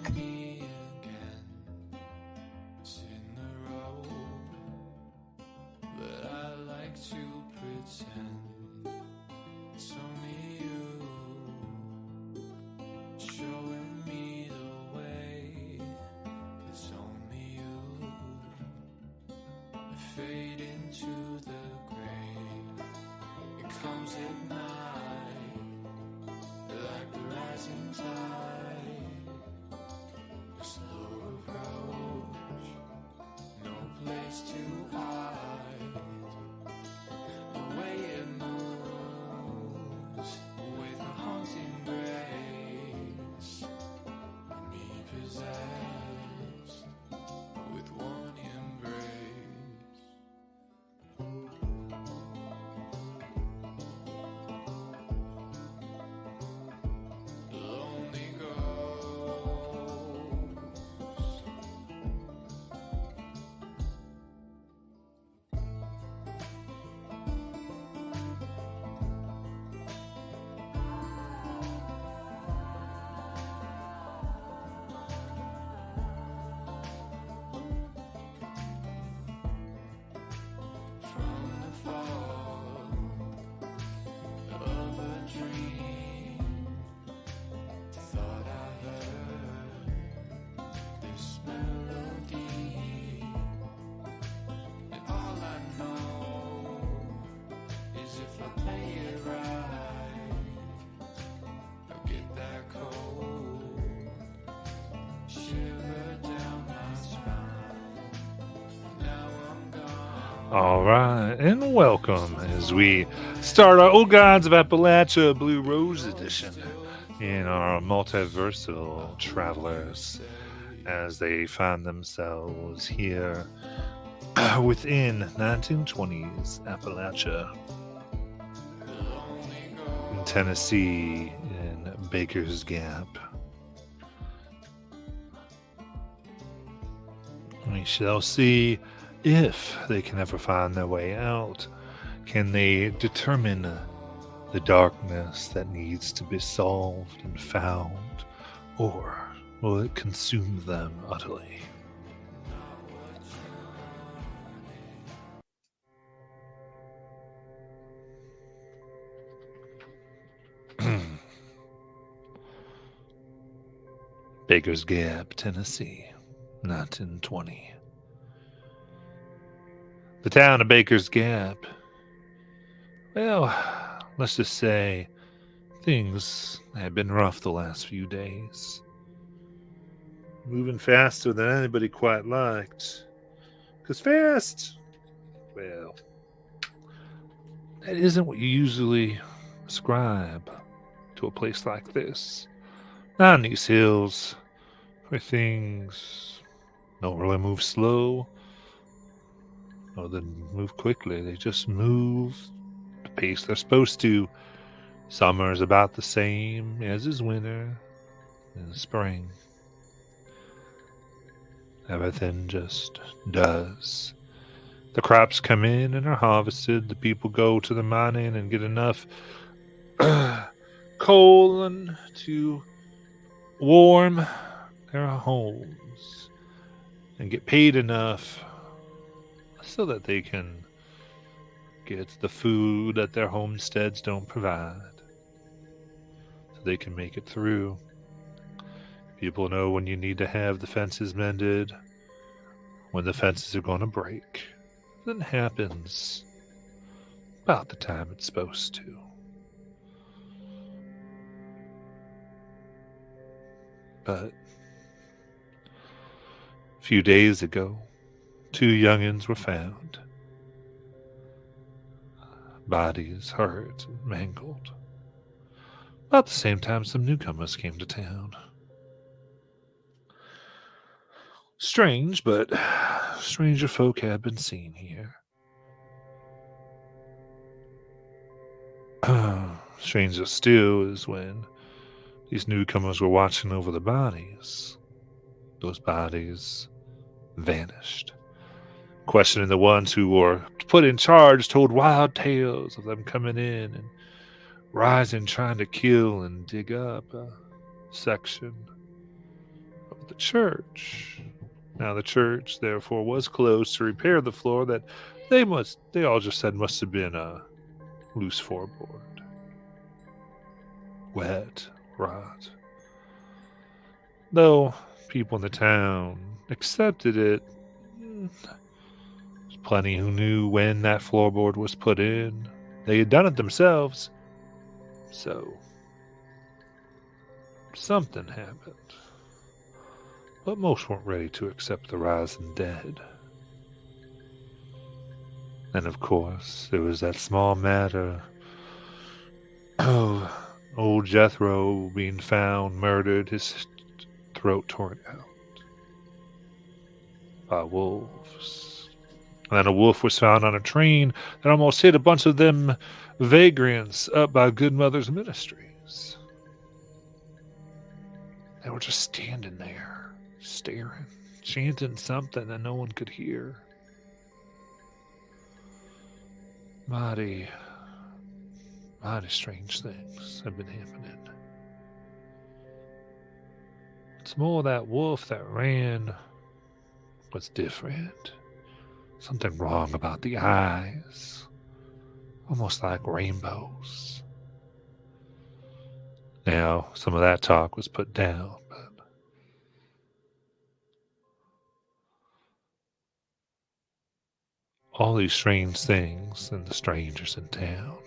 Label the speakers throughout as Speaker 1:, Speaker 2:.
Speaker 1: me again. Sit in the road, but I like to pretend it's only you showing me the way. It's only you. I fade into the gray. It comes at night, like the rising tide. A slow approach, no place to hide. The way it moves with a haunting grace, me possessed with one embrace. Lonely ghost. From the fall of a dream, thought I heard this melody, and all I know is if I play it right, I'll get that cold shiver down my spine. Now I'm gone.
Speaker 2: All right, and welcome as we start our Old Gods of Appalachia Blue Rose edition in our multiversal travelers as they find themselves here within 1920s Appalachia, in Tennessee, in Baker's Gap. We shall see if they can ever find their way out. Can they determine the darkness that needs to be solved and found, or will it consume them utterly? Baker's Gap, Tennessee, 1920. The town of Baker's Gap. Well, let's just say things have been rough the last few days. Moving faster than anybody quite liked. Because fast, well, that isn't what you usually ascribe to a place like this. Not in these hills, where things don't really move slow or then move quickly. They just move the pace they're supposed to. Summer is about the same as is winter and spring. Everything just does. The crops come in and are harvested. The people go to the mining and get enough coal and to warm their homes and get paid enough so that they can get the food that their homesteads don't provide, so they can make it through. People know when you need to have the fences mended, when the fences are going to break. That happens about the time it's supposed to. But a few days ago, 2 youngins were found. Bodies hurt and mangled. About the same time some newcomers came to town. Strange, but stranger folk had been seen here. Stranger still is when these newcomers were watching over the bodies. Those bodies vanished. Questioning the ones who were put in charge, told wild tales of them coming in and rising, trying to kill and dig up a section of the church. Now the church, therefore, was closed to repair the floor that they all just said must have been a loose floorboard. Wet, rot. Though people in the town accepted it, there's plenty who knew when that floorboard was put in. They had done it themselves, so something happened. But most weren't ready to accept the rising dead. And of course, there was that small matter of old Jethro being found murdered, his throat torn out by wolves. And then a wolf was found on a train that almost hit a bunch of them vagrants up by Good Mother's Ministries. They were just standing there, staring, chanting something that no one could hear. Mighty strange things have been happening. It's more that wolf that ran was different. Something wrong about the eyes. Almost like rainbows. Now, some of that talk was put down, but all these strange things and the strangers in town.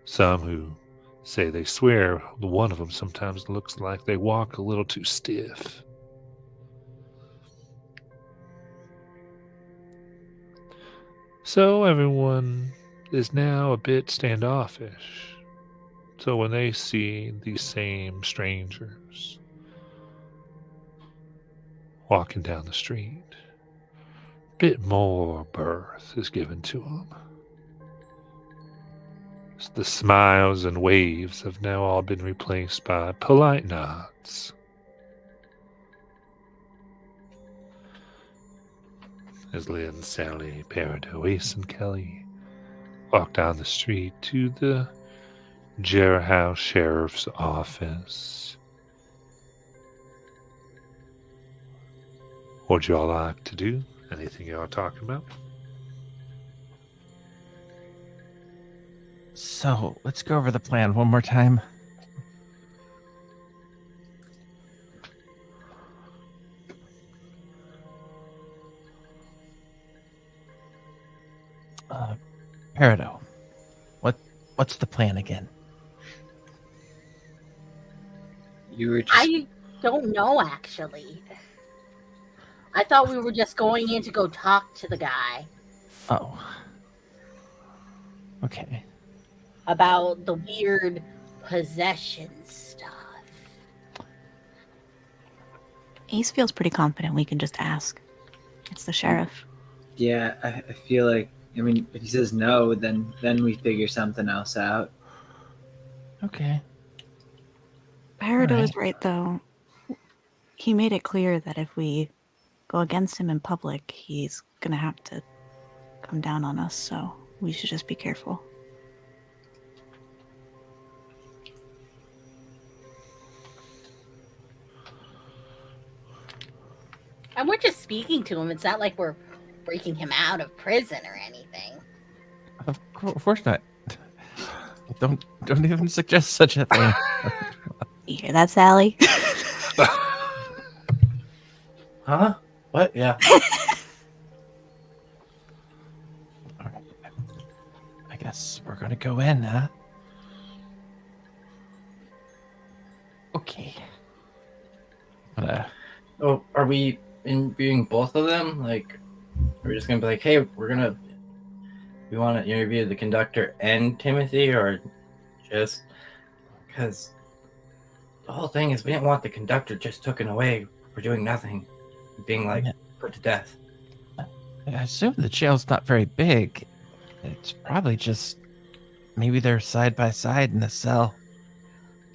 Speaker 2: Some who say they swear the one of them sometimes looks like they walk a little too stiff. So everyone is now a bit standoffish. So when they see these same strangers walking down the street, a bit more birth is given to them. The smiles and waves have now all been replaced by polite nods. As Lynn, Sally, Peridot, Ace, and Kelly walk down the street to the Jarrah House Sheriff's Office. What'd y'all like to do? Anything y'all talking about?
Speaker 3: So, let's go over the plan one more time. Peridot, what's the plan again?
Speaker 4: You were just
Speaker 5: I don't know, actually. I thought we were just going in to go talk to the guy
Speaker 3: Oh. Okay.
Speaker 5: about the weird possession stuff.
Speaker 6: Ace feels pretty confident we can just ask. It's the sheriff.
Speaker 4: yeah. I feel like if he says no, then we figure something else out.
Speaker 3: Okay.
Speaker 6: Peridot
Speaker 3: Alright.
Speaker 6: is right, though. He made it clear that if we go against him in public, he's gonna have to come down on us, so we should just be careful.
Speaker 5: And we're just speaking to him. It's not like we're breaking him out of prison or anything.
Speaker 3: Of course not. Don't even suggest such a thing.
Speaker 6: You hear that, Sally?
Speaker 7: Huh? What? Yeah.
Speaker 3: Alright. I guess we're gonna go in, huh? Okay.
Speaker 7: Oh, are we interviewing both of them? Like, are we just gonna be like, hey, we want to interview the conductor and Timothy, or just because the whole thing is we didn't want the conductor just taken away for doing nothing, being like put to death.
Speaker 3: I assume the jail's not very big. It's probably just maybe they're side by side in the cell.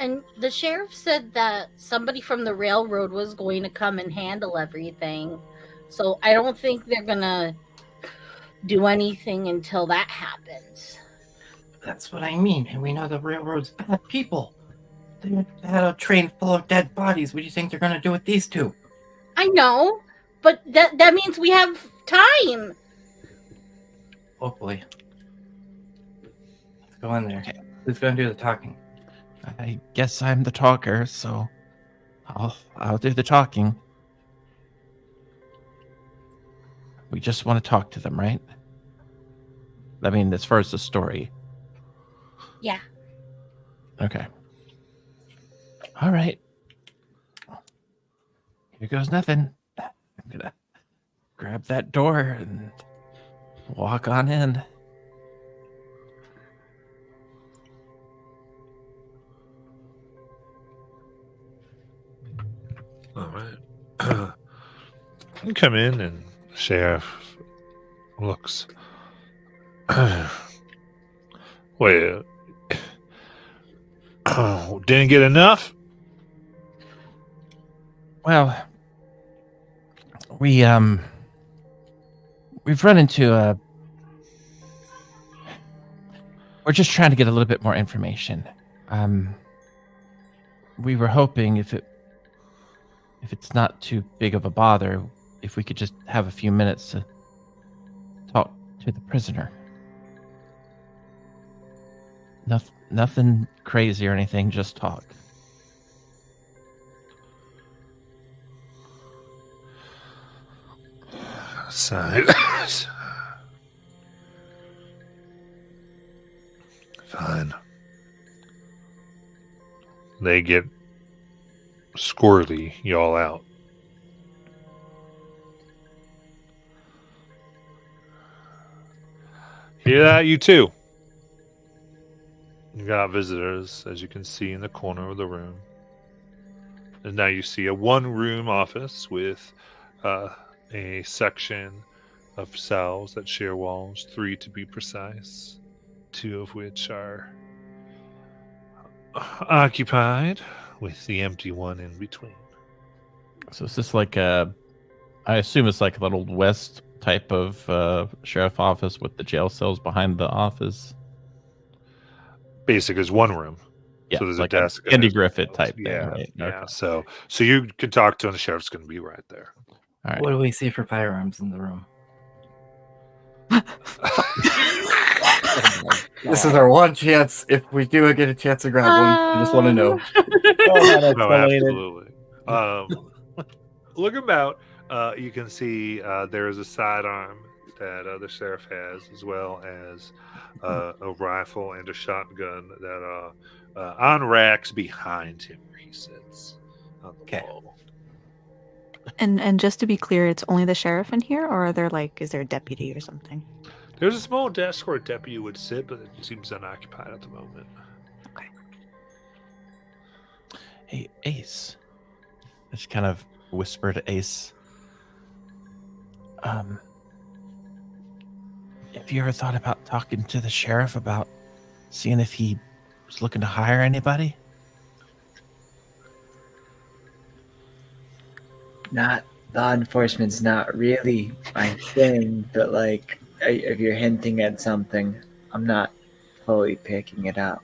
Speaker 5: And the sheriff said that somebody from the railroad was going to come and handle everything. So I don't think they're going to do anything until that happens.
Speaker 7: That's what I mean, and we know the railroad's bad people. They had a train full of dead bodies. What do you think they're gonna do with these two?
Speaker 5: I know, but that means we have time.
Speaker 7: Hopefully. Let's go in there.
Speaker 3: Okay.
Speaker 7: Who's gonna do the talking?
Speaker 3: I guess I'm the talker, so I'll do the talking. We just want to talk to them, right? I mean, as far as the story.
Speaker 5: Yeah.
Speaker 3: Okay. All right. Here goes nothing. I'm gonna grab that door and walk on in.
Speaker 2: All right. You come in, and the sheriff looks. Wait. Didn't get enough?
Speaker 3: Well, we've run into a. We're just trying to get a little bit more information. We were hoping if it's not too big of a bother, if we could just have a few minutes to talk to the prisoner. Nothing crazy or anything, just talk.
Speaker 2: Side. Fine. They get squirrely, y'all out. Hear that, you too? You got visitors, as you can see in the corner of the room. And now you see a one-room office with a section of cells that share walls, 3 to be precise, 2 of which are occupied, with the empty one in between.
Speaker 3: So is this like a? I assume it's like an old west type of sheriff office with the jail cells behind the office.
Speaker 2: Basic is one room.
Speaker 3: Yeah,
Speaker 2: So there's
Speaker 3: like
Speaker 2: a desk. and
Speaker 3: Andy
Speaker 2: there's
Speaker 3: Griffith
Speaker 2: windows.
Speaker 3: type thing,
Speaker 2: Yeah,
Speaker 3: right?
Speaker 2: yeah.
Speaker 3: Okay.
Speaker 2: So you can talk to him. The sheriff's going to be right there.
Speaker 3: All right.
Speaker 7: What do we see for firearms in the room? This is our one chance. If we do get a chance to grab one, I just want to know.
Speaker 2: No, absolutely. Look about. You can see there is a sidearm that the sheriff has, as well as a rifle and a shotgun that are on racks behind him where he sits on the
Speaker 7: Okay.
Speaker 2: wall.
Speaker 6: And just to be clear, it's only the sheriff in here, or are there is there a deputy or something?
Speaker 2: There's a small desk where a deputy would sit, but it seems unoccupied at the moment.
Speaker 3: Hey, Ace. I just kind of whisper to Ace. Have you ever thought about talking to the sheriff about seeing if he was looking to hire anybody?
Speaker 4: Not law enforcement's not really my thing, but if you're hinting at something, I'm not fully picking it up.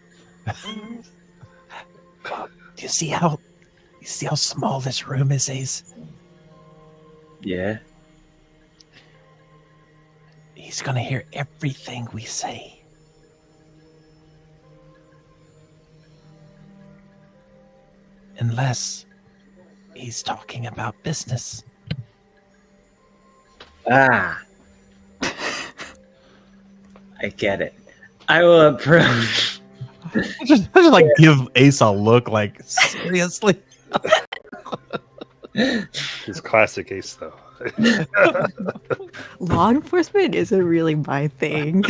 Speaker 3: Do you see how small this room is, Ace?
Speaker 4: Yeah.
Speaker 3: He's gonna hear everything we say. Unless he's talking about business.
Speaker 4: Ah. I get it. I will approach.
Speaker 3: I just like give Ace a look like, seriously?
Speaker 2: It's classic Ace, though.
Speaker 6: Law enforcement isn't really my thing.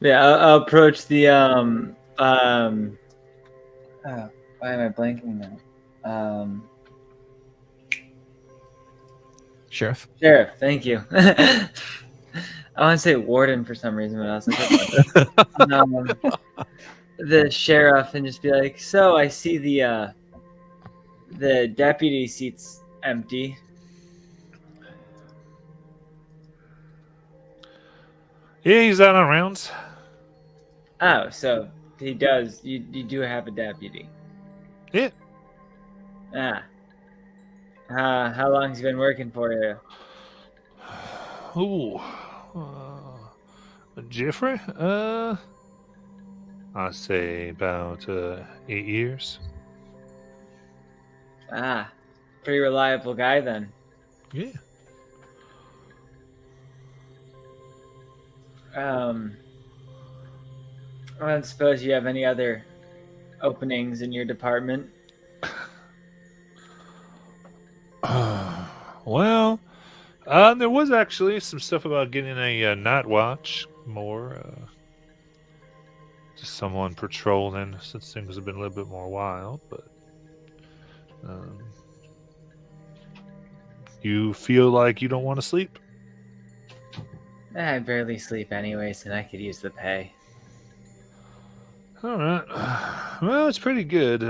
Speaker 4: Yeah, I'll approach the why am I blanking now?
Speaker 3: Sheriff?
Speaker 4: Sheriff, thank you. I want to say warden for some reason, but I was like, the sheriff, and just be like, so I see the deputy seat's empty.
Speaker 2: Yeah, he's out on rounds.
Speaker 4: Oh, so he does. You do have a deputy.
Speaker 2: Yeah.
Speaker 4: Ah. How long's he been working for you?
Speaker 2: Ooh. Jeffrey? I'd say about 8 years.
Speaker 4: Ah, pretty reliable guy then.
Speaker 2: Yeah.
Speaker 4: I don't suppose you have any other openings in your department?
Speaker 2: Well, there was actually some stuff about getting a night watch more. Just someone patrolling since things have been a little bit more wild, but you feel like you don't want to sleep?
Speaker 4: I barely sleep anyways, and I could use the pay.
Speaker 2: All right. Well, it's pretty good.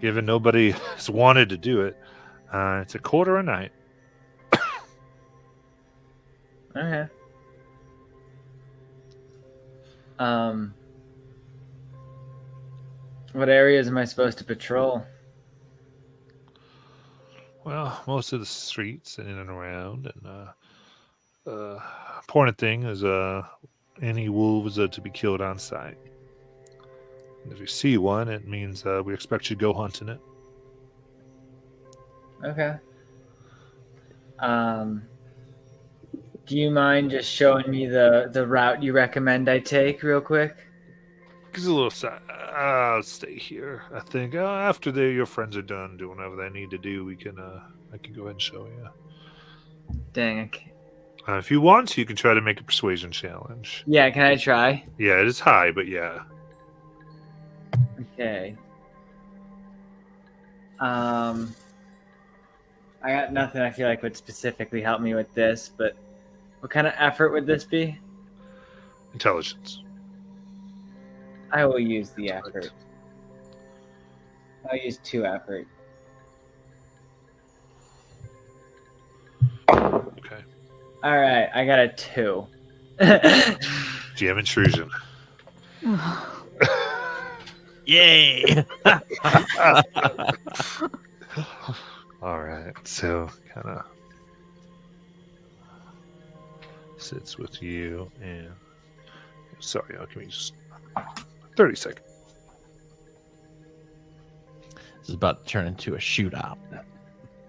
Speaker 2: Given nobody has wanted to do it, it's a quarter a night.
Speaker 4: Okay. What areas am I supposed to patrol?
Speaker 2: Well, most of the streets and in and around, and important thing is any wolves are to be killed on sight. And if you see one, it means we expect you to go hunting it.
Speaker 4: Okay. Do you mind just showing me the route you recommend I take real quick?
Speaker 2: Gives a little sigh. I'll stay here. I think after your friends are done doing whatever they need to do, I can go ahead and show you.
Speaker 4: Dang, I can't.
Speaker 2: If you want, you can try to make a persuasion challenge.
Speaker 4: Yeah, can I try?
Speaker 2: Yeah, it is high, but yeah.
Speaker 4: Okay. I got nothing I feel like would specifically help me with this, but what kind of effort would this be?
Speaker 2: Intelligence.
Speaker 4: I will use the effort. I'll use 2 effort.
Speaker 2: Okay.
Speaker 4: All right, I got a 2.
Speaker 2: GM intrusion.
Speaker 3: Yay!
Speaker 2: All right, so kind of sits with you, and sorry, give me just 30 seconds.
Speaker 3: This is about to turn into a shootout.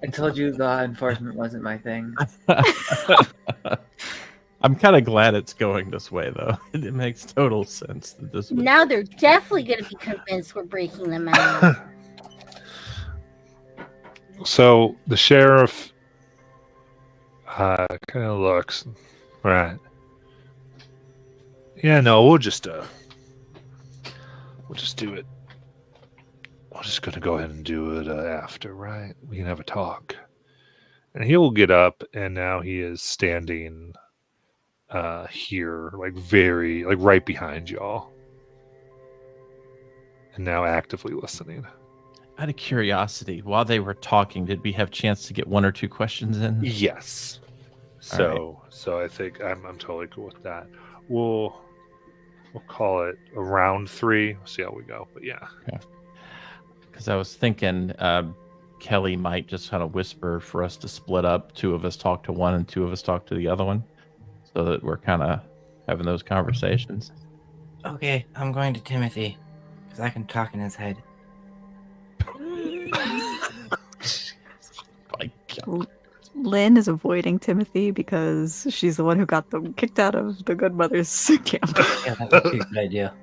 Speaker 4: I told you law enforcement wasn't my thing.
Speaker 3: I'm kind of glad it's going this way, though. It makes total sense that this. Would...
Speaker 5: Now they're definitely going to be convinced we're breaking them out.
Speaker 2: So the sheriff kind of looks right. Yeah, no, we'll just do it. We're just gonna go ahead and do it after, right? We can have a talk. And he will get up, and now he is standing here, like right behind y'all, and now actively listening.
Speaker 3: Out of curiosity, while they were talking, did we have a chance to get 1 or 2 questions in?
Speaker 2: Yes. So I think I'm totally cool with that. We'll call it a round 3. We'll see how we go. But yeah.
Speaker 3: Because I was thinking Kelly might just kind of whisper for us to split up. 2 of us talk to one and 2 of us talk to the other one, so that we're kind of having those conversations.
Speaker 7: Okay, I'm going to Timothy because I can talk in his head.
Speaker 3: My God.
Speaker 6: Lynn is avoiding Timothy because she's the one who got them kicked out of the Good Mother's camp.
Speaker 7: Yeah, that would be a good idea.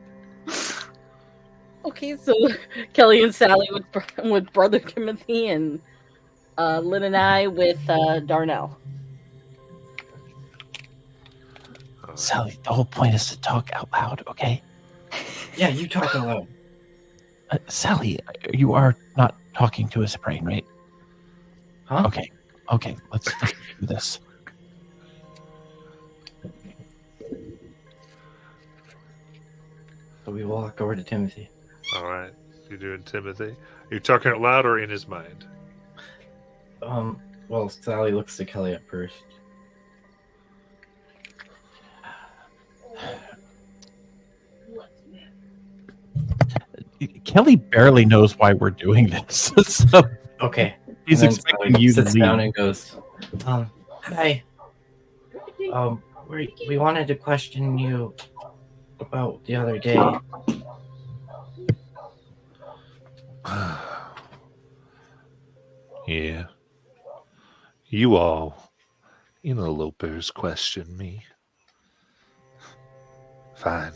Speaker 5: Okay, so Kelly and Sally with Brother Timothy, and Lynn and I with Darnell.
Speaker 3: Sally, the whole point is to talk out loud, okay?
Speaker 7: Yeah, you talk alone.
Speaker 3: Sally, you are not talking to his brain, right?
Speaker 7: Huh?
Speaker 3: Okay, let's do this.
Speaker 7: So we walk over to Timothy.
Speaker 2: All right. You're doing Timothy. You're talking out loud or in his mind?
Speaker 7: Well, Sally looks to Kelly at first.
Speaker 3: Kelly barely knows why we're doing this. So
Speaker 7: Okay.
Speaker 3: he's
Speaker 7: And then
Speaker 3: expecting
Speaker 7: Sally
Speaker 3: you to
Speaker 7: sits down
Speaker 3: leave.
Speaker 7: and goes, hi. We wanted to question you about the other day.
Speaker 2: Yeah. You all interlopers question me. Fine.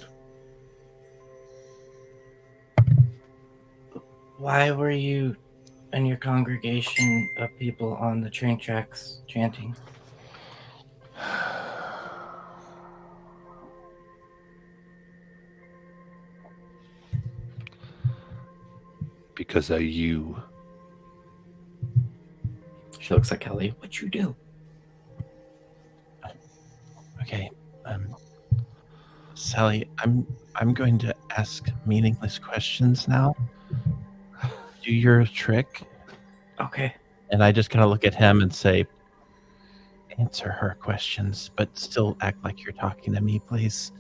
Speaker 7: Why were you and your congregation of people on the train tracks chanting?
Speaker 2: Because of you.
Speaker 7: She looks at Kelly. What'd you do?
Speaker 3: Okay, Sally, I'm going to ask meaningless questions now. Do your trick,
Speaker 7: Okay.
Speaker 3: and I just kind of look at him and say, "Answer her questions, but still act like you're talking to me, please."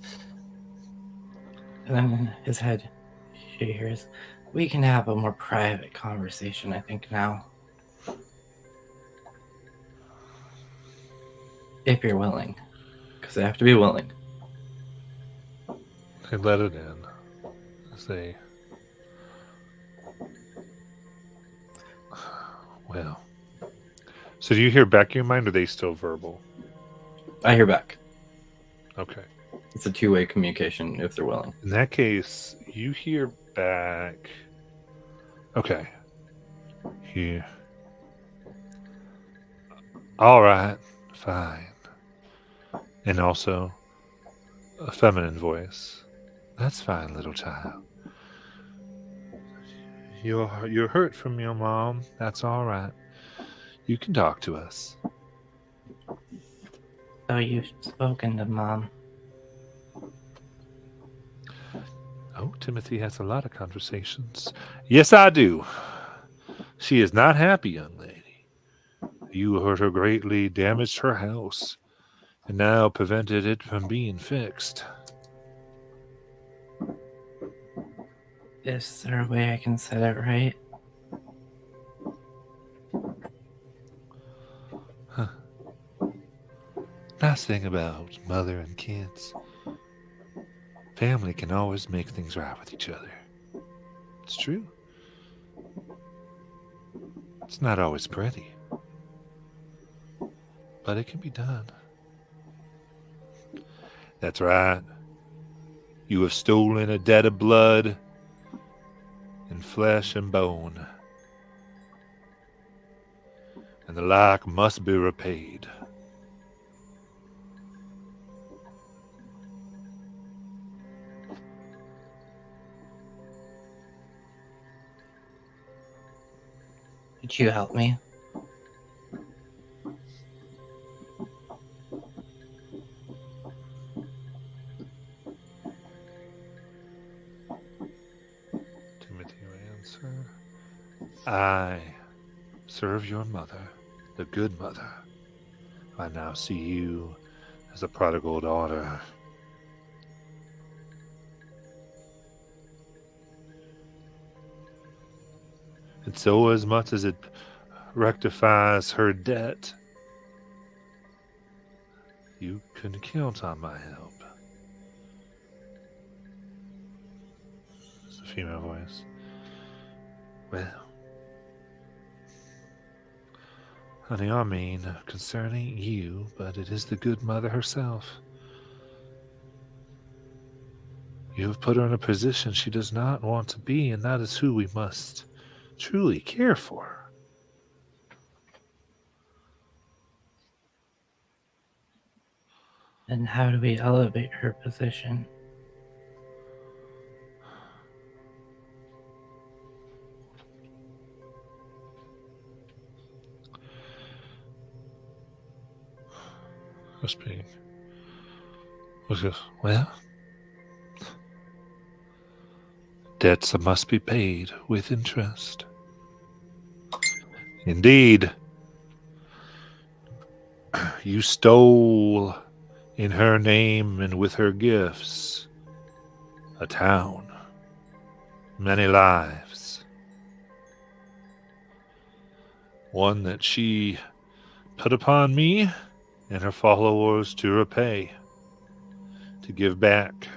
Speaker 7: And then in his head, she hears, we can have a more private conversation, I think, now. If you're willing. Because they have to be willing.
Speaker 2: They let it in. Say, well. So do you hear back in your mind, or are they still verbal?
Speaker 7: I hear back.
Speaker 2: Okay.
Speaker 7: It's a two-way communication if they're willing.
Speaker 2: In that case, you hear back. Okay. Here. All right. Fine. And also a feminine voice. That's fine, little child. You're hurt from your mom. That's all right. You can talk to us.
Speaker 7: So you've spoken to Mom.
Speaker 2: Oh, Timothy has a lot of conversations. Yes, I do. She is not happy, young lady. You hurt her greatly, damaged her house, and now prevented it from being fixed.
Speaker 7: Is there a way I can set it right?
Speaker 2: Nice thing about mother and kids. Family can always make things right with each other. It's true. It's not always pretty, but it can be done. That's right. You have stolen a debt of blood and flesh and bone, and the like must be repaid.
Speaker 7: Could you help me?
Speaker 2: Timothy will answer. I serve your mother, the good mother. I now see you as a prodigal daughter. And so, as much as it rectifies her debt, you can count on my help. It's a female voice. Well, honey, I mean, concerning you, but it is the good mother herself. You have put her in a position she does not want to be, and that is who we must truly care for.
Speaker 7: And how do we elevate her position?
Speaker 2: Speaking. Well, debts must be paid with interest. Indeed, you stole in her name and with her gifts a town. many lives. One that she put upon me and her followers to repay, to give back.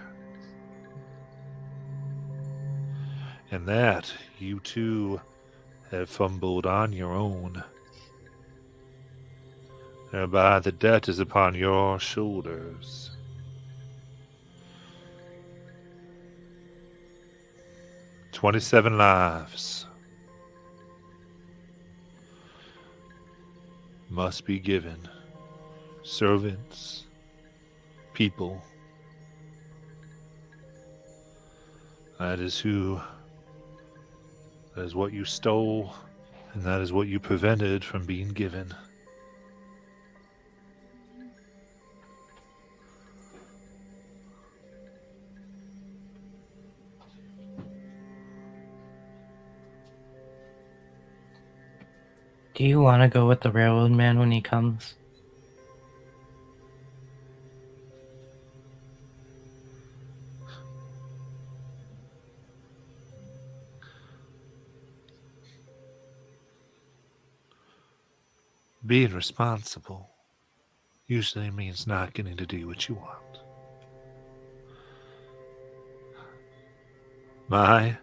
Speaker 2: And that you too have fumbled on your own. Thereby the debt is upon your shoulders. "27 lives must be given. Servants, people. That is what you stole, and that is what you prevented from being given."
Speaker 7: Do you want to go with the railroad man when he comes?
Speaker 2: Being responsible usually means not getting to do what you want. My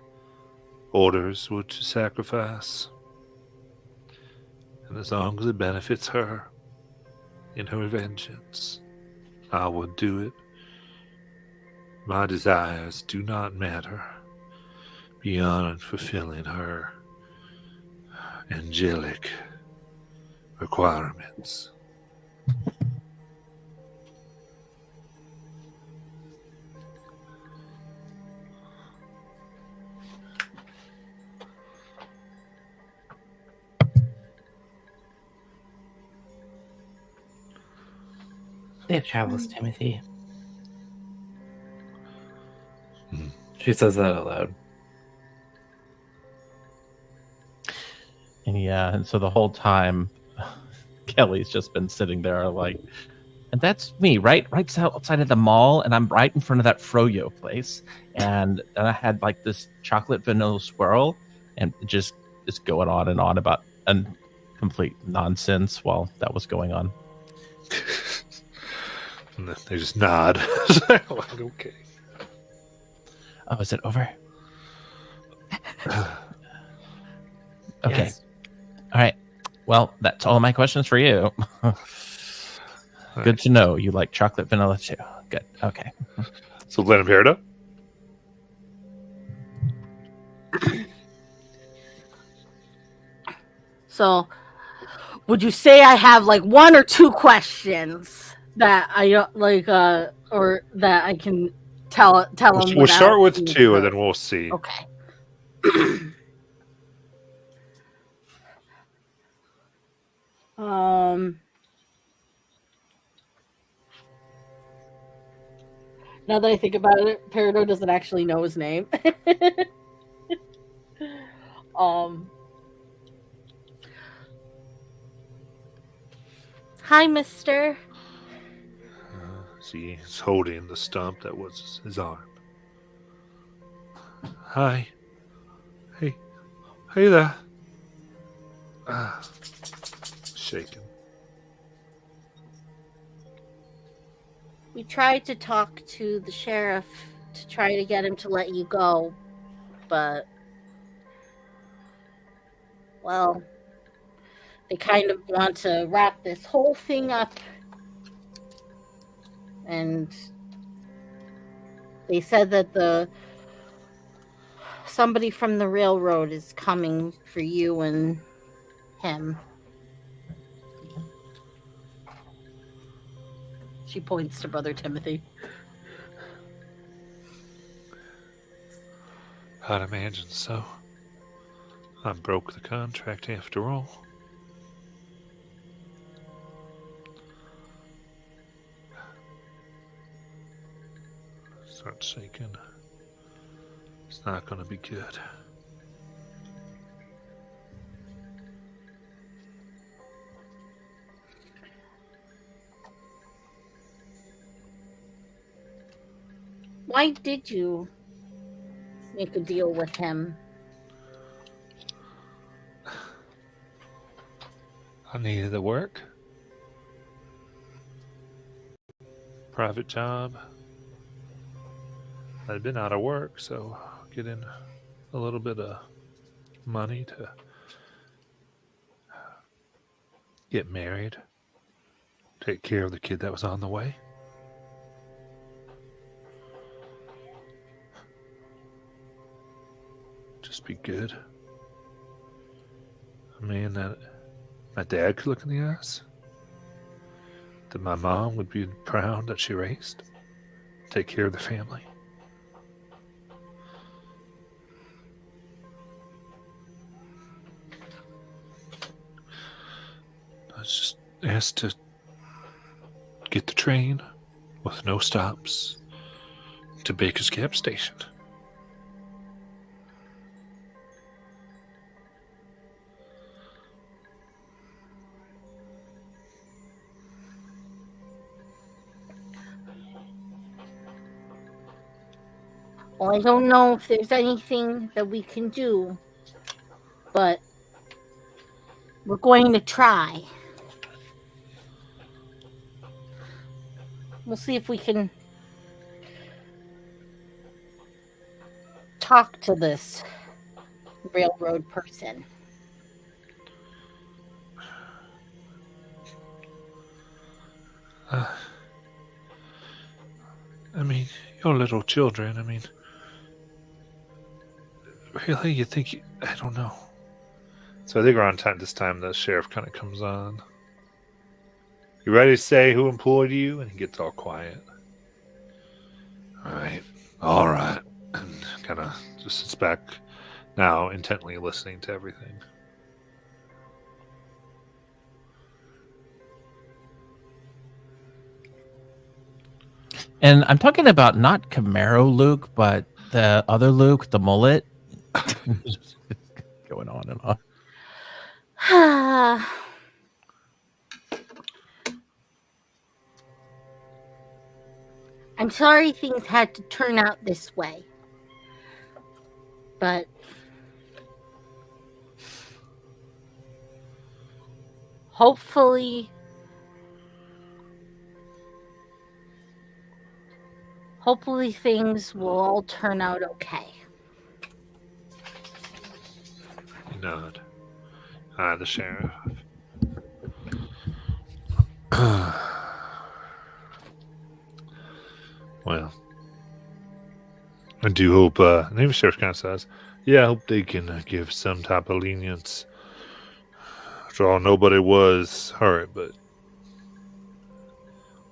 Speaker 2: orders were to sacrifice, and as long as it benefits her in her vengeance, I would do it. My desires do not matter beyond fulfilling her angelic requirements.
Speaker 7: Safe travels, Timothy.
Speaker 2: Hmm.
Speaker 7: She says that out loud.
Speaker 3: And yeah, and so the whole time, Kelly's just been sitting there like, and that's me, right outside of the mall, and I'm right in front of that froyo place, and then I had like this chocolate vanilla swirl, and just going on and on about complete nonsense while that was going on.
Speaker 2: And then they just nod. Like, okay.
Speaker 3: Oh, is it over? Okay.
Speaker 7: Yes.
Speaker 3: All right. Well, that's all my questions for you. Good to know. You like chocolate vanilla too. Good. Okay.
Speaker 2: So Glenn and Peridot?
Speaker 5: So, would you say I have like one or two questions that I don't like, or that I can tell them?
Speaker 2: We'll start with
Speaker 5: without-
Speaker 2: two, and then we'll see.
Speaker 5: Okay. Now that I think about it, Peridot doesn't actually know his name. Hi, mister.
Speaker 2: See, he's holding the stump that was his arm. Hi. Hey. Hey there. Shaking.
Speaker 5: We tried to talk to the sheriff to try to get him to let you go, but, well, they kind of want to wrap this whole thing up, and they said that somebody from the railroad is coming for you and him. She points to Brother Timothy.
Speaker 2: I'd imagine so. I broke the contract after all. Start shaking. It's not going to be good.
Speaker 5: Why did you make a deal with him.
Speaker 2: I needed the work. Private job. I'd been out of work, so getting a little bit of money to get married, take care of the kid that was on the way. Just be good. A man that my dad could look in the eyes. That my mom would be proud that she raised. Take care of the family. I was just asked to get the train with no stops to Baker's Gap Station.
Speaker 5: Well, I don't know if there's anything that we can do, but we're going to try. We'll see if we can talk to this railroad person.
Speaker 2: I mean, you're little children. I mean, really, you think? I don't know. So I think around this time, the sheriff kind of comes on. You ready to say who employed you? And he gets all quiet. All right, and kind of just sits back now, intently listening to everything.
Speaker 3: And I'm talking about not Camaro Luke, but the other Luke, the mullet. Going on and on.
Speaker 5: I'm sorry things had to turn out this way. But hopefully things will all turn out okay.
Speaker 2: You nod. The sheriff. Well, I do hope, and the sheriff kind of says, yeah, I hope they can give some type of lenience. After all, nobody was hurt, but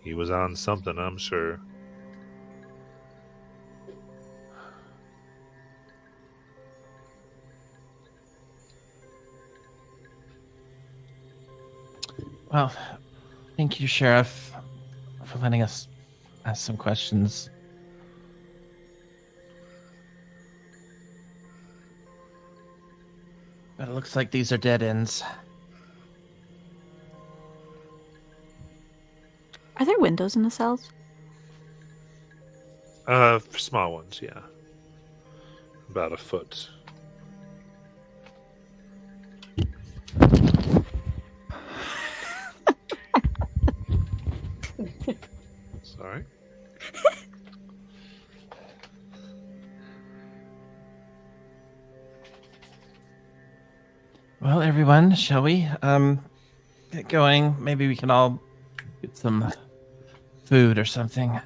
Speaker 2: he was on something, I'm sure.
Speaker 3: Well, thank you, Sheriff, for letting us ask some questions. But it looks like these are dead ends.
Speaker 6: Are there windows in the cells?
Speaker 2: Small ones, yeah. About a foot. Sorry.
Speaker 3: Well, everyone, shall we get going? Maybe we can all get some food or something.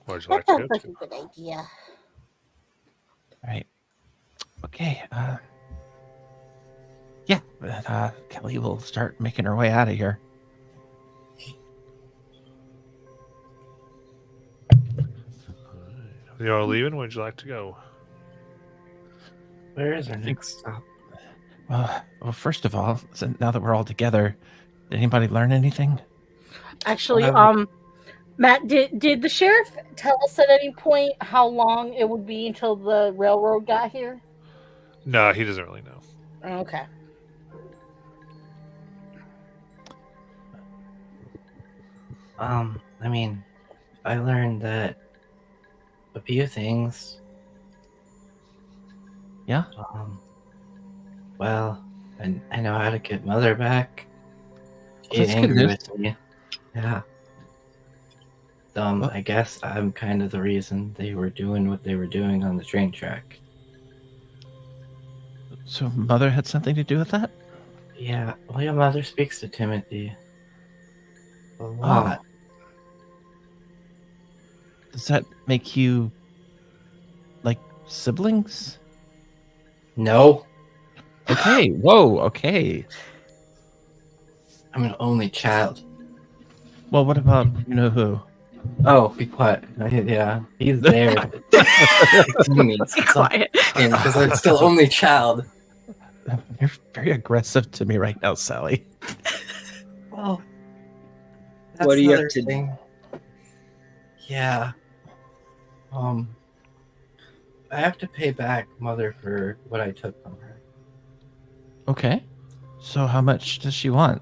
Speaker 2: Where'd you
Speaker 5: That
Speaker 2: like to
Speaker 5: sounds
Speaker 2: go
Speaker 5: like
Speaker 2: to?
Speaker 5: a good idea.
Speaker 3: All right. Okay. Yeah. Kelly will start making her way out of here.
Speaker 2: You all leaving? Where'd you like to go?
Speaker 7: Where is our
Speaker 3: I think-
Speaker 7: next stop?
Speaker 3: Well, first of all, now that we're all together, did anybody learn anything?
Speaker 5: Actually, Matt, did the sheriff tell us at any point how long it would be until the railroad got here?
Speaker 2: No, he doesn't really know.
Speaker 5: Okay.
Speaker 7: I mean, I learned that a few things.
Speaker 3: Yeah?
Speaker 7: Well, I know how to get Mother back. She's
Speaker 3: That's good
Speaker 7: angry
Speaker 3: news.
Speaker 7: with me. Yeah.
Speaker 3: Well-
Speaker 7: I guess I'm kind of the reason they were doing what they were doing on the train track.
Speaker 3: So Mother had something to do with that?
Speaker 7: Yeah, well, your mother speaks to Timothy a lot.
Speaker 3: Oh. Does that make you like siblings?
Speaker 7: No,
Speaker 3: Okay. Whoa. Okay.
Speaker 7: I'm an only child.
Speaker 3: Well, what about you know who?
Speaker 7: Oh, be quiet. Yeah, he's there.
Speaker 6: Be quiet.
Speaker 7: Because I'm still only child.
Speaker 3: You're very aggressive to me right now, Sally.
Speaker 7: Well,
Speaker 4: What do you have
Speaker 7: another
Speaker 4: to-
Speaker 7: thing. Yeah. I have to pay back Mother for what I took from her.
Speaker 3: Okay. So how much does she want?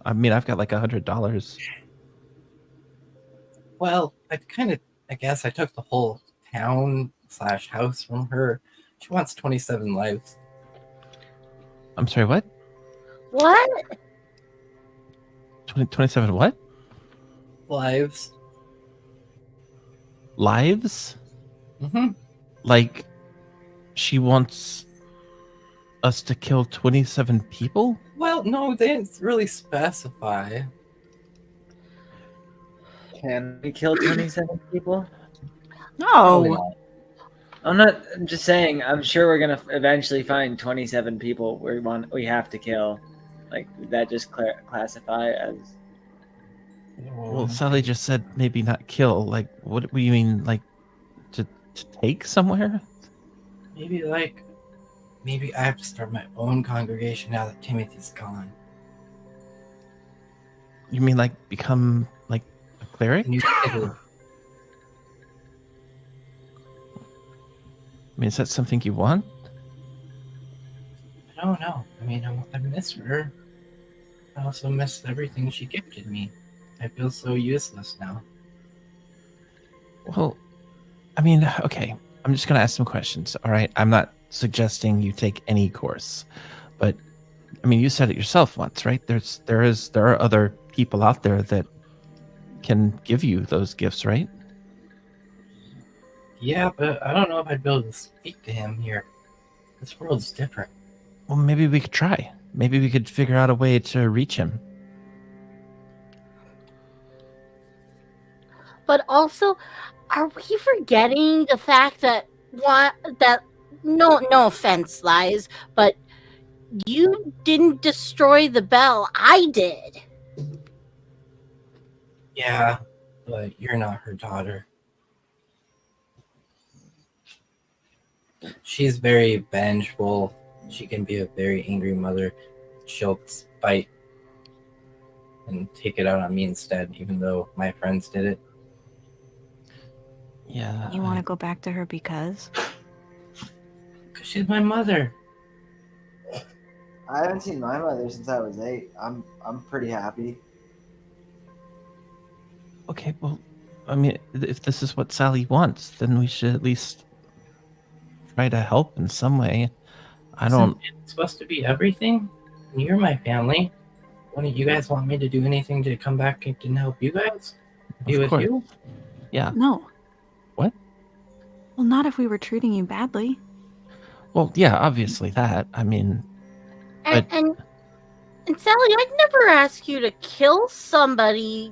Speaker 3: I mean, I've got like $100.
Speaker 7: Well, I guess I took the whole town/house from her. She wants 27 lives.
Speaker 3: I'm sorry, what?
Speaker 5: What?
Speaker 3: 27 what?
Speaker 7: Lives.
Speaker 3: Lives?
Speaker 7: Mm-hmm.
Speaker 3: Like, she wants us to kill 27 people?
Speaker 7: Well, no, they didn't really specify.
Speaker 4: Can we kill 27 people?
Speaker 6: No.
Speaker 4: I'm just saying, I'm sure we're gonna eventually find 27 people we have to kill. Like, that just classify as...
Speaker 3: Well, Sally just said maybe not kill. Like, what do you mean? Like, to take somewhere?
Speaker 7: maybe I have to start my own congregation now that Timothy's gone.
Speaker 3: You mean like become like a cleric?
Speaker 7: And you
Speaker 3: I mean, is that something you want?
Speaker 7: I don't know. I mean, I miss her. I also miss everything she gifted me. I feel so useless now.
Speaker 3: Well, I mean, okay. I'm just gonna ask some questions. All right. I'm not suggesting you take any course, but I mean, you said it yourself once, right? There are other people out there that can give you those gifts, right?
Speaker 7: Yeah, but I don't know if I'd be able to speak to him here. This world's different.
Speaker 3: Well, maybe we could try. Maybe we could figure out a way to reach him.
Speaker 5: But also, are we forgetting the fact that no offense, Lies, but you didn't destroy the bell. I did.
Speaker 7: Yeah, but you're not her daughter. She's very vengeful. She can be a very angry mother. She'll spite and take it out on me instead, even though my friends did it.
Speaker 3: Yeah.
Speaker 6: You want to go back to her because?
Speaker 7: Because she's my mother.
Speaker 8: I haven't seen my mother since I was 8. I'm pretty happy.
Speaker 3: Okay, well, I mean, if this is what Sally wants, then we should at least try to help in some way. I don't.
Speaker 7: Isn't it supposed to be everything? You're my family. Wouldn't you guys want me to do anything to come back and help you guys? Be
Speaker 3: Of
Speaker 7: with
Speaker 3: course.
Speaker 7: you?
Speaker 3: Yeah.
Speaker 6: No.
Speaker 3: What?
Speaker 6: Well, not if we were treating you badly.
Speaker 3: Well, yeah, obviously that. I mean,
Speaker 5: And Sally, I'd never ask you to kill somebody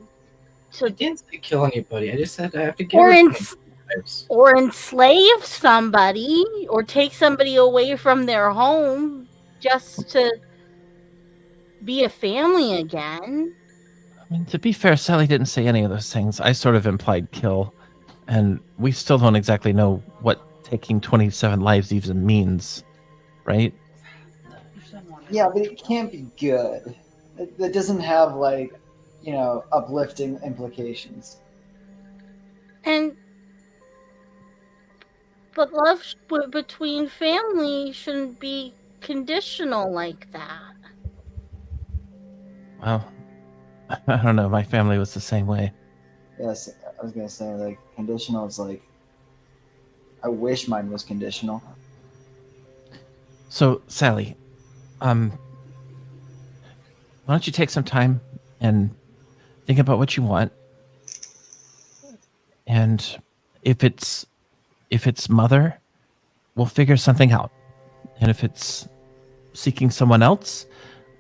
Speaker 7: I didn't say kill anybody. I just said I have to give
Speaker 5: or
Speaker 7: her
Speaker 5: ens-
Speaker 7: 20 lives.
Speaker 5: or enslave somebody or take somebody away from their home just to be a family again.
Speaker 3: I mean, to be fair, Sally didn't say any of those things. I sort of implied kill, and we still don't exactly know what taking 27 lives even means, right?
Speaker 8: Yeah, but it can't be good. That doesn't have, like, you know, uplifting implications.
Speaker 5: But love between family shouldn't be conditional like that.
Speaker 3: Well, I don't know. My family was the same way.
Speaker 8: Yes, I was gonna say like conditional is like. I wish mine was conditional.
Speaker 3: So, Sally, why don't you take some time and think about what you want? And if it's mother, we'll figure something out. And if it's seeking someone else,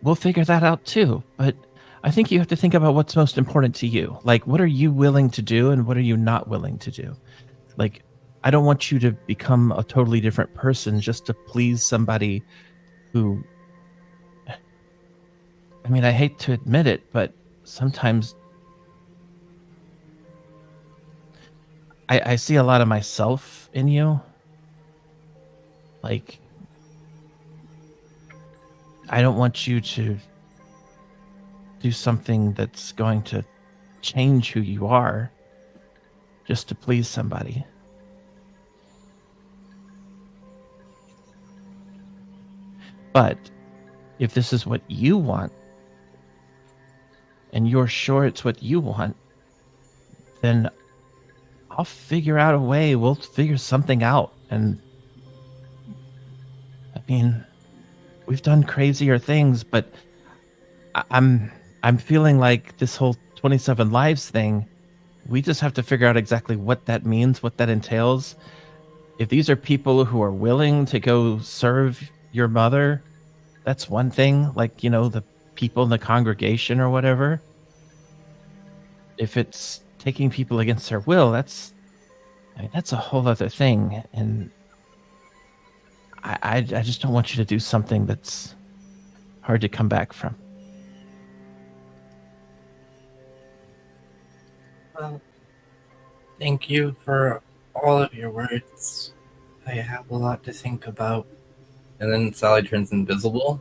Speaker 3: we'll figure that out too. But I think you have to think about what's most important to you. Like, what are you willing to do and what are you not willing to do? Like, I don't want you to become a totally different person just to please somebody who, I mean, I hate to admit it, but sometimes I see a lot of myself in you. Like, I don't want you to do something that's going to change who you are just to please somebody. But if this is what you want, and you're sure it's what you want, then I'll figure out a way. We'll figure something out. And I mean, we've done crazier things, but I'm feeling like this whole 27 lives thing, we just have to figure out exactly what that means, what that entails. If these are people who are willing to go serve your mother, that's one thing, like, you know, the people in the congregation or whatever. If it's taking people against their will, that's a whole other thing. And I just don't want you to do something that's hard to come back from.
Speaker 7: Well, thank you for all of your words. I have a lot to think about. And then Sally turns invisible.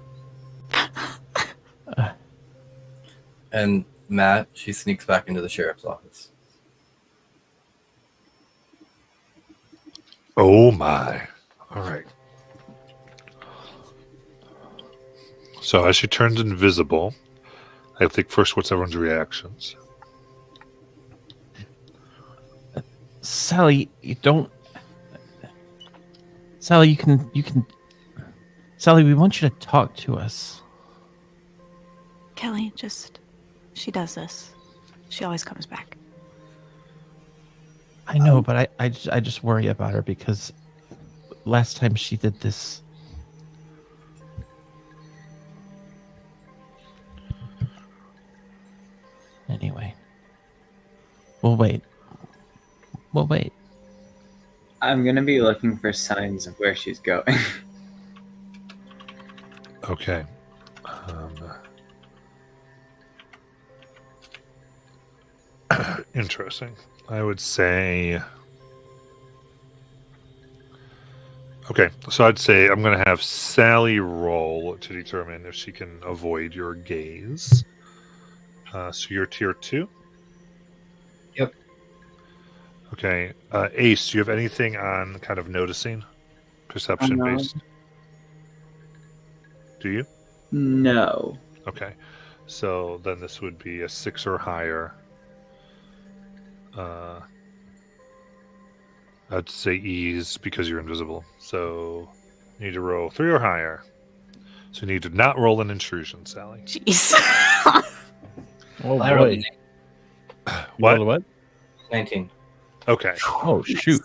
Speaker 7: And Matt, she sneaks back into the sheriff's office.
Speaker 2: Oh my. All right. So as she turns invisible, I think first what's everyone's reactions?
Speaker 3: Sally, you don't. Sally, you can. Sally, we want you to talk to us.
Speaker 6: Kelly, she does this. She always comes back.
Speaker 3: I know, but I just worry about her because last time she did this. Anyway, we'll wait. We'll wait.
Speaker 4: I'm gonna be looking for signs of where she's going.
Speaker 2: Okay. Interesting. I would say. Okay, so I'd say I'm going to have Sally roll to determine if she can avoid your gaze. So you're tier 2?
Speaker 7: Yep.
Speaker 2: Okay. Ace, do you have anything on kind of noticing? Perception based? Do you?
Speaker 4: No.
Speaker 2: Okay. So then this would be a 6 or higher. I'd say ease because you're invisible. So you need to roll 3 or higher. So you need to not roll an intrusion, Sally.
Speaker 6: Jeez.
Speaker 3: Oh
Speaker 7: I rolled
Speaker 3: boy.
Speaker 2: What?
Speaker 3: What?
Speaker 7: 19.
Speaker 2: Okay.
Speaker 3: Oh shoot.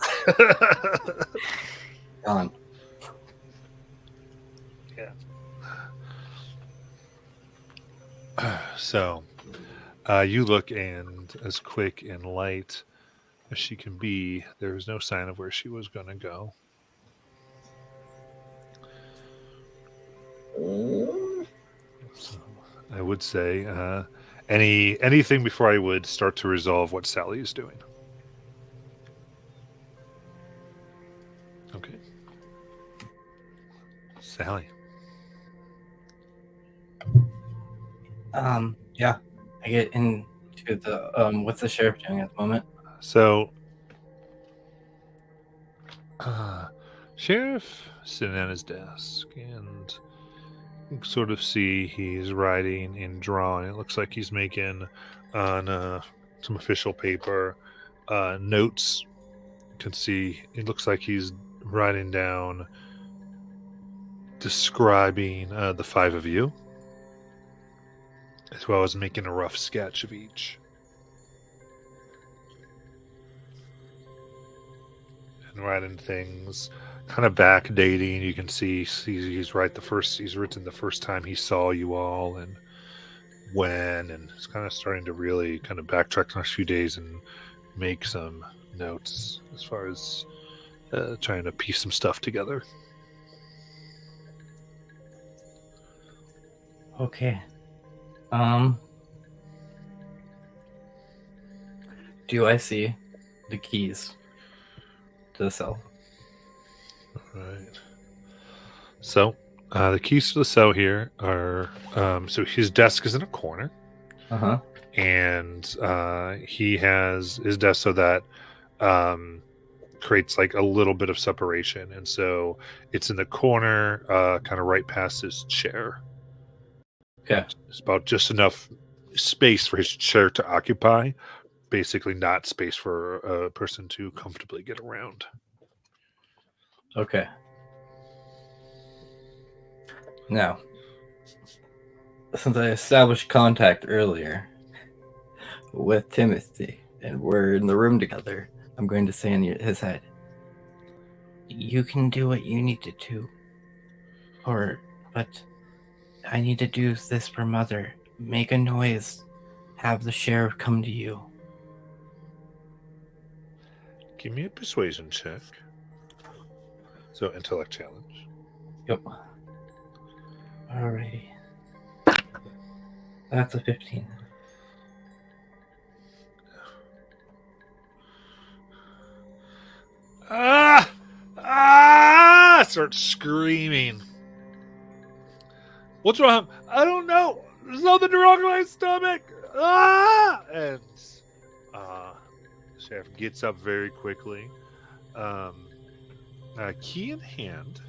Speaker 7: Gone.
Speaker 2: So you look, and as quick and light as she can be, there is no sign of where she was going to go. So I would say anything before I would start to resolve what Sally is doing. Okay. Sally.
Speaker 7: Yeah. I get into the what's the sheriff doing at the moment?
Speaker 2: So, Sheriff sitting at his desk, and You can sort of see he's writing and drawing. It looks like he's making on some official paper notes. You can see it looks like he's writing down, describing the five of you, as well as making a rough sketch of each. And writing things kind of backdating. You can see he's written the first time he saw you all and when, and it's kind of starting to really kind of backtrack the next few days and make some notes as far as trying to piece some stuff together.
Speaker 7: Okay. Do I see the keys to the cell?
Speaker 2: Right. So, the keys to the cell here are so his desk is in a corner,
Speaker 7: Uh-huh.
Speaker 2: and he has his desk so that creates like a little bit of separation, and so it's in the corner, kind of right past his chair.
Speaker 7: Okay.
Speaker 2: It's about just enough space for his chair to occupy, basically not space for a person to comfortably get around.
Speaker 7: Okay. Now, since I established contact earlier with Timothy and we're in the room together, I'm going to say in his head, you can do what you need to do. But I need to do this for Mother. Make a noise. Have the sheriff come to you.
Speaker 2: Give me a persuasion check. So intellect challenge.
Speaker 7: Yep. Alrighty. That's a 15.
Speaker 2: Ah! Ah! Start screaming. What's wrong? I don't know. There's nothing wrong with my stomach. Ah! And the sheriff gets up very quickly. Key in hand.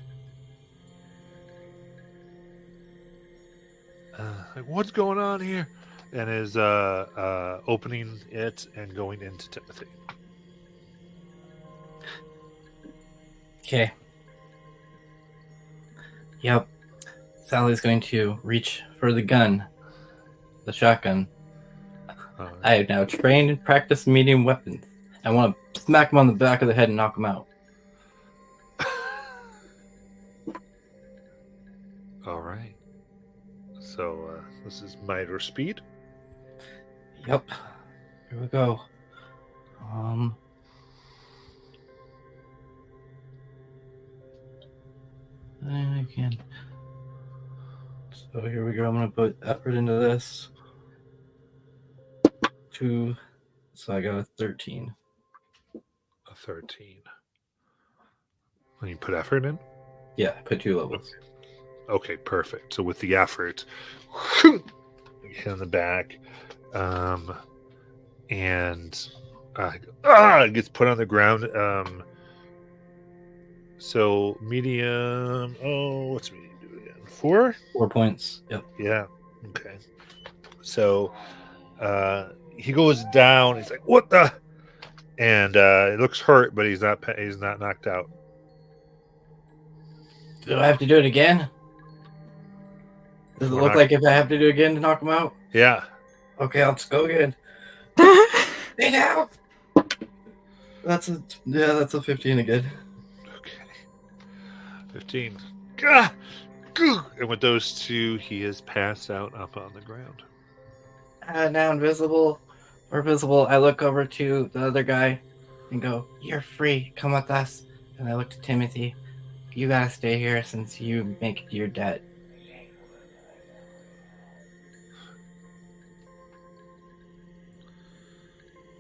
Speaker 2: Like, what's going on here? And is opening it and going into Timothy.
Speaker 7: Okay. Yep. Sally's going to reach for the gun, the shotgun. I have now trained and practiced medium weapons. I want to smack him on the back of the head and knock him out.
Speaker 2: All right. So this is might or speed.
Speaker 7: Yep. Here we go. Again. So here we go. I'm gonna put effort into this. 2. So I got a 13.
Speaker 2: A 13. When you put effort in?
Speaker 7: Yeah, I put 2 levels.
Speaker 2: Okay, perfect. So with the effort, hit in the back, and it gets put on the ground. So medium. Oh, what's medium do again? 4?
Speaker 7: 4 points. Yep.
Speaker 2: Yeah. Okay. So he goes down. He's like, "What the?" And it looks hurt, but he's not knocked out.
Speaker 7: Do I have to do it again? Does it
Speaker 2: We're
Speaker 7: look
Speaker 2: not-
Speaker 7: like if I have to do it again to knock him out?
Speaker 2: Yeah.
Speaker 7: Okay, let's go again. Stay down. That's a 15 again.
Speaker 2: Okay. 15. Gah! Gah! And with those two, he is passed out up on the ground.
Speaker 7: Now invisible or visible, I look over to the other guy and go, "You're free. Come with us." And I look to Timothy. You gotta stay here since you make your debt.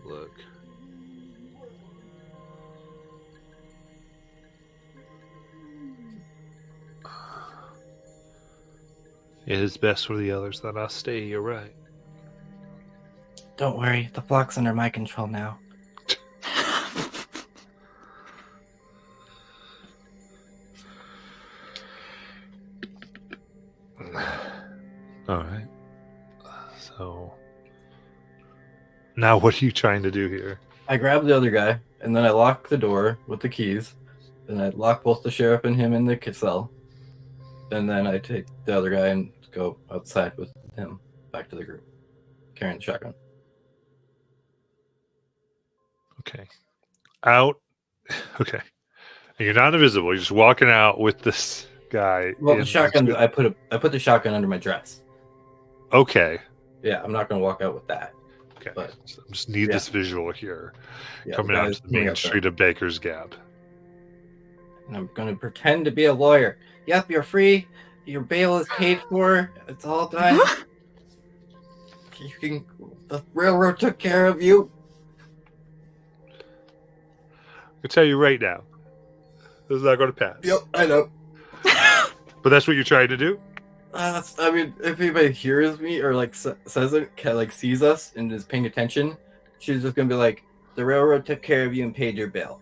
Speaker 2: Look. It is best for the others that I stay, you're right.
Speaker 7: Don't worry, the flock's under my control now.
Speaker 2: All right. So now, what are you trying to do here?
Speaker 7: I grab the other guy, and then I lock the door with the keys. Then I lock both the sheriff and him in the cell. And then I take the other guy and go outside with him back to the group, carrying the shotgun.
Speaker 2: Okay. Out. Okay. And you're not invisible. You're just walking out with this guy.
Speaker 7: Well,
Speaker 2: in
Speaker 7: the shotgun,
Speaker 2: this-
Speaker 7: I put the shotgun under my dress.
Speaker 2: Okay.
Speaker 7: Yeah, I'm not going to walk out with that.
Speaker 2: Okay.
Speaker 7: But-
Speaker 2: So I just need
Speaker 7: yeah.
Speaker 2: this visual here.
Speaker 7: Yeah,
Speaker 2: Coming out
Speaker 7: guy's
Speaker 2: to the main
Speaker 7: up there.
Speaker 2: street of Baker's Gap.
Speaker 7: And I'm going to pretend to be a lawyer. Yep, you're free. Your bail is paid for. It's all done. The railroad took care of you.
Speaker 2: I tell you right now, this is not going to pass.
Speaker 7: Yep, I know.
Speaker 2: But that's what you're trying to do?
Speaker 7: I mean, if anybody hears me or like says it, like sees us and is paying attention, she's just gonna be like, "The railroad took care of you and paid your bill."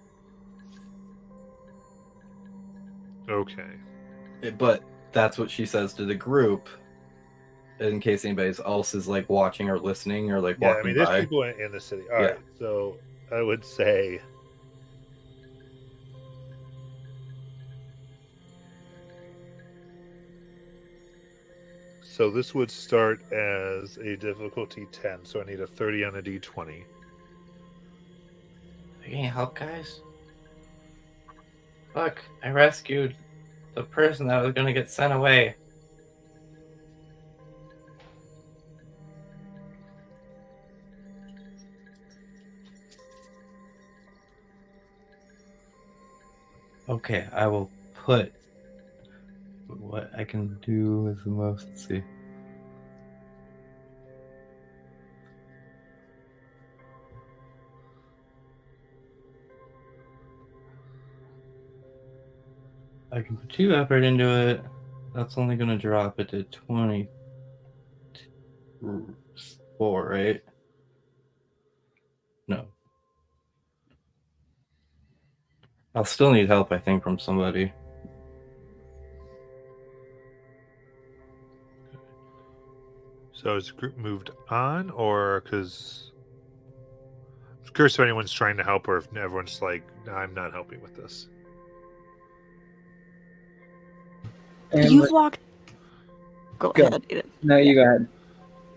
Speaker 2: Okay.
Speaker 7: But that's what she says to the group, in case anybody else is like watching or listening or like
Speaker 2: Yeah, I
Speaker 7: walking
Speaker 2: mean, there's
Speaker 7: by.
Speaker 2: people in the city. All
Speaker 7: Yeah.
Speaker 2: right. So I would say. So this would start as a difficulty 10, so I need a 30 on a d20.
Speaker 7: You need help, guys? Look, I rescued the person that was gonna get sent away. Okay, I will put what I can do is the most. Let's see. I can put 2 effort into it. That's only going to drop it to 24, right? No. I'll still need help, I think, from somebody.
Speaker 2: So is the group moved on, or because I'm curious if anyone's trying to help, or if everyone's like, "No, I'm not helping with this."
Speaker 4: And
Speaker 6: You've walked. Go
Speaker 4: Go.
Speaker 6: ahead, Aiden.
Speaker 4: no, you go ahead.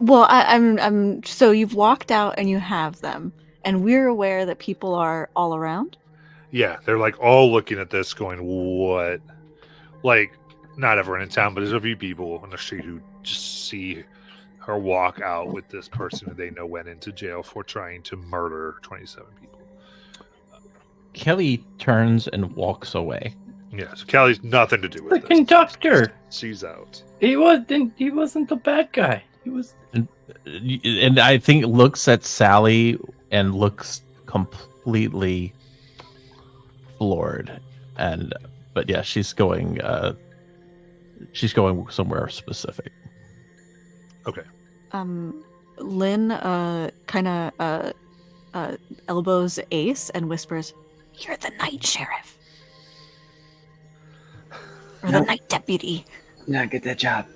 Speaker 6: Well, I'm. So you've walked out and you have them, and we're aware that people are all around.
Speaker 2: Yeah, they're like all looking at this, going, "What?" Like, not everyone in town, but there's a few people on the street who just see her walk out with this person who they know went into jail for trying to murder 27 people.
Speaker 3: Kelly turns and walks away.
Speaker 2: Yeah, so Callie's nothing to do
Speaker 7: The
Speaker 2: with this.
Speaker 7: conductor!
Speaker 2: She's out.
Speaker 7: He wasn't the bad guy. He was.
Speaker 3: And I think looks at Sally and looks completely floored. But yeah, she's going somewhere specific.
Speaker 6: Lynn kind of elbows Ace and whispers, "You're the night sheriff, or the
Speaker 4: No.
Speaker 6: night deputy."
Speaker 4: Not get that job.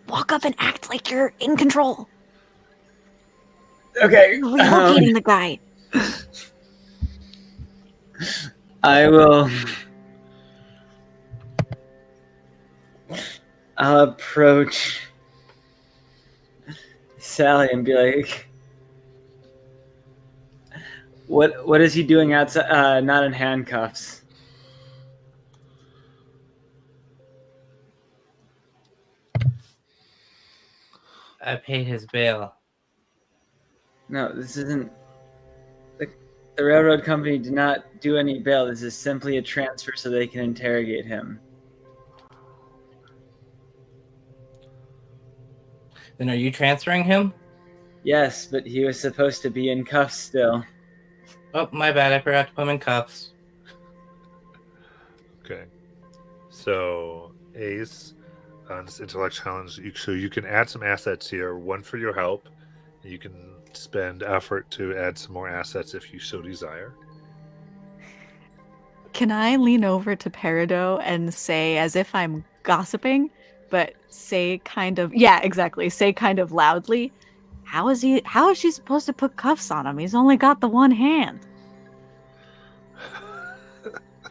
Speaker 6: Walk up and act like you're in control.
Speaker 4: Okay.
Speaker 6: You're relocating the guy.
Speaker 4: I will. I'll approach Sally and be like, "What is he doing outside? Not in handcuffs."
Speaker 7: I paid his bail.
Speaker 4: No, this isn't. The railroad company did not do any bail. This is simply a transfer so they can interrogate him.
Speaker 7: Then are you transferring him?
Speaker 4: Yes, but he was supposed to be in cuffs still.
Speaker 7: Oh, my bad. I forgot to put him in cuffs.
Speaker 2: Okay. So, Ace, on this intellect challenge, so you can add some assets here. One for your help. You can spend effort to add some more assets if you so desire.
Speaker 6: Can I lean over to Peridot and say, as if I'm gossiping, but say kind of, yeah, exactly, say kind of loudly, how is she supposed to put cuffs on him? He's only got the one hand.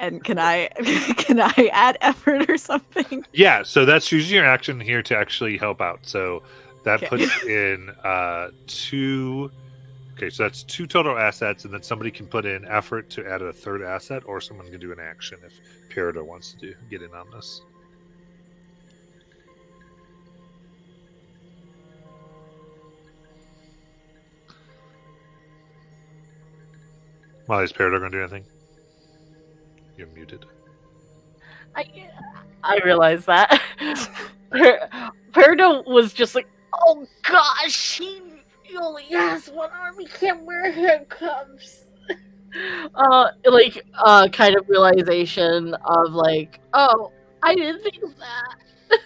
Speaker 6: And can I add effort or something?
Speaker 2: Yeah, so that's using your action here to actually help out. So that
Speaker 6: Okay.
Speaker 2: puts in 2. Okay, so that's 2 total assets, and then somebody can put in effort to add a third asset, or someone can do an action if Peridot wants to get in on this. Molly, is Peridot going to do anything? You're muted.
Speaker 5: I realized that. Peridot was just like, oh gosh, he only has one arm. He can't wear handcuffs. Kind of realization of like, oh, I didn't think of that.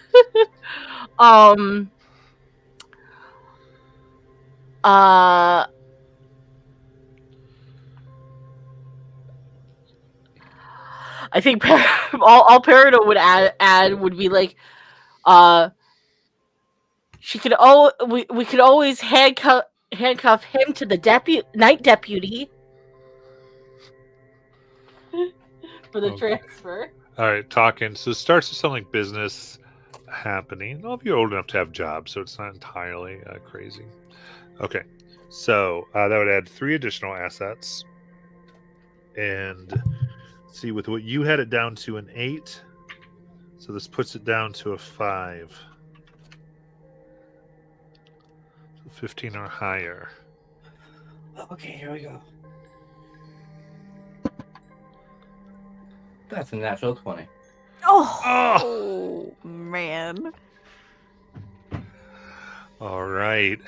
Speaker 5: I think all Peridot would add would be like, she could we could always handcuff him to the night deputy for the
Speaker 2: Okay.
Speaker 5: transfer.
Speaker 2: All right, talking. So it starts to sound like business happening. All of you are old enough to have jobs, so it's not entirely crazy. Okay, so that would add 3 additional assets. And see, with what you had it down to an 8, so this puts it down to a 5. So 15 or higher.
Speaker 7: Okay, here we go. That's a natural 20.
Speaker 6: Oh, man.
Speaker 2: All right.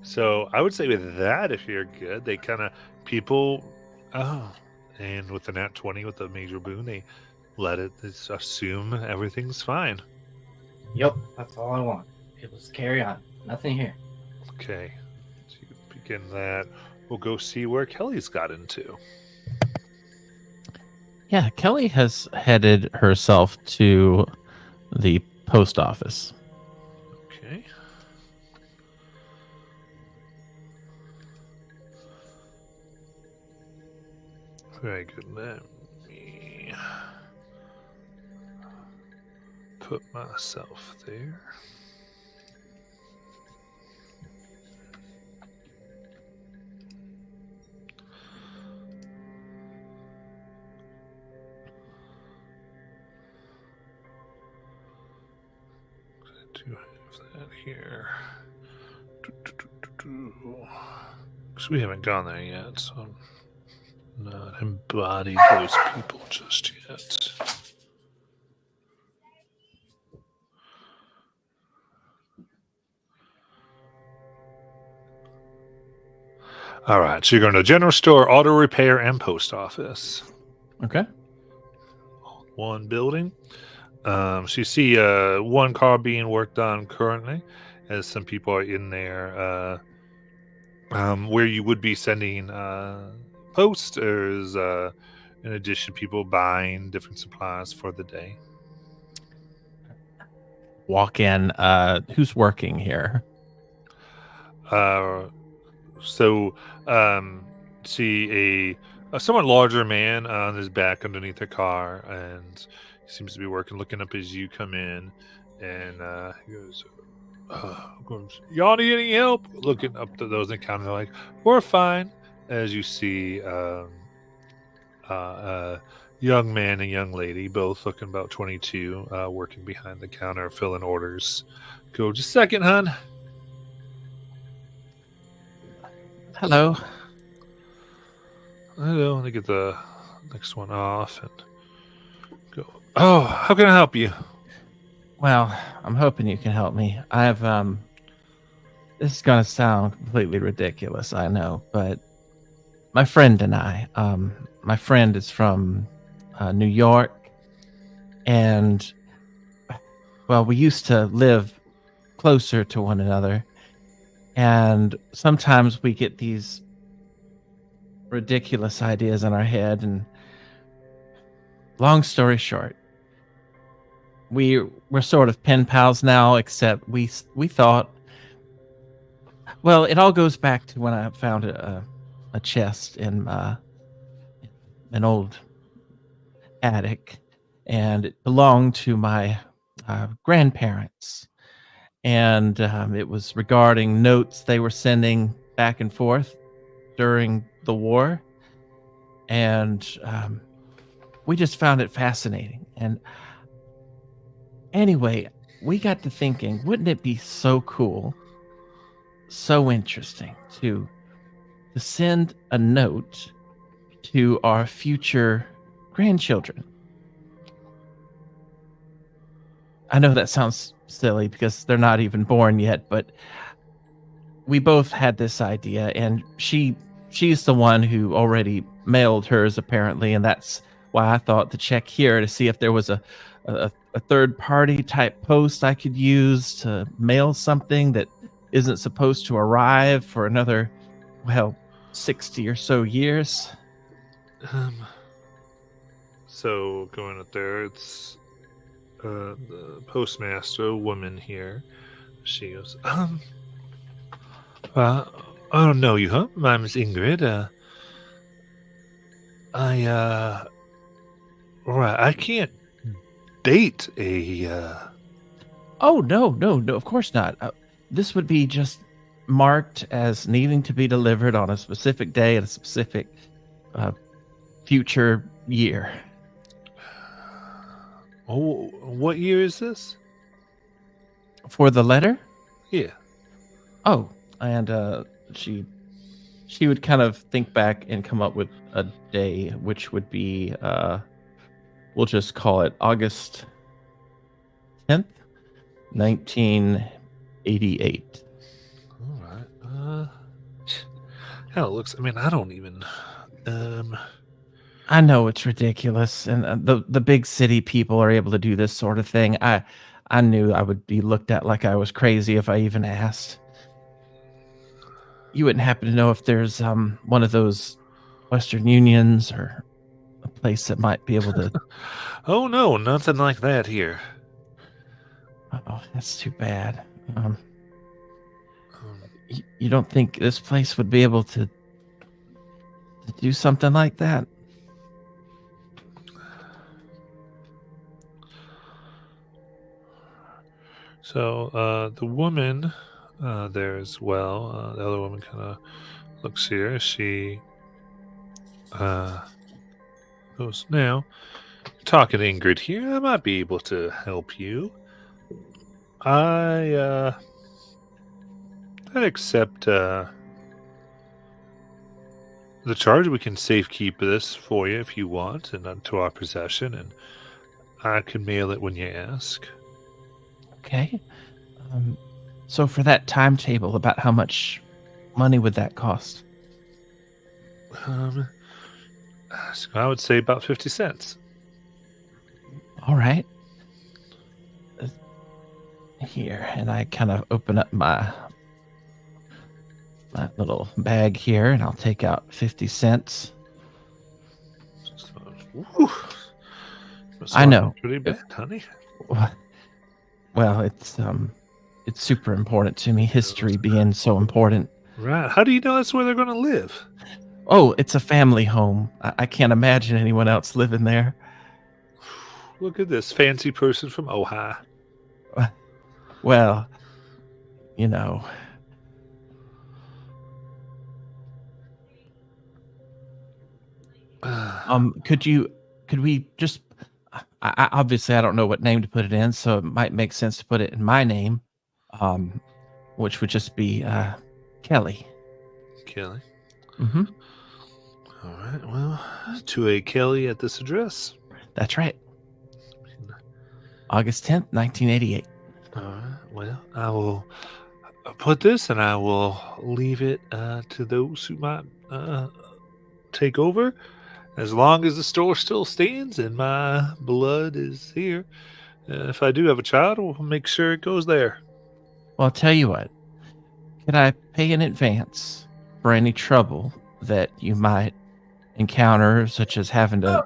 Speaker 2: So I would say with that, if you're good, they kind of people. Oh, and with the nat 20 with the major boon, they let it just assume everything's fine.
Speaker 7: Yep, that's all I want. It was carry on. Nothing here.
Speaker 2: Okay, so you begin that. We'll go see where Kelly's got into.
Speaker 3: Yeah, Kelly has headed herself to the post office.
Speaker 2: Okay. Very good. Let me put myself there. I do have that here. Because we haven't gone there yet, so I'm not embodied those people just yet. All right, so you're going to general store, auto repair, and post office.
Speaker 3: Okay.
Speaker 2: One building. So you see one car being worked on currently, as some people are in there. Where you would be sending posters, in addition, people buying different supplies for the day.
Speaker 3: Walk in. Who's working here?
Speaker 2: See a somewhat larger man on his back underneath a car, and he seems to be working, looking up as you come in, and he goes, y'all need any help? Looking up to those in the counter, they're like, we're fine. As you see young man and young lady, both looking about 22, working behind the counter, filling orders. Go, just a second, hon.
Speaker 3: Hello.
Speaker 2: Hello. Let me get the next one off and go. Oh, how can I help you?
Speaker 3: Well, I'm hoping you can help me. I have this is gonna sound completely ridiculous, I know, but my friend and I, my friend is from New York, and well, we used to live closer to one another, and sometimes we get these ridiculous ideas in our head. And long story short, we're sort of pen pals now, except we thought, well, it all goes back to when I found a chest in an old attic, and it belonged to my grandparents. And it was regarding notes they were sending back and forth during the war. And we just found it fascinating. And anyway, we got to thinking, wouldn't it be so cool, so interesting to send a note to our future grandchildren? I know that sounds silly because they're not even born yet, but we both had this idea, and she's the one who already mailed hers apparently, and that's why I thought to check here to see if there was a third party type post I could use to mail something that isn't supposed to arrive for another, well, 60 or so years.
Speaker 2: So going up there, it's the postmaster, a woman here. She goes, I don't know you, huh? My name is Ingrid. I can't date a,
Speaker 3: Oh, no, of course not. This would be just marked as needing to be delivered on a specific day at a specific future year.
Speaker 2: Oh, what year is this?
Speaker 3: For the letter?
Speaker 2: Yeah.
Speaker 3: Oh, and she would kind of think back and come up with a day, which would be, we'll just call it August 10th, 1988.
Speaker 2: All right. How it looks. I mean, I don't even.
Speaker 3: I know it's ridiculous, and the big city people are able to do this sort of thing. I knew I would be looked at like I was crazy if I even asked. You wouldn't happen to know if there's one of those Western Unions or a place that might be able to...
Speaker 2: Oh no, nothing like that here.
Speaker 3: Oh, that's too bad. You don't think this place would be able to do something like that?
Speaker 2: So the woman there as well, the other woman kind of looks here. She goes, now, talking to Ingrid here, I might be able to help you. I'd accept the charge. We can safekeep this for you if you want, and to our possession, and I can mail it when you ask.
Speaker 3: Okay. So for that timetable, about how much money would that cost?
Speaker 2: So I would say about 50 cents.
Speaker 3: All right. Here, and I kind of open up my little bag here, and I'll take out 50 cents.
Speaker 2: Whew.
Speaker 3: I know.
Speaker 2: Pretty bad, honey.
Speaker 3: Well, it's super important to me, history being so important.
Speaker 2: Right. How do you know that's where they're going to live?
Speaker 3: Oh, it's a family home. I can't imagine anyone else living there.
Speaker 2: Look at this fancy person from Ohio.
Speaker 3: Well, you know. Could we just, obviously I don't know what name to put it in, so it might make sense to put it in my name, which would just be Kelly.
Speaker 2: Kelly.
Speaker 3: Mm-hmm.
Speaker 2: All right. Well, to a Kelly at this address.
Speaker 3: That's right. August 10th, 1988.
Speaker 2: All right. Well, I will put this, and I will leave it to those who might take over. As long as the store still stands and my blood is here, if I do have a child, we'll make sure it goes there.
Speaker 3: Well, I'll tell you what. Could I pay in advance for any trouble that you might encounter, such as having to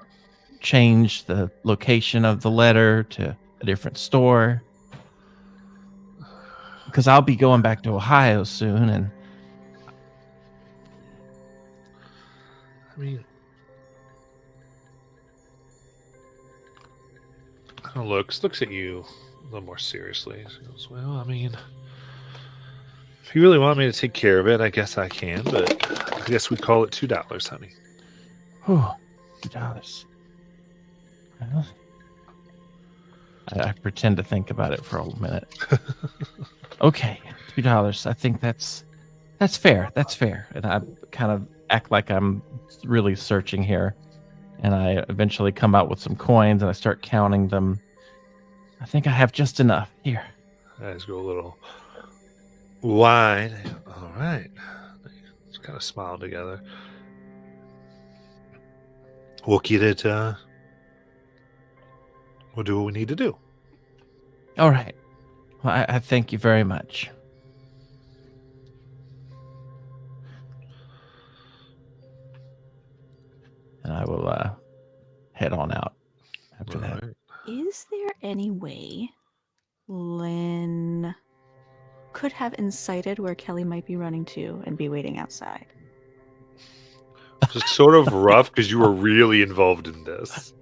Speaker 3: change the location of the letter to a different store. Because I'll be going back to Ohio soon, and
Speaker 2: I mean, kind of looks at you a little more seriously. She goes, well, I mean, if you really want me to take care of it, I guess I can, but I guess we call it $2, honey.
Speaker 3: whew, $2. Well, I pretend to think about it for a minute. Okay, $2. I think that's fair. That's fair. And I kind of act like I'm really searching here. And I eventually come out with some coins and I start counting them. I think I have just enough. Here.
Speaker 2: Eyes go a little wide. All right. Just kind of smile together. We'll get it. We'll do what we need to do.
Speaker 3: All right. Well, I thank you very much. And I will head on out after that.
Speaker 2: All right.
Speaker 6: Is there any way Lynn could have incited where Kelly might be running to and be waiting outside?
Speaker 2: Just sort of rough because you were really involved in this.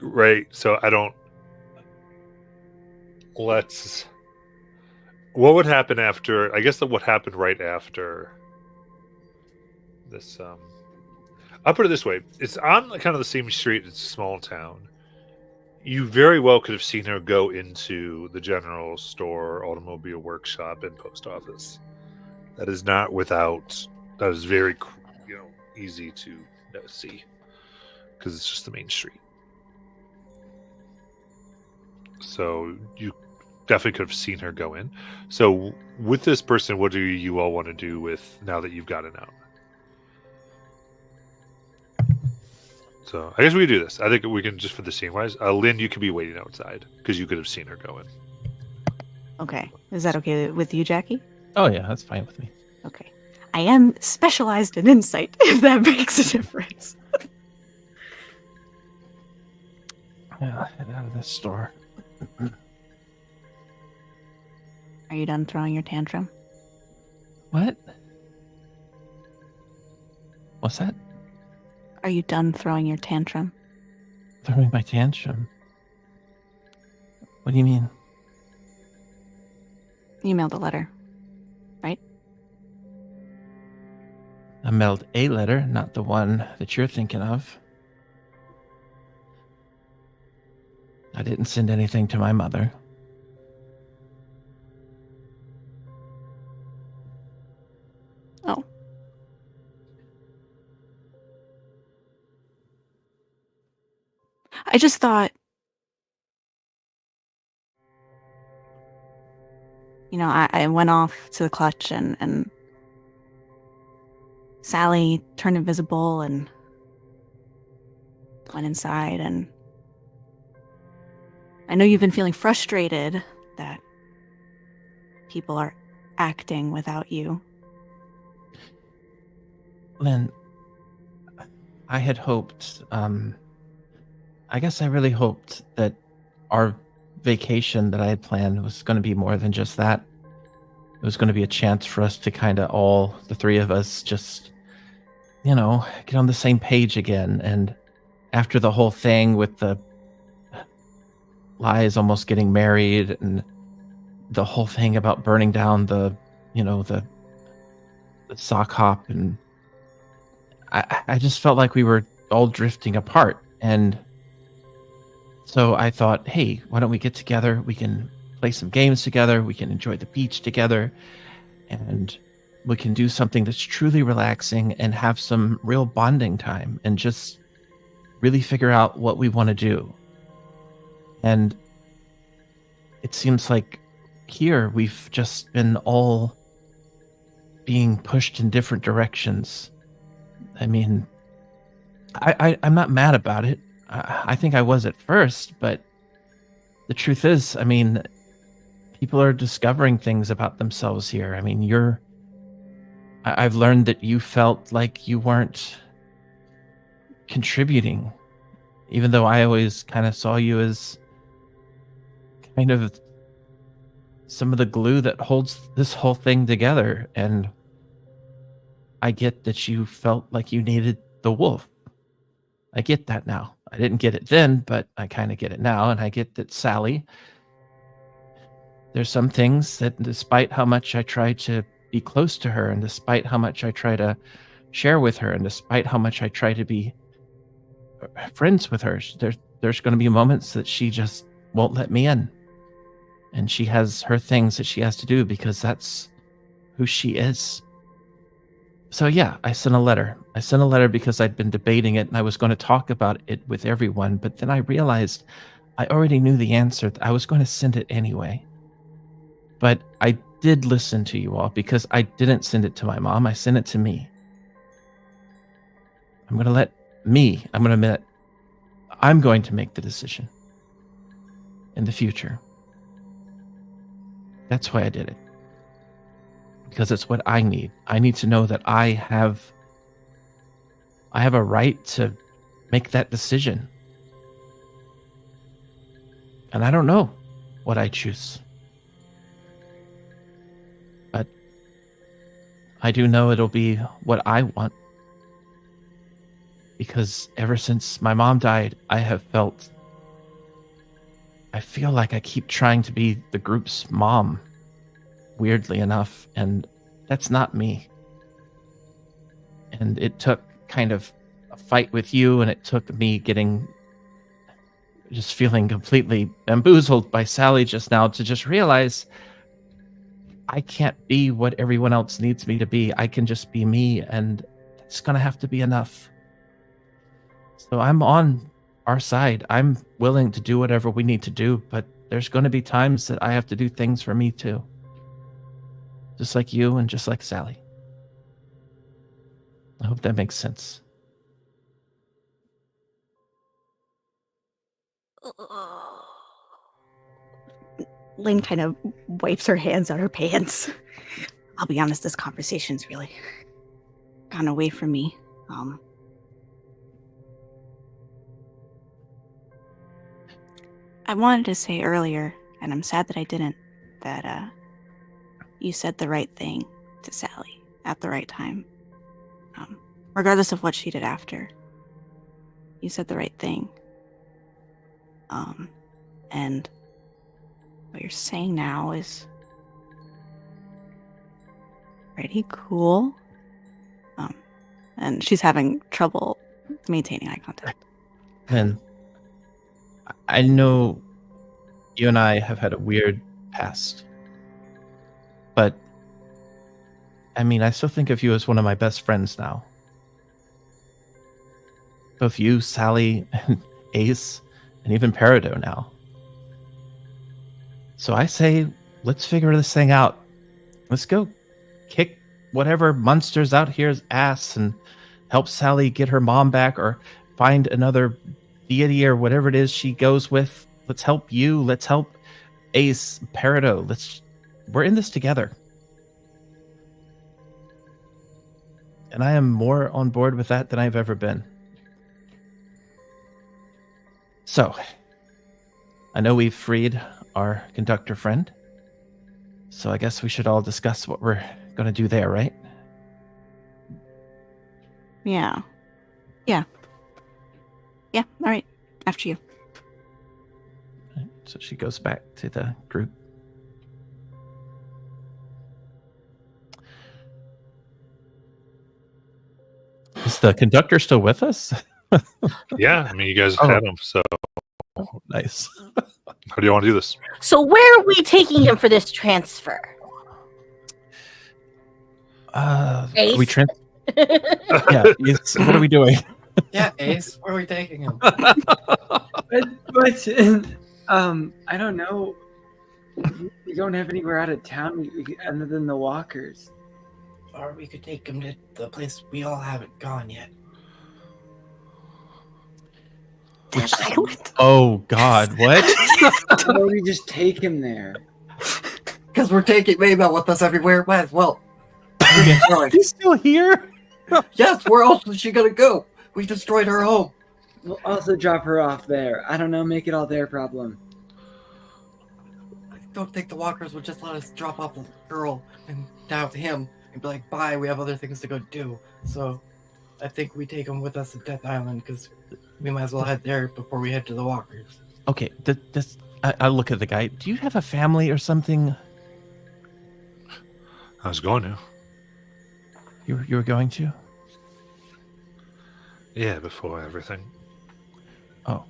Speaker 2: Right. So I don't. Let's. What would happen after? I guess that what happened right after this. I'll put it this way: it's on kind of the same street. It's a small town. You very well could have seen her go into the general store, automobile workshop, and post office. That is not without. That is very, easy to see because it's just the main street. So you definitely could have seen her go in. So with this person, what do you all want to do with now that you've gotten out? So I guess we can do this. I think we can just for the scene wise. Lynn, you could be waiting outside because you could have seen her go in.
Speaker 6: Okay. Is that okay with you, Jackie?
Speaker 3: Oh yeah, that's fine with me.
Speaker 6: Okay. I am specialized in insight, if that makes a difference.
Speaker 3: Yeah, head out of this store.
Speaker 6: Are you done throwing your tantrum?
Speaker 3: What? What's that?
Speaker 6: Are you done throwing your tantrum?
Speaker 3: Throwing my tantrum? What do you mean?
Speaker 6: You mailed a letter, right?
Speaker 3: I mailed a letter, not the one that you're thinking of. I didn't send anything to my mother.
Speaker 6: Oh. I just thought, I went off to the clutch and Sally turned invisible and went inside, and I know you've been feeling frustrated that people are acting without you.
Speaker 3: Lynn, I had hoped, I guess I really hoped that our vacation that I had planned was going to be more than just that. It was going to be a chance for us to kind of all, the three of us, just, get on the same page again. And after the whole thing with the Lies almost getting married and the whole thing about burning down the sock hop, and I just felt like we were all drifting apart. And so I thought, hey, why don't we get together? We can play some games together. We can enjoy the beach together. And we can do something that's truly relaxing and have some real bonding time and just really figure out what we want to do. And it seems like here we've just been all being pushed in different directions. I mean, I'm not mad about it. I think I was at first, but the truth is, I mean, people are discovering things about themselves here. I mean, you're I've learned that you felt like you weren't contributing, even though I always kind of saw you as kind of some of the glue that holds this whole thing together. And I get that you felt like you needed the wolf. I get that now. I didn't get it then, but I kind of get it now. And I get that Sally, there's some things that despite how much I try to be close to her, and despite how much I try to share with her, and despite how much I try to be friends with her, there's going to be moments that she just won't let me in. And she has her things that she has to do because that's who she is. So yeah, I sent a letter. I sent a letter because I'd been debating it and I was going to talk about it with everyone, but then I realized I already knew the answer. I was going to send it anyway. But I did listen to you all because I didn't send it to my mom. I sent it to me. I'm going to make the decision in the future. That's why I did it. Because it's what I need. I need to know that I have a right to make that decision. And I don't know what I choose. But I do know it'll be what I want. Because ever since my mom died, I feel like I keep trying to be the group's mom, weirdly enough, and that's not me. And it took kind of a fight with you, and it took me just feeling completely bamboozled by Sally just now to just realize I can't be what everyone else needs me to be. I can just be me, and it's going to have to be enough. So I'm on our side. I'm willing to do whatever we need to do, but there's going to be times that I have to do things for me too. Just like you and just like Sally. I hope that makes sense.
Speaker 6: Lynn kind of wipes her hands on her pants. I'll be honest, this conversation's really gone away from me. I wanted to say earlier, and I'm sad that I didn't, that you said the right thing to Sally at the right time. Regardless of what she did after. You said the right thing. And what you're saying now is pretty cool. And she's having trouble maintaining eye contact.
Speaker 3: And I know you and I have had a weird past. But, I mean, I still think of you as one of my best friends now. Both you, Sally, and Ace, and even Peridot now. So I say, let's figure this thing out. Let's go kick whatever monster's out here's ass and help Sally get her mom back or find another deity or whatever it is she goes with. Let's help you. Let's help Ace, Peridot. We're in this together. And I am more on board with that than I've ever been. So, I know we've freed our conductor friend. So I guess we should all discuss what we're going to do there, right?
Speaker 6: Yeah. Yeah. Yeah, all right. After you.
Speaker 3: So she goes back to the group. Is the conductor still with us?
Speaker 2: Yeah, I mean, you guys
Speaker 3: Oh.
Speaker 2: had him, so
Speaker 3: Nice.
Speaker 2: how do you want to do this?
Speaker 5: So where are we taking him for this transfer?
Speaker 3: Are
Speaker 5: Ace?
Speaker 3: we yeah, yes, what are we doing?
Speaker 7: Yeah, Ace, where are we taking him?
Speaker 4: But I don't know. We don't have anywhere out of town other than the Walkers.
Speaker 7: Or we could take him to the place we all haven't gone yet.
Speaker 6: That island.
Speaker 3: Oh God, what?
Speaker 4: Why don't we just take him there?
Speaker 7: Because we're taking Maybell with us everywhere. Well,
Speaker 3: He's still here.
Speaker 7: Yes, where else is she gonna go? We destroyed her home.
Speaker 4: We'll also drop her off there. I don't know, make it all their problem.
Speaker 7: I don't think the walkers would just let us drop off the girl and doubt him and be like, bye, we have other things to go do. So I think we take him with us to Death Island because we might as well head there before we head to the walkers.
Speaker 3: Okay, I look at the guy. Do you have a family or something?
Speaker 2: I was going to.
Speaker 3: You were going to?
Speaker 2: Yeah, before everything.
Speaker 3: Oh.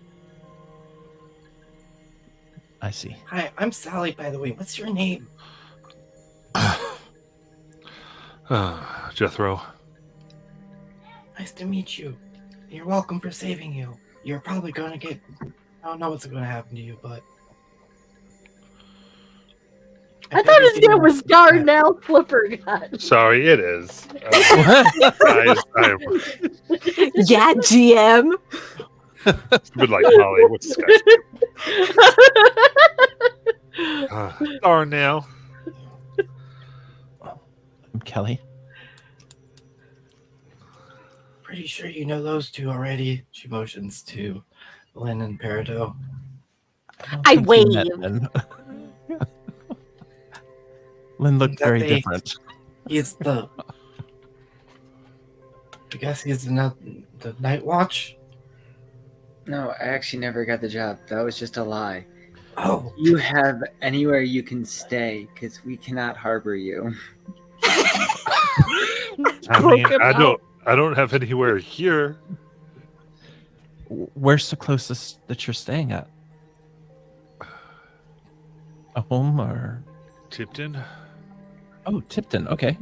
Speaker 3: I see.
Speaker 7: Hi, I'm Sally, by the way. What's your name?
Speaker 2: Jethro.
Speaker 7: Nice to meet you. You're welcome for saving you. You're probably going to get... I don't know what's going to happen to you, but...
Speaker 5: I thought his name was Darnell Flippergut.
Speaker 2: Sorry, it is. Guys,
Speaker 6: Yeah, GM.
Speaker 2: Stupid like Molly. What's this guy's name? Darnell.
Speaker 3: I'm Kelly.
Speaker 7: Pretty sure you know those two already. She motions to Lynn and Peridot.
Speaker 5: I
Speaker 3: think we met
Speaker 5: wave.
Speaker 3: Lynn. Lynn looked
Speaker 7: That
Speaker 3: very
Speaker 7: they-
Speaker 3: different.
Speaker 7: He's the... I guess he's the Night Watch?
Speaker 4: No, I actually never got the job. That was just a lie.
Speaker 7: Oh,
Speaker 4: You have anywhere you can stay, because we cannot harbor you.
Speaker 2: I mean, I don't have anywhere here.
Speaker 3: Where's the closest that you're staying at? A home or?
Speaker 2: Tipton.
Speaker 3: Oh, Tipton. Okay.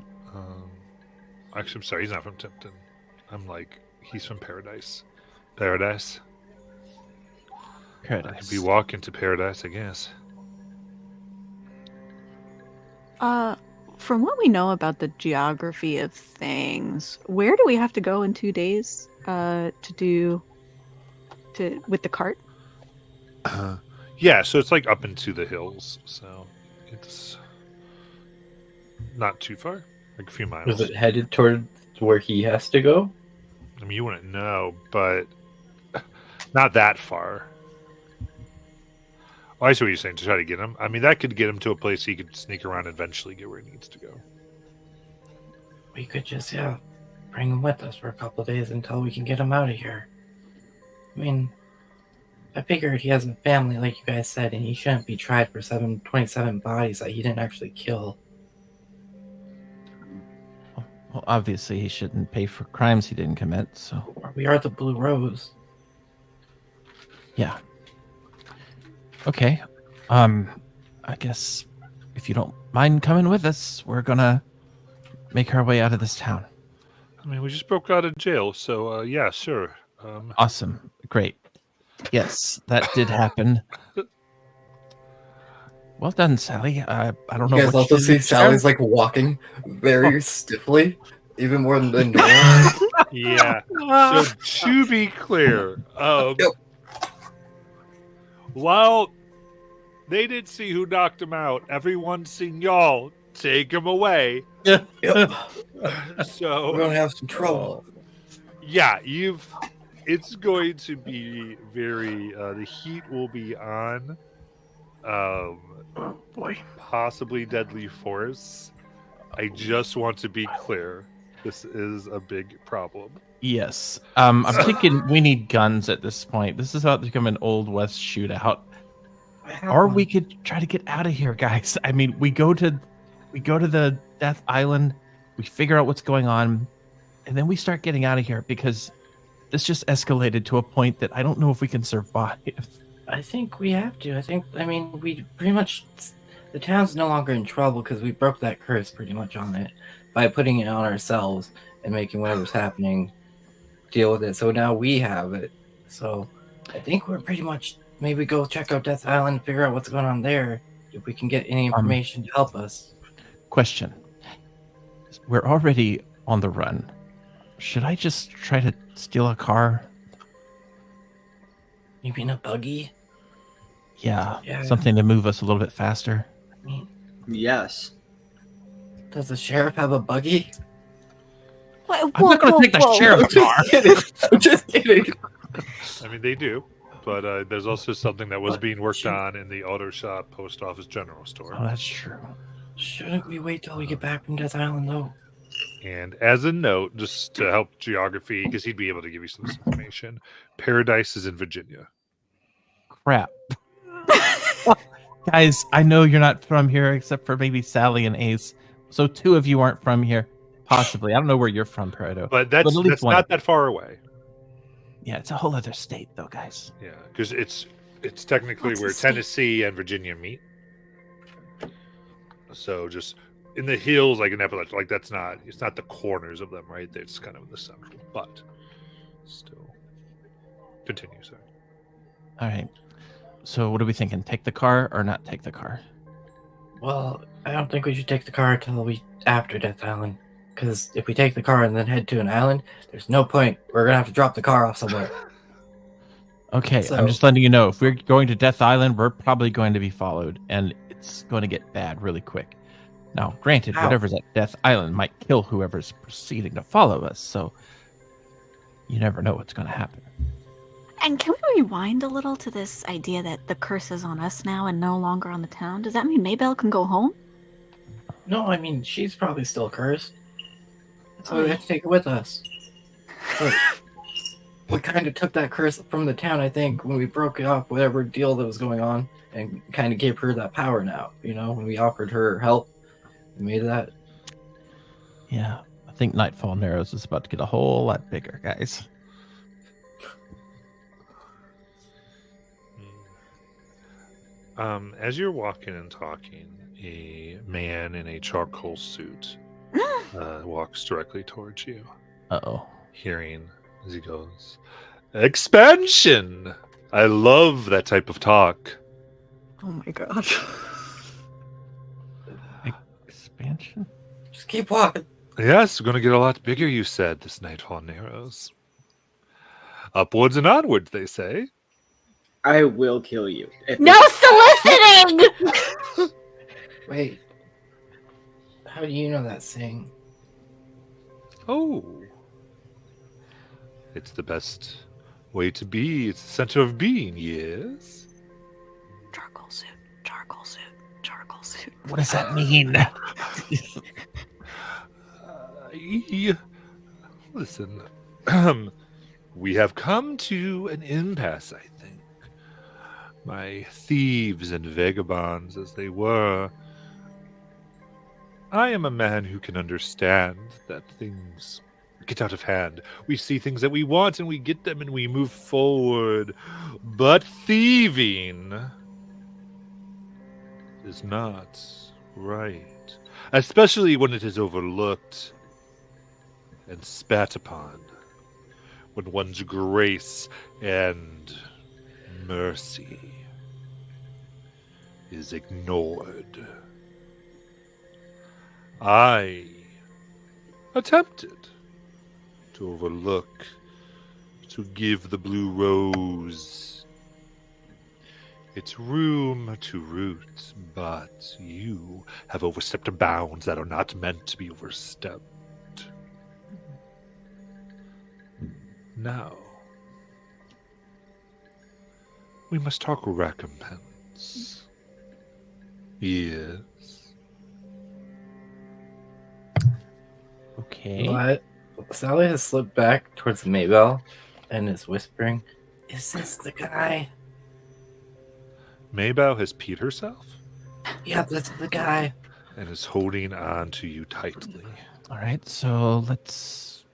Speaker 2: Actually, I'm sorry, he's not from Tipton. He's from Paradise. Paradise. I
Speaker 3: Paradise.
Speaker 2: could be walking to Paradise, I guess.
Speaker 6: From what we know about the geography of things, where do we have to go in 2 days with the cart?
Speaker 2: Yeah, so it's up into the hills, so it's not too far, a few miles.
Speaker 7: is it headed toward where he has to go?
Speaker 2: I mean, you wouldn't know, but not that far. Oh, I see what you're saying, to try to get him. I mean, that could get him to a place he could sneak around and eventually get where he needs to go.
Speaker 7: We could just, bring him with us for a couple of days until we can get him out of here. I mean, I figured he has a family, like you guys said, and he shouldn't be tried for 27 bodies that he didn't actually kill.
Speaker 3: Well, obviously, he shouldn't pay for crimes he didn't commit. So
Speaker 7: We are the Blue Rose.
Speaker 3: yeah. Okay. I guess if you don't mind coming with us, we're gonna make our way out of this town.
Speaker 2: I mean, we just broke out of jail, so yeah, sure.
Speaker 3: Awesome. Great. Yes, that did happen. Well done, Sally. I don't know.
Speaker 7: You guys
Speaker 3: what
Speaker 7: also
Speaker 3: you
Speaker 7: see
Speaker 3: did
Speaker 7: Sally's
Speaker 3: there.
Speaker 7: like walking very stiffly, even more than normal.
Speaker 2: Yeah. So to be clear,
Speaker 7: Yep.
Speaker 2: while they did see who knocked him out, everyone's seen y'all take him away.
Speaker 7: Yep.
Speaker 2: So
Speaker 7: We're gonna have some trouble.
Speaker 2: yeah, it's going to be very the heat will be on possibly deadly force. I just want to be clear, this is a big problem.
Speaker 3: Yes. I'm thinking we need guns at this point. This is about to become an Old West shootout.
Speaker 7: I have
Speaker 3: Or
Speaker 7: one.
Speaker 3: we could try to get out of here, guys. I mean, we go to the Death Island, we figure out what's going on, and then we start getting out of here because this just escalated to a point that I don't know if we can survive.
Speaker 7: I think we have to. I mean, we pretty much... The town's no longer in trouble because we broke that curse pretty much on it by putting it on ourselves and making whatever's happening deal with it. So now we have it. So I think we're pretty much... Maybe go check out Death Island and figure out what's going on there. If we can get any information to help us.
Speaker 3: Question. We're already on the run. Should I just try to steal a car?
Speaker 7: You mean a buggy?
Speaker 3: Yeah,
Speaker 7: Yeah.
Speaker 3: something to move us a little bit faster.
Speaker 7: I mean,
Speaker 4: Yes.
Speaker 7: Does the sheriff have a buggy?
Speaker 6: Whoa,
Speaker 3: I'm not going to take the sheriff's car.
Speaker 7: I'm just kidding.
Speaker 2: I mean, they do, but there's also something that was being worked on in the auto shop post office general store.
Speaker 3: Oh, that's true.
Speaker 7: Shouldn't we wait till we get back from Death Island, though?
Speaker 2: And as a note, just to help geography, because he'd be able to give you some information, Paradise is in Virginia.
Speaker 3: Crap. Guys, I know you're not from here except for maybe Sally and Ace. So 2 of you aren't from here. Possibly. I don't know where you're from, Pareto.
Speaker 2: But that's
Speaker 3: at least
Speaker 2: that's
Speaker 3: one
Speaker 2: not
Speaker 3: of
Speaker 2: that far away.
Speaker 3: Yeah, it's a whole other state, though, guys.
Speaker 2: Yeah, because it's technically
Speaker 6: What's
Speaker 2: where
Speaker 6: the state?
Speaker 2: Tennessee and Virginia meet. So just in the hills, like in Appalachia, like it's not the corners of them, right? It's kind of in the central, but still. Continue, sorry.
Speaker 3: All right. So what are we thinking? Take the car or not take the car?
Speaker 7: Well, I don't think we should take the car until after Death Island. Because if we take the car and then head to an island, there's no point. We're going to have to drop the car off somewhere.
Speaker 3: Okay,
Speaker 7: So-
Speaker 3: I'm just letting you know. If we're going to Death Island, we're probably going to be followed, and it's going to get bad really quick. Now, granted,
Speaker 7: How?
Speaker 3: whatever's at Death Island might kill whoever's proceeding to follow us, so you never know what's going to happen.
Speaker 6: And can we rewind a little to this idea that the curse is on us now and no longer on the town? Does that mean Maybelle can go home?
Speaker 7: No, I mean, she's probably still cursed. That's why we have to take her with us. But we kind of took that curse from the town, I think, when we broke it off, whatever deal that was going on, and kind of gave her that power now. You know, when we offered her help, we made that.
Speaker 3: Yeah, I think Nightfall Narrows is about to get a whole lot bigger, guys.
Speaker 2: As you're walking and talking, a man in a charcoal suit walks directly towards you,
Speaker 3: Uh-oh.
Speaker 2: hearing as he goes, "Expansion! I love that type of talk."
Speaker 6: Oh my god.
Speaker 3: Expansion?
Speaker 7: Just keep walking.
Speaker 2: Yes, we're going to get a lot bigger, you said, this Nightfall Narrows. Upwards and onwards, they say.
Speaker 4: I will kill you.
Speaker 5: No soliciting!
Speaker 7: Wait. How do you know that saying?
Speaker 2: Oh. It's the best way to be. It's the center of being, yes?
Speaker 6: Charcoal suit, charcoal suit, charcoal suit.
Speaker 3: What does that mean?
Speaker 2: Listen, we have come to an impasse, I think. My thieves and vagabonds, as they were. I am a man who can understand that things get out of hand. We see things that we want and we get them and we move forward. But thieving is not right, especially when it is overlooked and spat upon, when one's grace and mercy is ignored. I attempted to overlook, to give the blue rose its room to root, but you have overstepped bounds that are not meant to be overstepped. Now, we must talk recompense. Yes.
Speaker 3: Okay.
Speaker 7: What? Sally has slipped back towards Maybelle and is whispering, "Is this the guy?"
Speaker 2: Maybelle has peed herself
Speaker 7: Yep, that's the guy.
Speaker 2: and is holding on to you tightly.
Speaker 3: All right, so let's...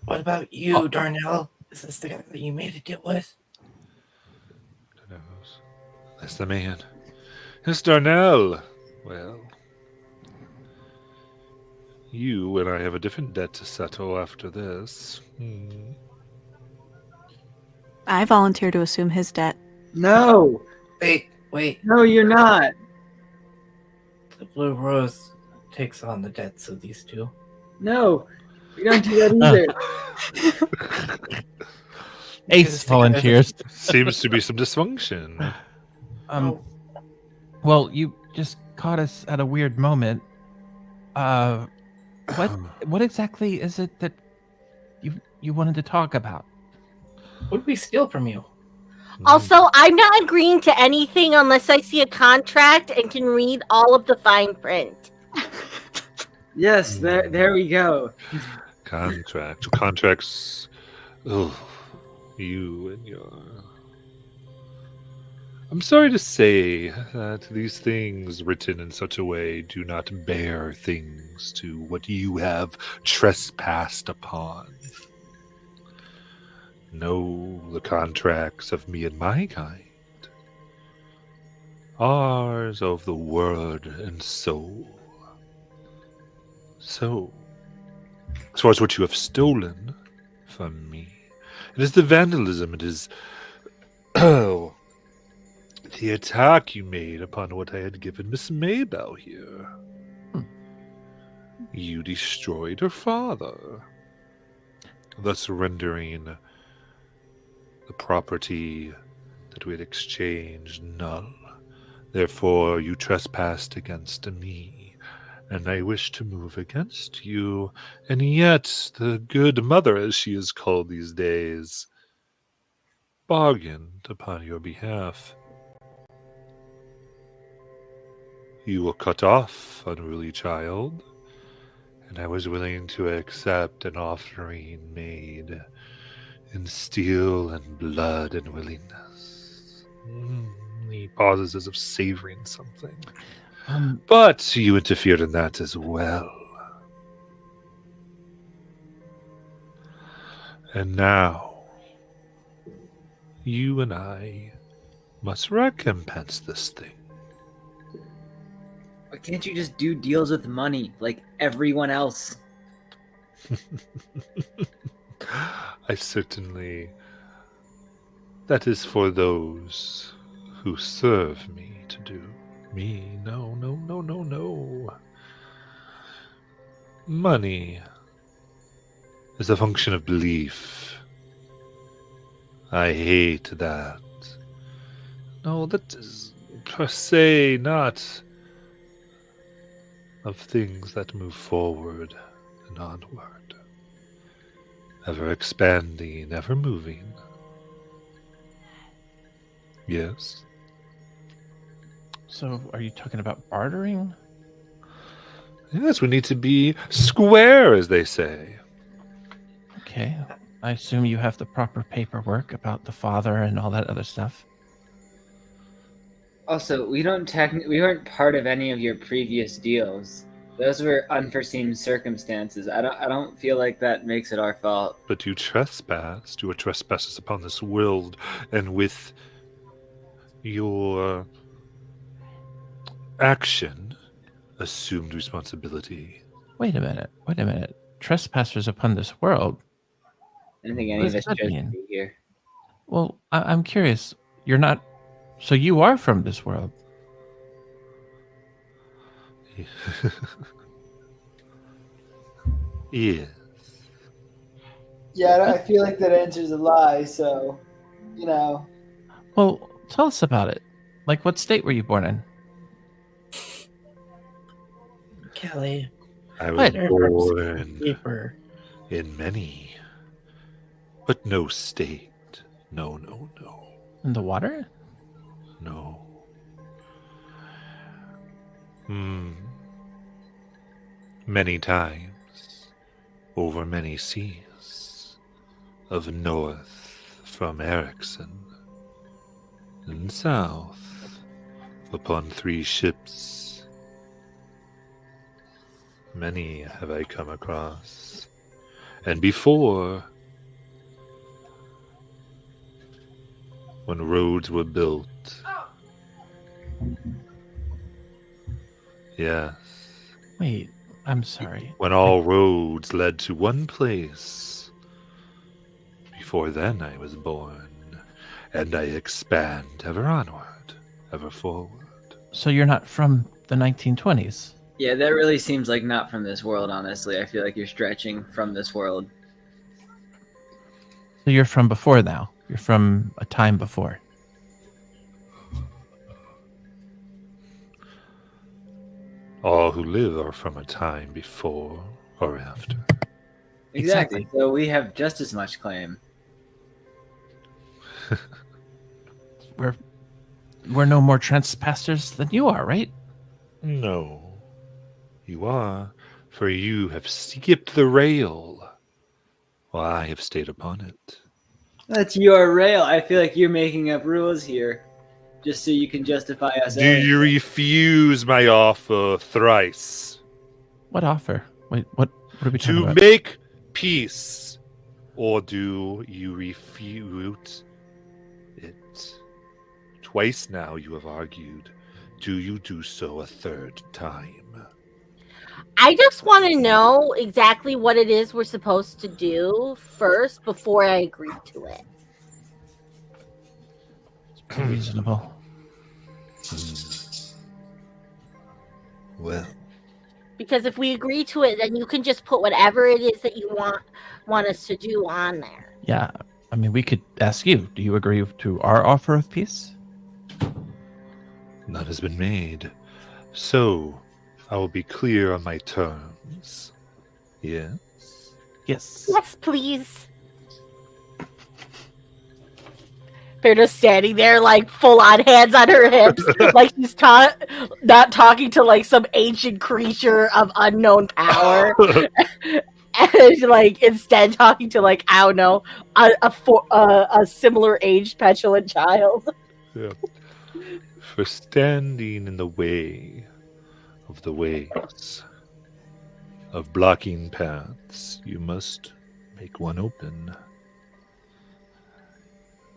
Speaker 7: What about you, Darnell? Is this the guy that you made a deal with?
Speaker 2: Who knows? That's the man. It's Darnell. Well, you and I have a different debt to settle after this.
Speaker 6: I volunteer to assume his debt.
Speaker 4: No,
Speaker 7: Wait.
Speaker 4: no, you're not.
Speaker 7: The Blue Rose takes on the debts of these two.
Speaker 4: No, we don't do that either.
Speaker 3: Ace volunteers.
Speaker 2: Seems to be some dysfunction.
Speaker 3: Well, you just caught us at a weird moment. What exactly is it that you wanted to talk about?
Speaker 7: What did we steal from you?
Speaker 5: Also, I'm not agreeing to anything unless I see a contract and can read all of the fine print.
Speaker 4: Yes, there we go.
Speaker 2: Contracts. Oh, you and your. I'm sorry to say that these things written in such a way do not bear things to what you have trespassed upon. No, the contracts of me and my kind. Ours of the word and soul. So, as far as what you have stolen from me, it is the vandalism, it is the attack you made upon what I had given Miss Maybell here. You destroyed her father, thus rendering the property that we had exchanged null. Therefore, you trespassed against me, and I wish to move against you. And yet, the good mother, as she is called these days, bargained upon your behalf. You were cut off, unruly child, and I was willing to accept an offering made in steel and blood and willingness. He pauses as if savoring something. But you interfered in that as well. And now, you and I must recompense this thing.
Speaker 4: Why can't you just do deals with money like everyone else?
Speaker 2: I certainly. That is for those who serve me to do. Me? No. Money is a function of belief. I hate that. No, that is per se not of things that move forward and onward. Ever expanding, ever moving. Yes.
Speaker 3: So, are you talking about bartering?
Speaker 2: Yes, we need to be square, as they say.
Speaker 3: Okay. I assume you have the proper paperwork about the father and all that other stuff.
Speaker 4: Also, we weren't part of any of your previous deals. Those were unforeseen circumstances. I don't feel like that makes it our fault.
Speaker 2: But you trespassed. You were trespassers upon this world, and with your action, assumed responsibility.
Speaker 3: Wait a minute. Trespassers upon this world?
Speaker 4: I don't think any
Speaker 3: What
Speaker 4: of
Speaker 3: does
Speaker 4: us
Speaker 3: that
Speaker 4: chose
Speaker 3: mean?
Speaker 4: to be here.
Speaker 3: Well, I'm curious. You're not... So you are from this world?
Speaker 2: Yes.
Speaker 8: Yeah, I feel like that answer's a lie, so, you know.
Speaker 3: Well, tell us about it. Like, what state were you born in?
Speaker 7: Kelly.
Speaker 2: I was
Speaker 3: What?
Speaker 2: born
Speaker 7: Paper.
Speaker 2: in many, but no state. No.
Speaker 3: In the water?
Speaker 2: No. Many times, over many seas, of north from Erickson, and south upon 3 ships. Many have I come across, and before, when roads were built. Yes.
Speaker 3: Wait, I'm sorry.
Speaker 2: When all roads led to one place. Before then I was born, and I expand ever onward, ever forward.
Speaker 3: So you're not from the 1920s?
Speaker 4: Yeah, that really seems like not from this world, honestly. I feel like you're stretching from this world.
Speaker 3: So you're from before now? You're from a time before?
Speaker 2: All who live are from a time before or after.
Speaker 4: Exactly. So we have just as much claim.
Speaker 3: We're no more transpastors than you are, right?
Speaker 2: No, you are, for you have skipped the rail, while I have stayed upon it.
Speaker 4: That's your rail. I feel like you're making up rules here, just so you can justify us.
Speaker 2: Do you refuse my offer thrice?
Speaker 3: What offer? Wait, what are we talking
Speaker 2: To
Speaker 3: about?
Speaker 2: make peace, or do you refute it? Twice now you have argued. Do you do so a third time?
Speaker 5: I just want to know exactly what it is we're supposed to do first before I agree to it.
Speaker 3: Reasonable.
Speaker 2: Well,
Speaker 5: Because if we agree to it, then you can just put whatever it is that you want us to do on there.
Speaker 3: Yeah, I mean, we could ask you. Do you agree to our offer of peace?
Speaker 2: none has been made. So, I will be clear on my terms. Yes?
Speaker 3: Yes.
Speaker 5: Yes, please. They're just standing there, like full on hands on her hips, like she's not talking to like some ancient creature of unknown power, and like instead talking to like I don't know a similar aged petulant child.
Speaker 2: Yeah. For standing in the way of the ways, of blocking paths, you must make one open.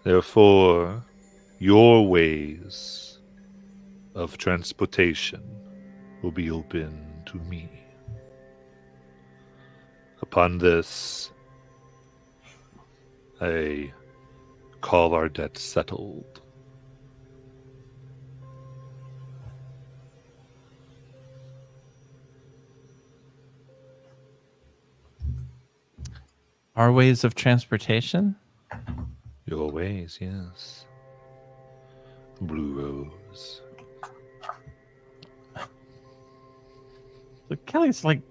Speaker 2: Therefore, your ways of transportation will be open to me. Upon this, I call our debt settled.
Speaker 3: Our ways of transportation?
Speaker 2: Your ways, yes. Blue Rose.
Speaker 3: So Kelly's like,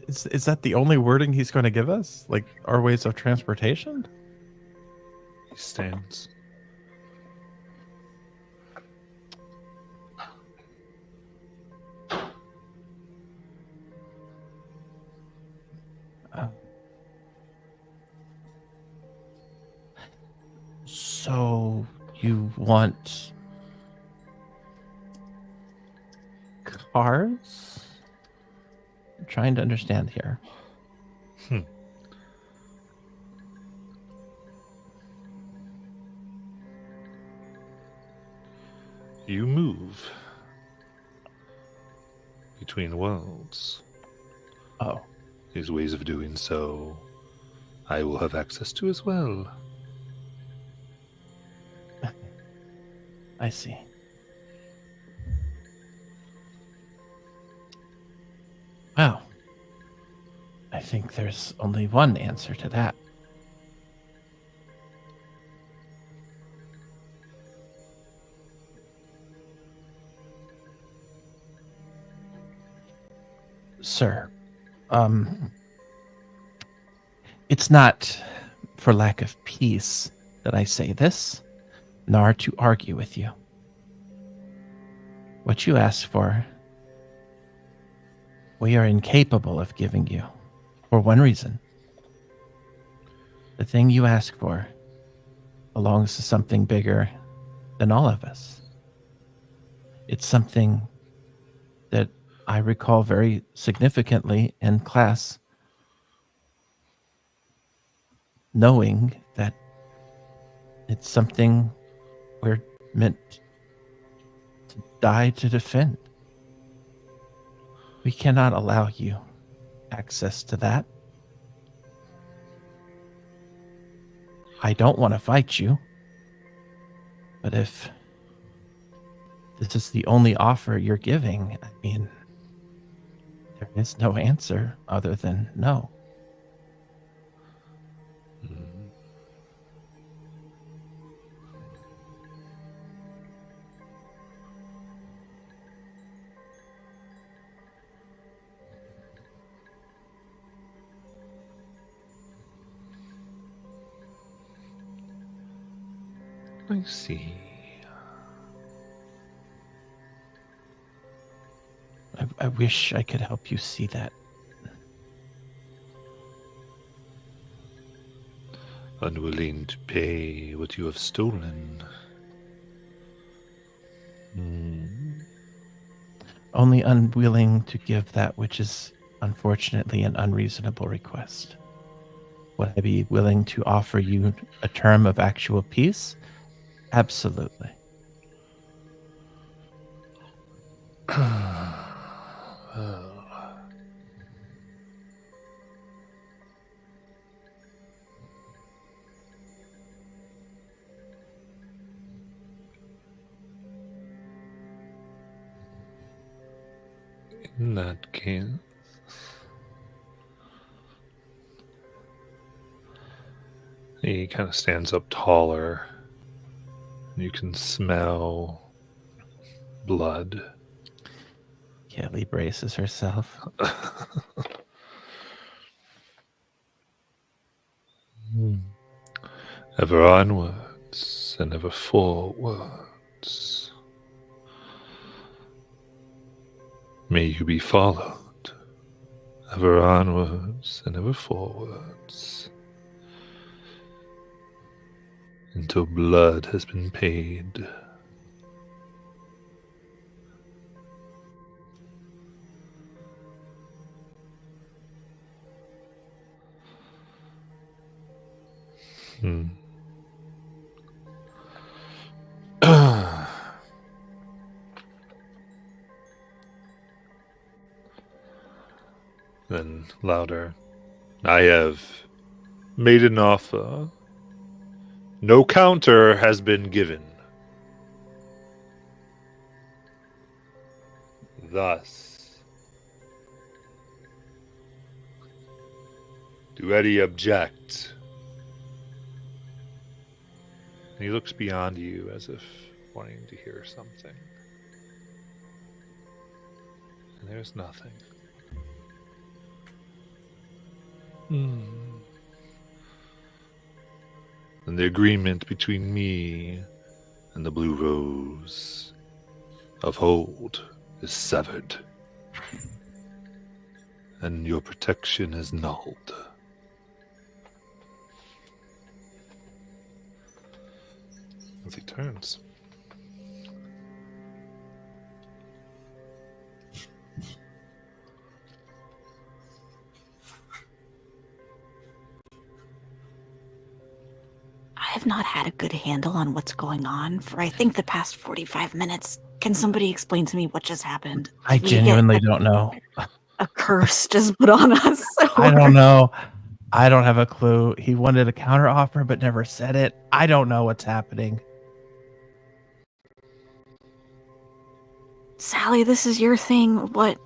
Speaker 3: is that the only wording he's going to give us? Like, our ways of transportation?
Speaker 2: He stands.
Speaker 3: So you want cars? I'm trying to understand here.
Speaker 2: You move between worlds.
Speaker 3: Oh,
Speaker 2: His ways of doing so, I will have access to as well.
Speaker 3: I see. Well, I think there's only one answer to that. Sir, it's not for lack of peace that I say this, nor to argue with you. What you ask for, we are incapable of giving you, for one reason. The thing you ask for belongs to something bigger than all of us. It's something that I recall very significantly in class, knowing that it's something we're meant to die to defend. We cannot allow you access to that. I don't want to fight you, but if this is the only offer you're giving, I mean, there is no answer other than no.
Speaker 2: I see.
Speaker 3: I wish I could help you see that.
Speaker 2: Unwilling to pay what you have stolen.
Speaker 3: Only unwilling to give that which is unfortunately an unreasonable request. Would I be willing to offer you a term of actual peace? Absolutely.
Speaker 2: Well, in that case, he kind of stands up taller. You can smell blood.
Speaker 3: Kelly braces herself.
Speaker 2: Ever onwards and ever forwards. May you be followed, ever onwards and ever forwards, until blood has been paid. Then louder. I have made an offer. No counter has been given. Thus, do any object? And he looks beyond you as if wanting to hear something. And there's nothing. And the agreement between me and the Blue Rose of Hold is severed. And your protection is nulled. As he turns.
Speaker 6: I have not had a good handle on what's going on for I think the past 45 minutes. Can somebody explain to me what just happened?
Speaker 3: I
Speaker 6: Did we get
Speaker 3: genuinely don't know.
Speaker 6: a curse just put on us.
Speaker 3: I don't know. I don't have a clue. He wanted a counter offer but never said it. I don't know what's happening.
Speaker 6: Sally, this is your thing. What?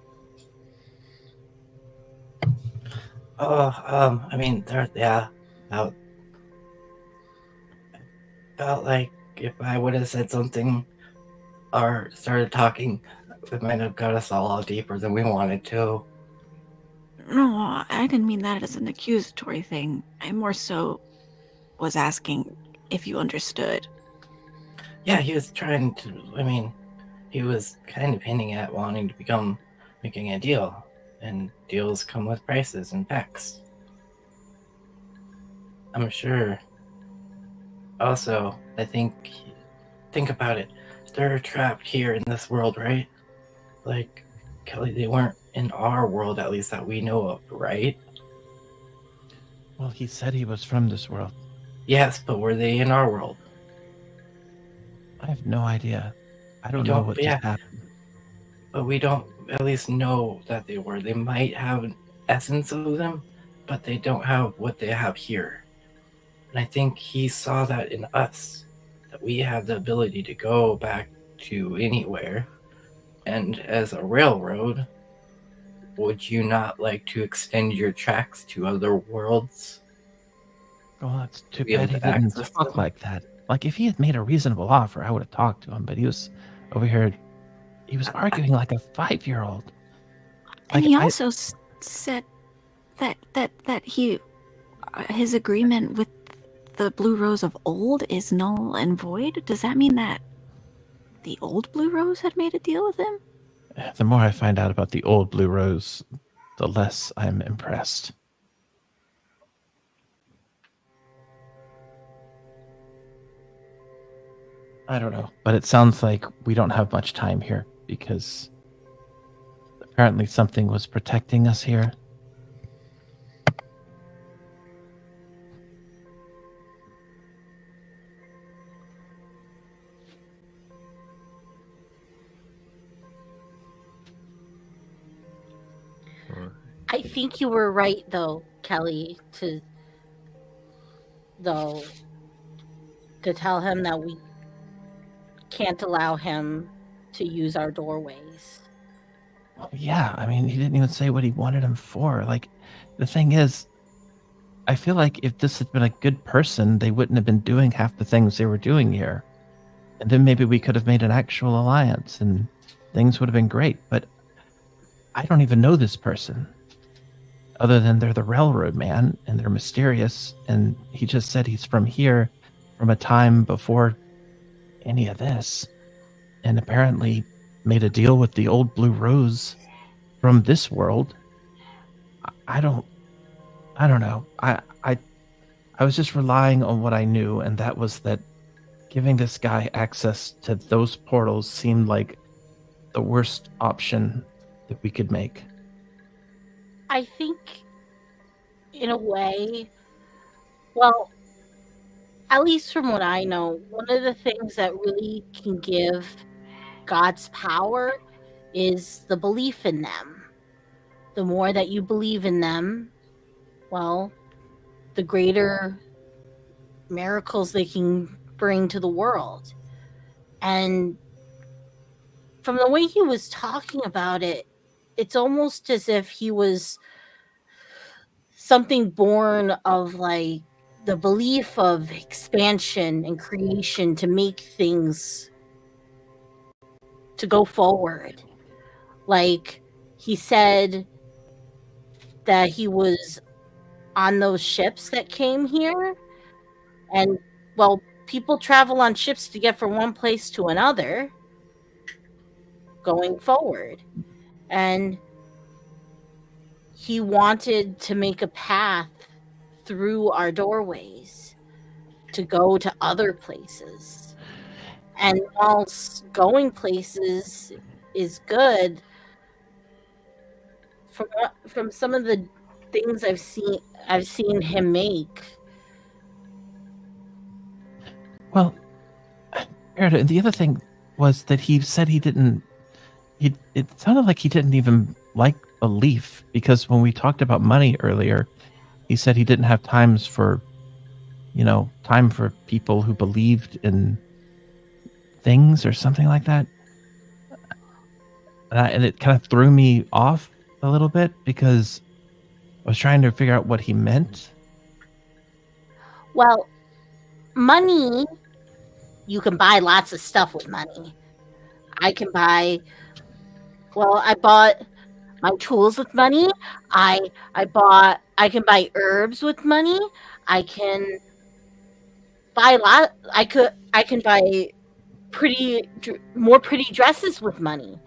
Speaker 7: I mean, I felt like if I would have said something or started talking, it might have got us all deeper than we wanted to.
Speaker 6: No, I didn't mean that as an accusatory thing. I more so was asking if you understood.
Speaker 7: Yeah, he was trying to, he was kind of hinting at wanting to making a deal. And deals come with prices and packs. I'm sure. Also, I think about it. They're trapped here in this world, right? Like, Kelly, they weren't in our world, at least that we know of, right?
Speaker 3: Well, he said he was from this world.
Speaker 7: Yes, but were they in our world?
Speaker 3: I have no idea. I don't know what just happened.
Speaker 7: But we don't at least know that they were. They might have an essence of them, but they don't have what they have here. And I think he saw that in us, that we have the ability to go back to anywhere. And as a railroad, would you not like to extend your tracks to other worlds?
Speaker 3: Well, that's too
Speaker 7: Be able
Speaker 3: bad he
Speaker 7: to
Speaker 3: didn't
Speaker 7: access
Speaker 3: talk
Speaker 7: them?
Speaker 3: like that. Like, if he had made a reasonable offer, I would have talked to him, but he was over here. He was arguing like a 5-year-old.
Speaker 6: And he also said that he his agreement with the Blue Rose of old is null and void, does that mean that the old Blue Rose had made a deal with him?
Speaker 3: The more I find out about the old Blue Rose, the less I'm impressed. I don't know, but it sounds like we don't have much time here because apparently something was protecting us here.
Speaker 5: I think you were right, though, Kelly, to tell him that we can't allow him to use our doorways.
Speaker 3: Yeah, I mean, he didn't even say what he wanted him for. Like, the thing is, I feel like if this had been a good person, they wouldn't have been doing half the things they were doing here. And then maybe we could have made an actual alliance and things would have been great. But I don't even know this person. Other than they're the railroad man and they're mysterious. And he just said he's from here, from a time before any of this. And apparently made a deal with the old Blue Rose from this world. I don't know. I was just relying on what I knew, and that was that giving this guy access to those portals seemed like the worst option that we could make.
Speaker 5: I think, in a way, well, at least from what I know, one of the things that really can give God's power is the belief in them. The more that you believe in them, well, the greater miracles they can bring to the world. And from the way he was talking about it, it's almost as if he was something born of like the belief of expansion and creation to make things to go forward. Like he said that he was on those ships that came here, and well, people travel on ships to get from one place to another going forward. And he wanted to make a path through our doorways to go to other places. And whilst going places is good, from some of the things I've seen him make.
Speaker 3: Well, Erda, the other thing was that he said he didn't. It sounded like he didn't even like belief, because when we talked about money earlier, he said he didn't have time for people who believed in things or something like that. And it kind of threw me off a little bit because I was trying to figure out what he meant.
Speaker 5: Well, money, you can buy lots of stuff with money. I bought my tools with money. I can buy herbs with money. I can buy I can buy more pretty dresses with money.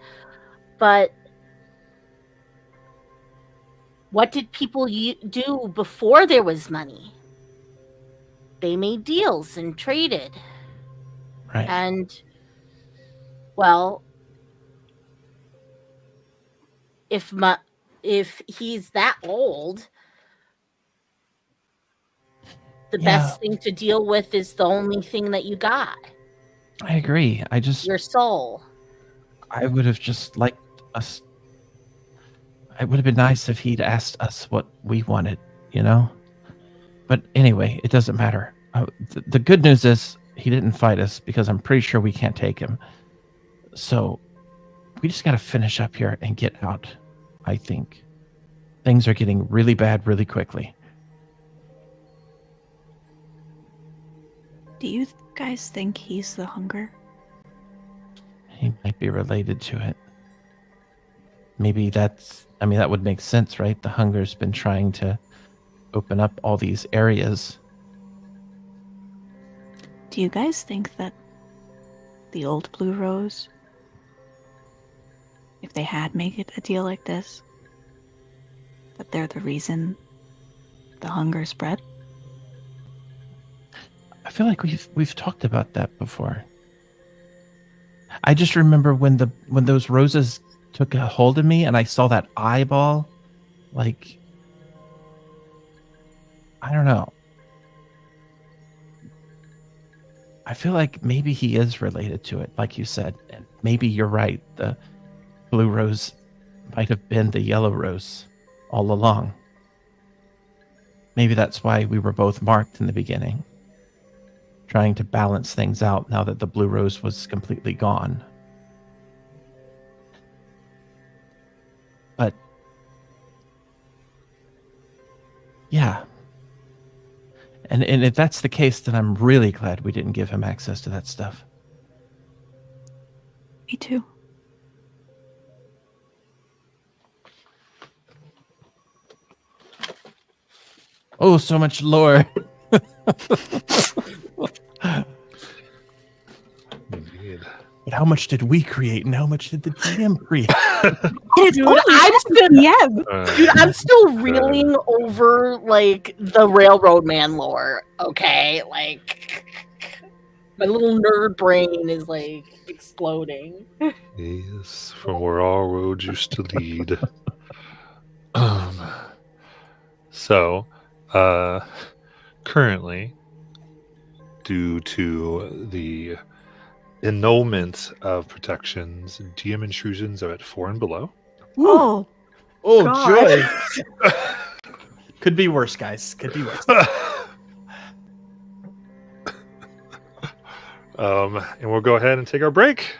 Speaker 5: But what did people do before there was money? They made deals and traded.
Speaker 3: Right.
Speaker 5: And, well, if he's that old, the best thing to deal with is the only thing that you got.
Speaker 3: I agree.
Speaker 5: Your soul.
Speaker 3: I would have just liked us. It would have been nice if he'd asked us what we wanted, But anyway, it doesn't matter. The good news is he didn't fight us, because I'm pretty sure we can't take him. So we just got to finish up here and get out, I think. Things are getting really bad really quickly.
Speaker 6: Do you guys think he's the hunger?
Speaker 3: He might be related to it. Maybe that would make sense, right? The hunger's been trying to open up all these areas.
Speaker 6: Do you guys think that the old Blue Rose, if they had made it a deal like this, that they're the reason the hunger spread?
Speaker 3: I feel like we've talked about that before. I just remember when those roses took a hold of me and I saw that eyeball, like, I don't know. I feel like maybe he is related to it, like you said. And maybe you're right. The blue rose might have been the yellow rose all along. Maybe that's why we were both marked in the beginning, trying to balance things out now that the blue rose was completely gone. But yeah. And if that's the case, then I'm really glad we didn't give him access to that stuff.
Speaker 6: Me too.
Speaker 3: Oh, so much lore.
Speaker 2: Indeed.
Speaker 3: But how much did we create and how much did the DM create?
Speaker 6: Dude,
Speaker 5: I'm still reeling over like the Railroad Man lore. Okay, like my little nerd brain is like exploding.
Speaker 2: Yes, from where all roads used to lead. So, currently, due to the annulment of protections, DM intrusions are at 4 and below.
Speaker 6: Oh,
Speaker 9: Oh,
Speaker 6: God.
Speaker 9: joy. Could be worse, guys. Could be worse.
Speaker 2: And we'll go ahead and take our break.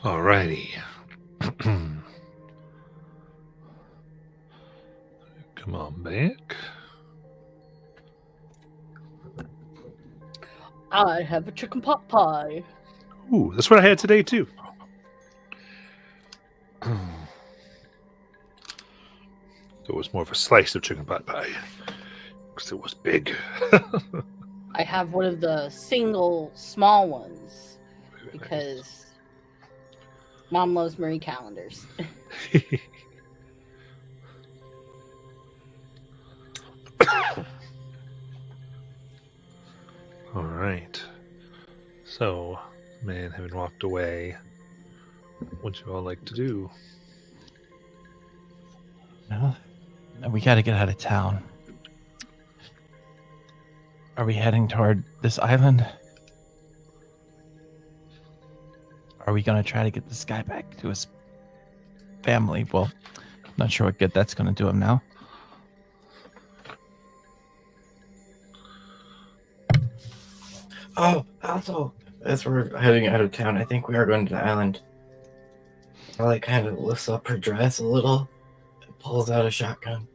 Speaker 2: Alrighty. Come on back.
Speaker 5: I have a chicken pot pie.
Speaker 2: Ooh, that's what I had today too. It was more of a slice of chicken pot pie because it was big.
Speaker 5: I have one of the single small ones because Mom loves Marie calendars.
Speaker 2: All right. So, man, having walked away, what you all like to do?
Speaker 3: Well, we got to get out of town. Are we heading toward this island? Are we going to try to get this guy back to his family? Well, not sure what good that's going to do him now.
Speaker 7: Oh, also, as we're heading out of town, I think we are going to the island. Ellie kind of lifts up her dress a little and pulls out a shotgun.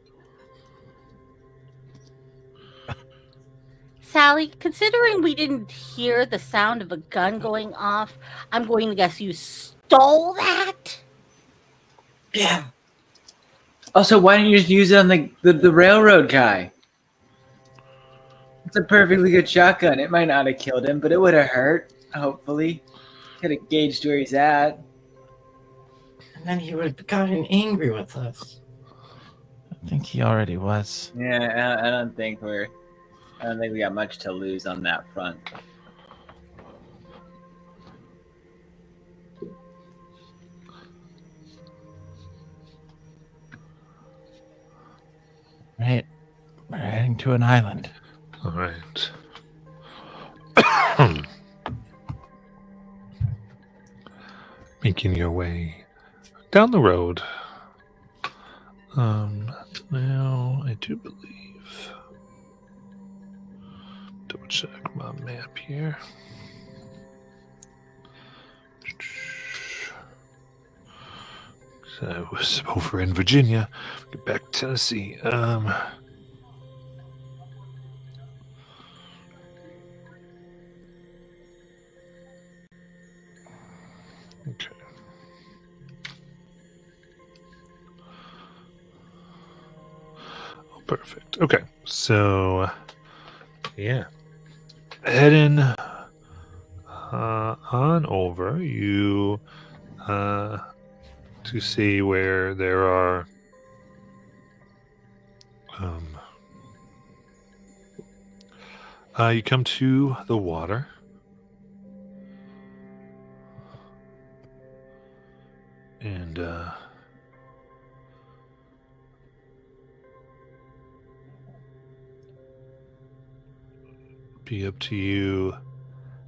Speaker 5: Sally, considering we didn't hear the sound of a gun going off, I'm going to guess you stole that?
Speaker 7: Yeah.
Speaker 4: Also, why don't you just use it on the railroad guy? It's a perfectly good shotgun. It might not have killed him, but it would have hurt, hopefully. Could have gauged where he's at.
Speaker 7: And then he would have gotten angry with us.
Speaker 3: I think he already was.
Speaker 4: Yeah, I don't think we got much to lose on that front.
Speaker 3: Right. We're heading to an island.
Speaker 2: All right. Making your way down the road. Now I do believe. Double check my map here. So I was over in Virginia. Get back to Tennessee. Okay. Oh, perfect. Okay, so yeah, heading on over. You to see where there are you come to the water. And be up to you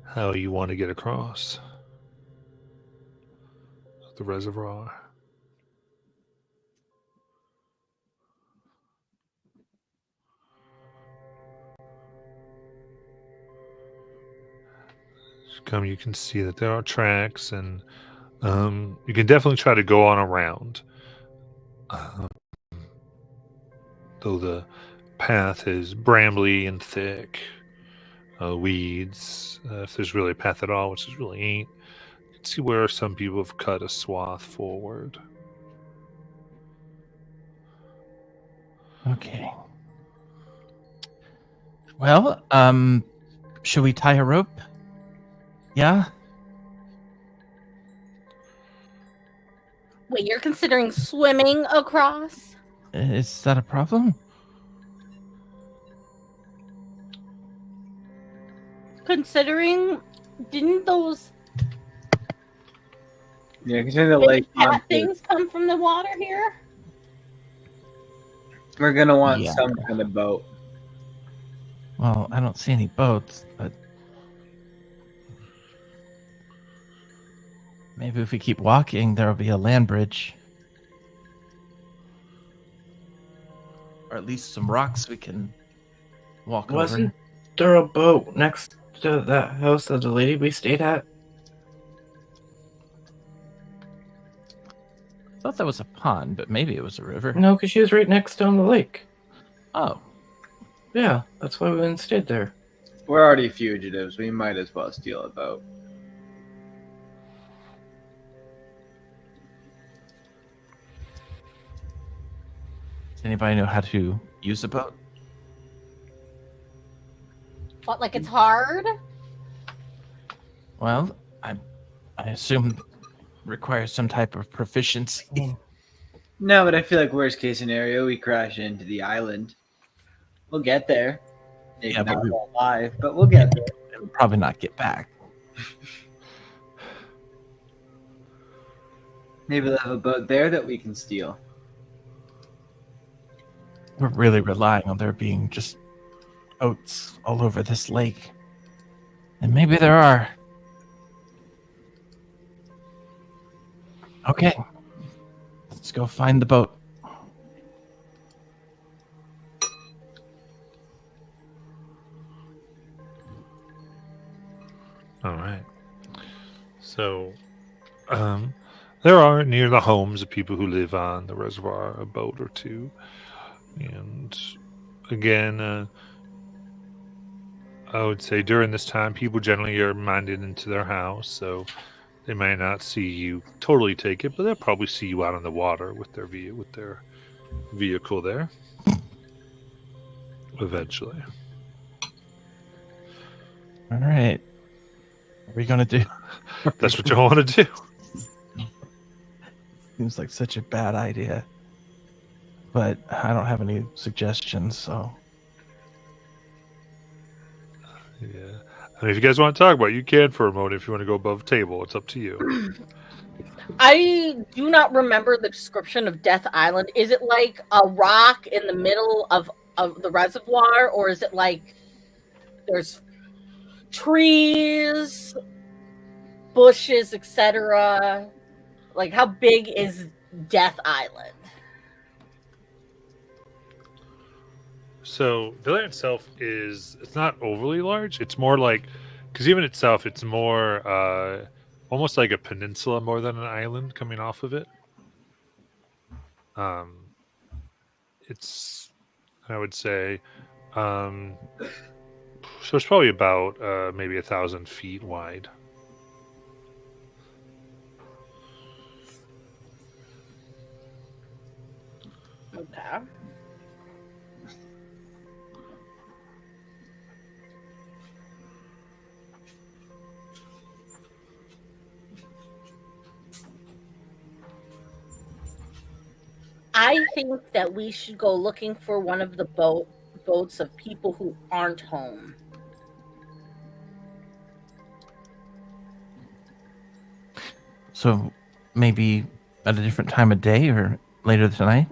Speaker 2: how you want to get across the reservoir. You can see that there are tracks, and you can definitely try to go on around. Though the path is brambly and thick, weeds, if there's really a path at all, which there really ain't. You can see where some people have cut a swath forward.
Speaker 3: Okay. Well, should we tie a rope? Yeah?
Speaker 5: Wait, you're considering swimming across?
Speaker 3: Is that a problem?
Speaker 5: Considering, didn't those
Speaker 4: Yeah, considering the lake
Speaker 5: cat things come from the water here?
Speaker 4: we're gonna want
Speaker 3: Yeah.
Speaker 4: some kind of boat.
Speaker 3: Well, I don't see any boats, but maybe if we keep walking, there'll be a land bridge. Or at least some rocks we can walk
Speaker 7: Wasn't
Speaker 3: over.
Speaker 7: there a boat next to that house of the lady we stayed at?
Speaker 3: thought that was a pond, but maybe it was a river.
Speaker 7: No, because she was right next on the lake.
Speaker 3: Oh,
Speaker 7: Yeah, that's why we went and stayed there.
Speaker 10: We're already fugitives. We might as well steal a boat.
Speaker 3: does anybody know how to use a boat?
Speaker 5: What, like it's hard?
Speaker 3: Well, I assume requires some type of proficiency.
Speaker 10: No, but I feel like worst case scenario, we crash into the island. We'll get there. Maybe
Speaker 3: Yeah, but
Speaker 10: not
Speaker 3: we-
Speaker 10: alive, but we'll get there.
Speaker 3: And probably not get back.
Speaker 10: Maybe they'll have a boat there that we can steal.
Speaker 3: We're really relying on there being just boats all over this lake. And maybe there are. Okay. Let's go find the boat.
Speaker 2: All right. So, there are near the homes of people who live on the reservoir a boat or two, and again, I would say during this time, people generally are minded into their house, so they might not see you totally take it, but they'll probably see you out on the water with their vehicle there. Eventually.
Speaker 3: All right. What are we going to do?
Speaker 2: That's what you want to do.
Speaker 3: Seems like such a bad idea. But I don't have any suggestions, so.
Speaker 2: Yeah. I mean, if you guys want to talk about it, you can for a moment. If you want to go above table, it's up to you.
Speaker 5: I do not remember the description of Death Island. Is it like a rock in the middle of the reservoir, or is it like there's trees, bushes, etc.? Like, how big is Death Island?
Speaker 2: So the land itself it's not overly large. It's more like, because even itself, it's more almost like a peninsula more than an island coming off of it. It's, I would say, so it's probably about maybe 1,000 feet wide.
Speaker 5: Okay. I think that we should go looking for one of the boats of people who aren't home.
Speaker 3: So maybe at a different time of day or later tonight?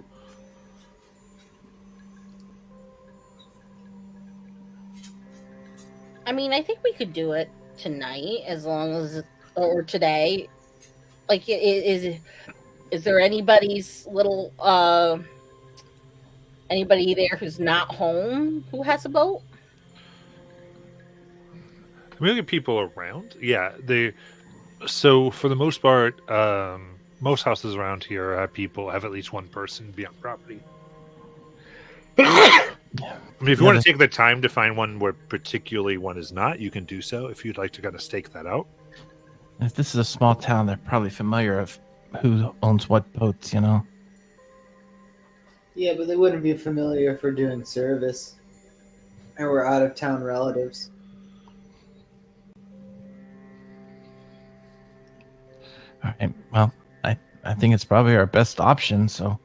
Speaker 5: I mean, I think we could do it tonight, as long as, or today. Like, is there anybody's little anybody there who's not home who has a boat?
Speaker 2: I mean, look at people around. Yeah, so for the most part, most houses around here have at least one person be on property. I mean, if you want to take the time to find one where particularly one is not, you can do so if you'd like to kind of stake that out.
Speaker 3: If this is a small town, they're probably familiar of who owns what boats, you know?
Speaker 8: Yeah, but they wouldn't be familiar for doing service. And we're out of town relatives.
Speaker 3: All right. Well, I think it's probably our best option, so.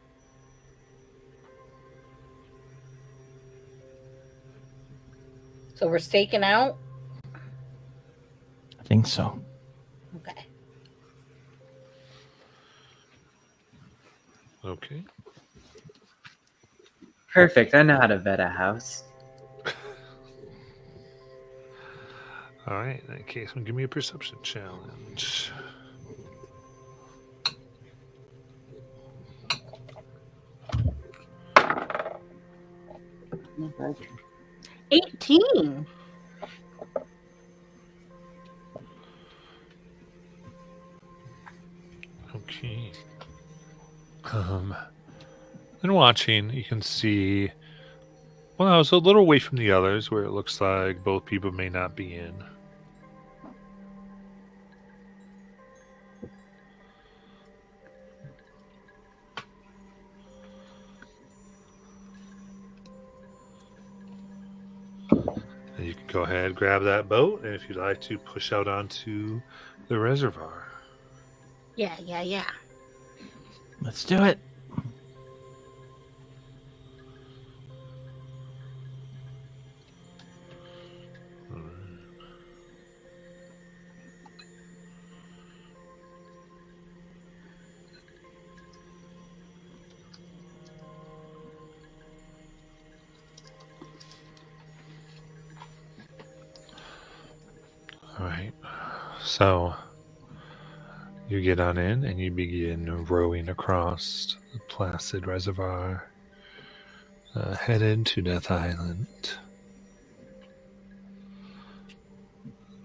Speaker 5: So we're staking out?
Speaker 3: I think so.
Speaker 5: Okay.
Speaker 2: Okay.
Speaker 4: Perfect. I know how to vet a house.
Speaker 2: All right. In that case, give me a perception challenge.
Speaker 8: Not bad.
Speaker 5: 18.
Speaker 2: Okay. And watching, you can see. Well, I was a little away from the others, where it looks like both people may not be in. And you can go ahead, grab that boat, and if you'd like to push out onto the reservoir.
Speaker 5: Yeah.
Speaker 3: Let's do it.
Speaker 2: All right. So you get on in and you begin rowing across the placid reservoir, headed to Death Island.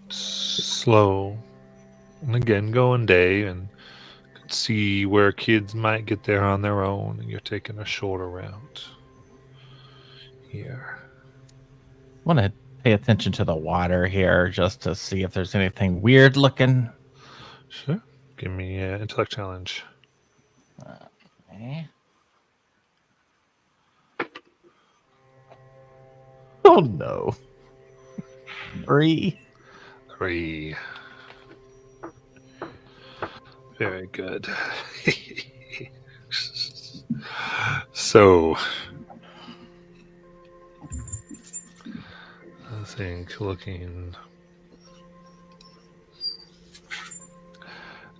Speaker 2: Slow, and again going day, and could see where kids might get there on their own, and you're taking a shorter route here.
Speaker 3: Want to pay attention to the water here just to see if there's anything weird looking.
Speaker 2: Sure. Give me an intellect challenge.
Speaker 3: Okay. Oh no. 3.
Speaker 2: Very good. So, I think looking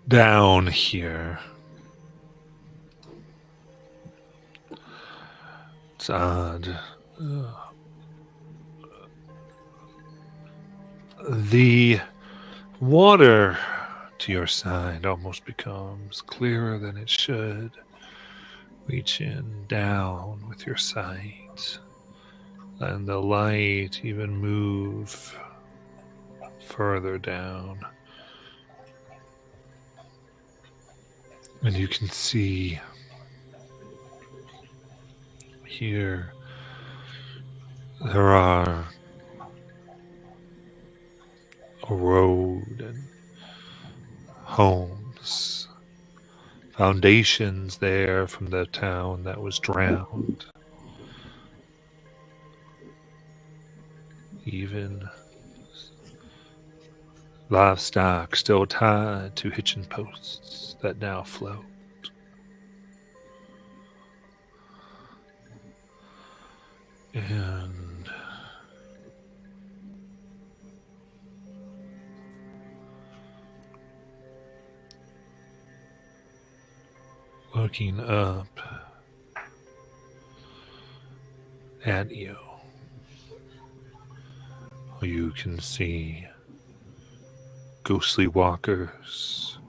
Speaker 2: down here, it's odd. The water to your side almost becomes clearer than it should. Reaching down with your sight, and the light even move further down. And you can see here there are a road and homes, foundations there from the town that was drowned. Even livestock still tied to hitching posts that now float. And looking up at you, you can see ghostly walkers,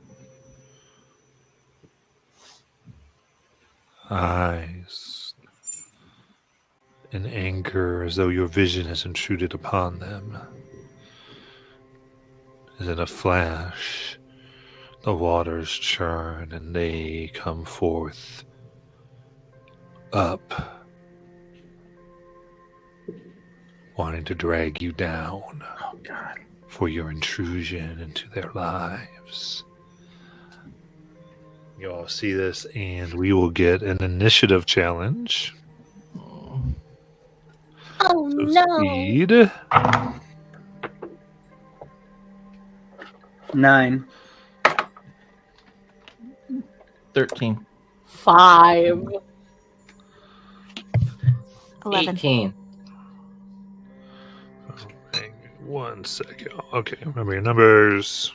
Speaker 2: eyes in anger as though your vision has intruded upon them. As in a flash, the waters churn and they come forth up, wanting to drag you down.
Speaker 3: Oh God.
Speaker 2: For your intrusion into their lives. You all see this, and we will get an initiative challenge.
Speaker 5: Oh
Speaker 2: So
Speaker 5: no!
Speaker 2: Speed.
Speaker 10: 9.
Speaker 3: 13.
Speaker 5: 5.
Speaker 6: 11.
Speaker 7: 18.
Speaker 2: Hang on 1 second. Okay, remember your numbers.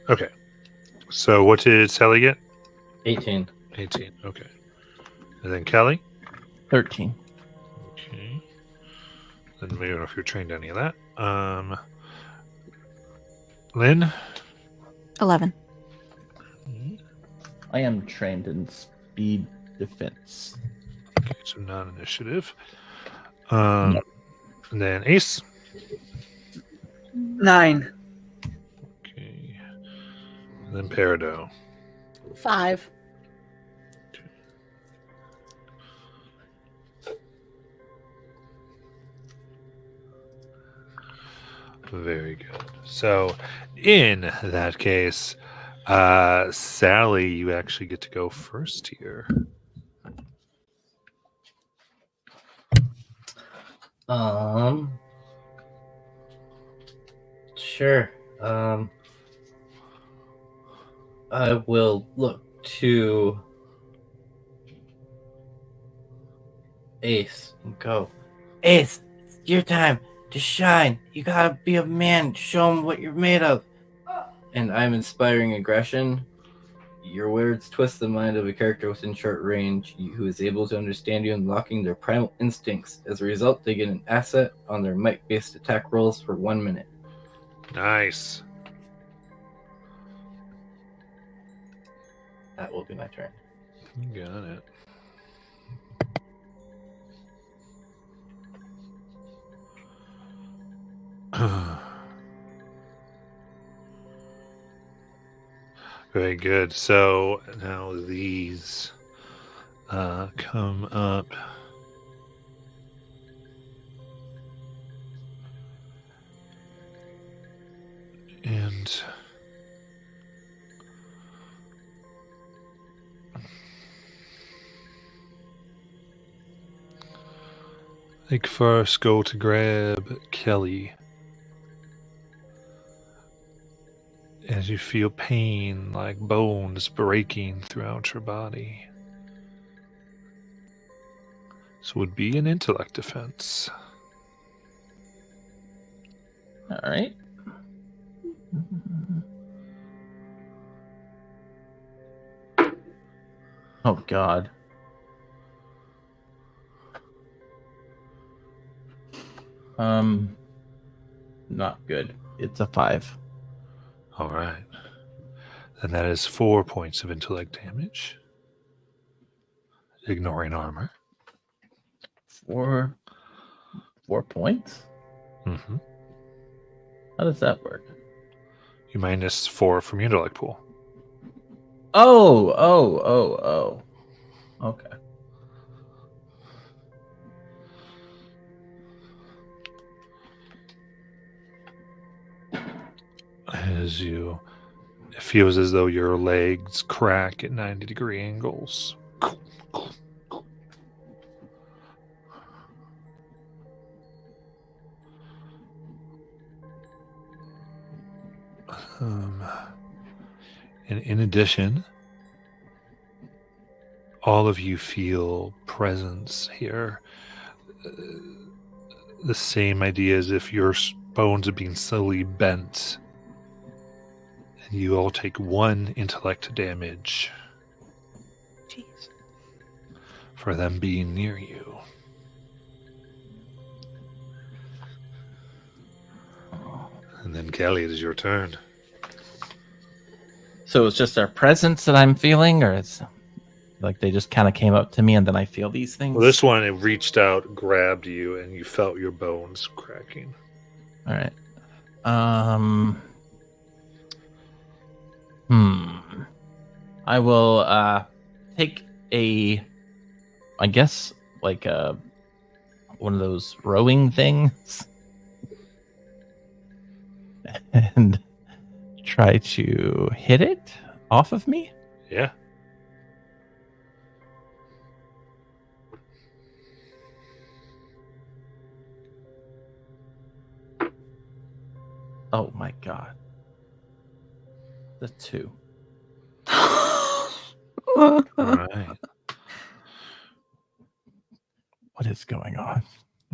Speaker 2: Okay. So what did Sally get?
Speaker 7: 18.
Speaker 2: 18. Okay. And then Kelly?
Speaker 3: 13.
Speaker 2: Okay. Then we don't know if you're trained any of that. Lynn?
Speaker 6: 11.
Speaker 3: I am trained in speed defense.
Speaker 2: Okay, so non-initiative. And then Ace.
Speaker 10: 9.
Speaker 2: Okay. And then Peridot.
Speaker 5: 5.
Speaker 2: Very good. So, in that case, Sally, you actually get to go first here.
Speaker 7: Sure. I will look to Ace and go, Ace, it's your time to shine. You gotta be a man. Show him what you're made of. And I'm inspiring aggression. Your words twist the mind of a character within short range who is able to understand you, unlocking their primal instincts. As a result, they get an asset on their might-based attack rolls for 1 minute.
Speaker 2: Nice.
Speaker 7: That will be my turn.
Speaker 2: You got it. Very good. So now these come up. And like first go to grab Kelly. As you feel pain like bones breaking throughout your body. So it would be an intellect defense.
Speaker 3: All right. Oh God. Not good. It's a 5.
Speaker 2: All right. Then that is 4 points of intellect damage. Ignoring armor.
Speaker 3: 4 points?
Speaker 2: Mm-hmm.
Speaker 3: How does that work?
Speaker 2: You minus 4 from your intellect pool.
Speaker 3: Oh. Okay.
Speaker 2: As you, it feels as though your legs crack at 90-degree angles. And in addition, all of you feel presence here. The same idea as if your bones are being slowly bent. And you all take 1 intellect damage.
Speaker 6: Jeez.
Speaker 2: For them being near you. And then Kelly, it is your turn.
Speaker 3: So it's just their presence that I'm feeling, or it's like they just kind of came up to me and then I feel these things?
Speaker 2: Well, this one, it reached out, grabbed you, and you felt your bones cracking.
Speaker 3: All right. I will take I guess like one of those rowing things and try to hit it off of me.
Speaker 2: Yeah.
Speaker 3: Oh my God. The 2.
Speaker 2: All right.
Speaker 3: What is going on?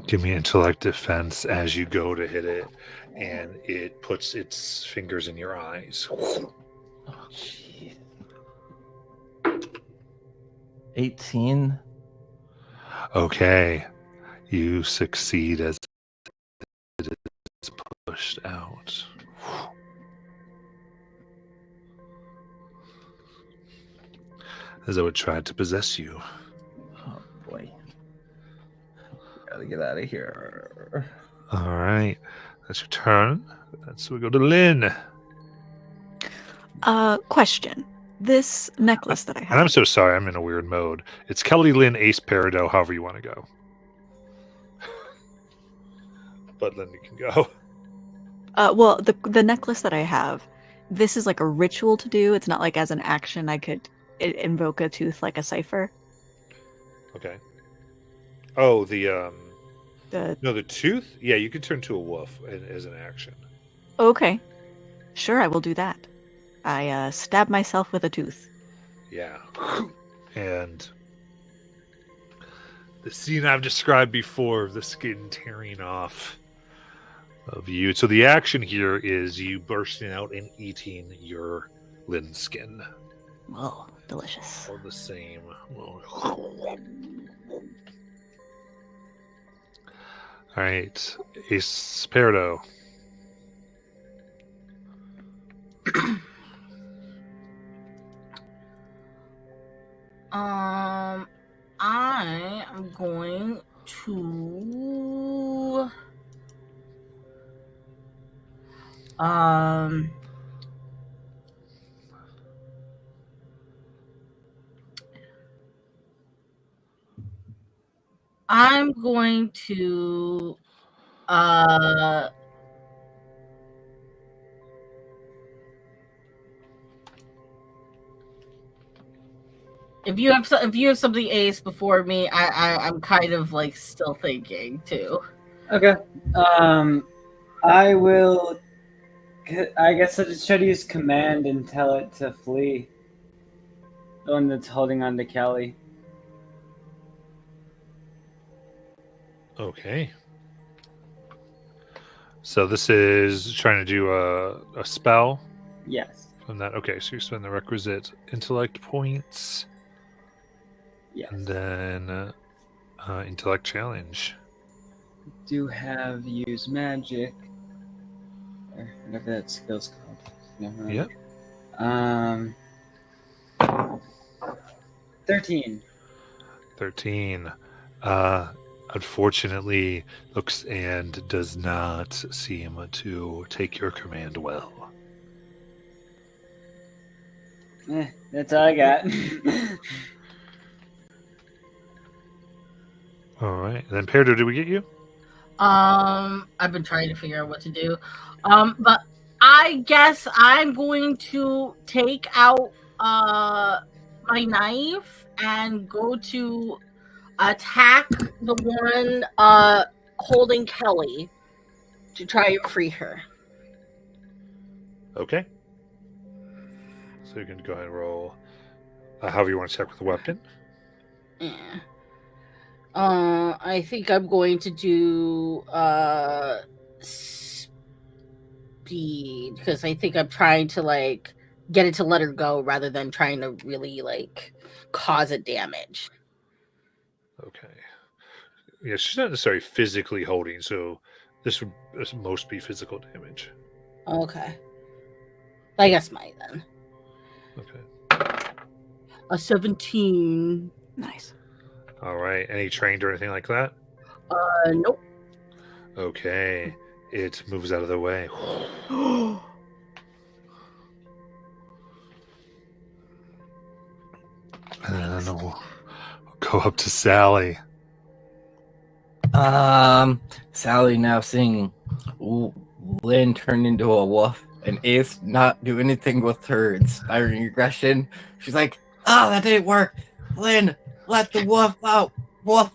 Speaker 2: Give me intellect defense as you go to hit it, and it puts its fingers in your eyes.
Speaker 3: Oh, jeez. 18.
Speaker 2: Okay. You succeed as it is pushed out. As though it tried to possess you.
Speaker 3: Oh boy.
Speaker 7: Gotta get out of here.
Speaker 2: All right. That's your turn. So we go to Lynn.
Speaker 6: Question. This necklace that I
Speaker 2: And I'm
Speaker 6: have.
Speaker 2: so sorry. I'm in a weird mode. It's Kelly, Lynn, Ace, Peridot, however you want to go. But Lynn, you can go.
Speaker 6: Well, the necklace that I have, this is like a ritual to do. It's not like as an action I could invoke a tooth like a cipher.
Speaker 2: Okay. Oh, the
Speaker 6: The
Speaker 2: tooth? Yeah, you could turn to a wolf as an action.
Speaker 6: Okay. Sure, I will do that. I stab myself with a tooth.
Speaker 2: Yeah. And the scene I've described before of the skin tearing off of you. So the action here is you bursting out and eating your Lynn skin.
Speaker 6: Whoa, delicious.
Speaker 2: All the same. All right. Ace Peridot.
Speaker 5: I am going to I'm going to if you have something, Ace, before me, I'm kind of like still thinking too.
Speaker 10: Okay. I will. I guess I'll just try to use command and tell it to flee. The one that's holding on to Kelly.
Speaker 2: Okay. So this is trying to do a spell
Speaker 10: Yes.
Speaker 2: from that. Okay, so you spend the requisite intellect points.
Speaker 10: Yes.
Speaker 2: And then intellect challenge.
Speaker 10: Do have use magic. Or whatever that skill's called. Never mind.
Speaker 2: Yep.
Speaker 10: 13.
Speaker 2: 13. Unfortunately, looks and does not seem to take your command well.
Speaker 10: That's all I got.
Speaker 2: All right. And then Peridot, did we get you?
Speaker 5: I've been trying to figure out what to do. But I guess I'm going to take out my knife and go to attack the one holding Kelly to try and free her.
Speaker 2: Okay. So you can go ahead and roll however you want to check with the weapon.
Speaker 5: Yeah. I think I'm going to do speed because I think I'm trying to like get it to let her go rather than trying to really like cause it damage.
Speaker 2: Okay. Yeah, she's not necessarily physically holding, so this would most be physical damage.
Speaker 5: Okay. I guess my then.
Speaker 2: Okay.
Speaker 5: A 17.
Speaker 6: Nice.
Speaker 2: All right. Any trained or anything like that?
Speaker 5: Nope.
Speaker 2: Okay. It moves out of the way. And then we'll go up to Sally.
Speaker 7: Sally now seeing Lynn turn into a wolf and Ace not do anything with her inspiring aggression. She's like, that didn't work. Lynn, let the wolf out. Wolf,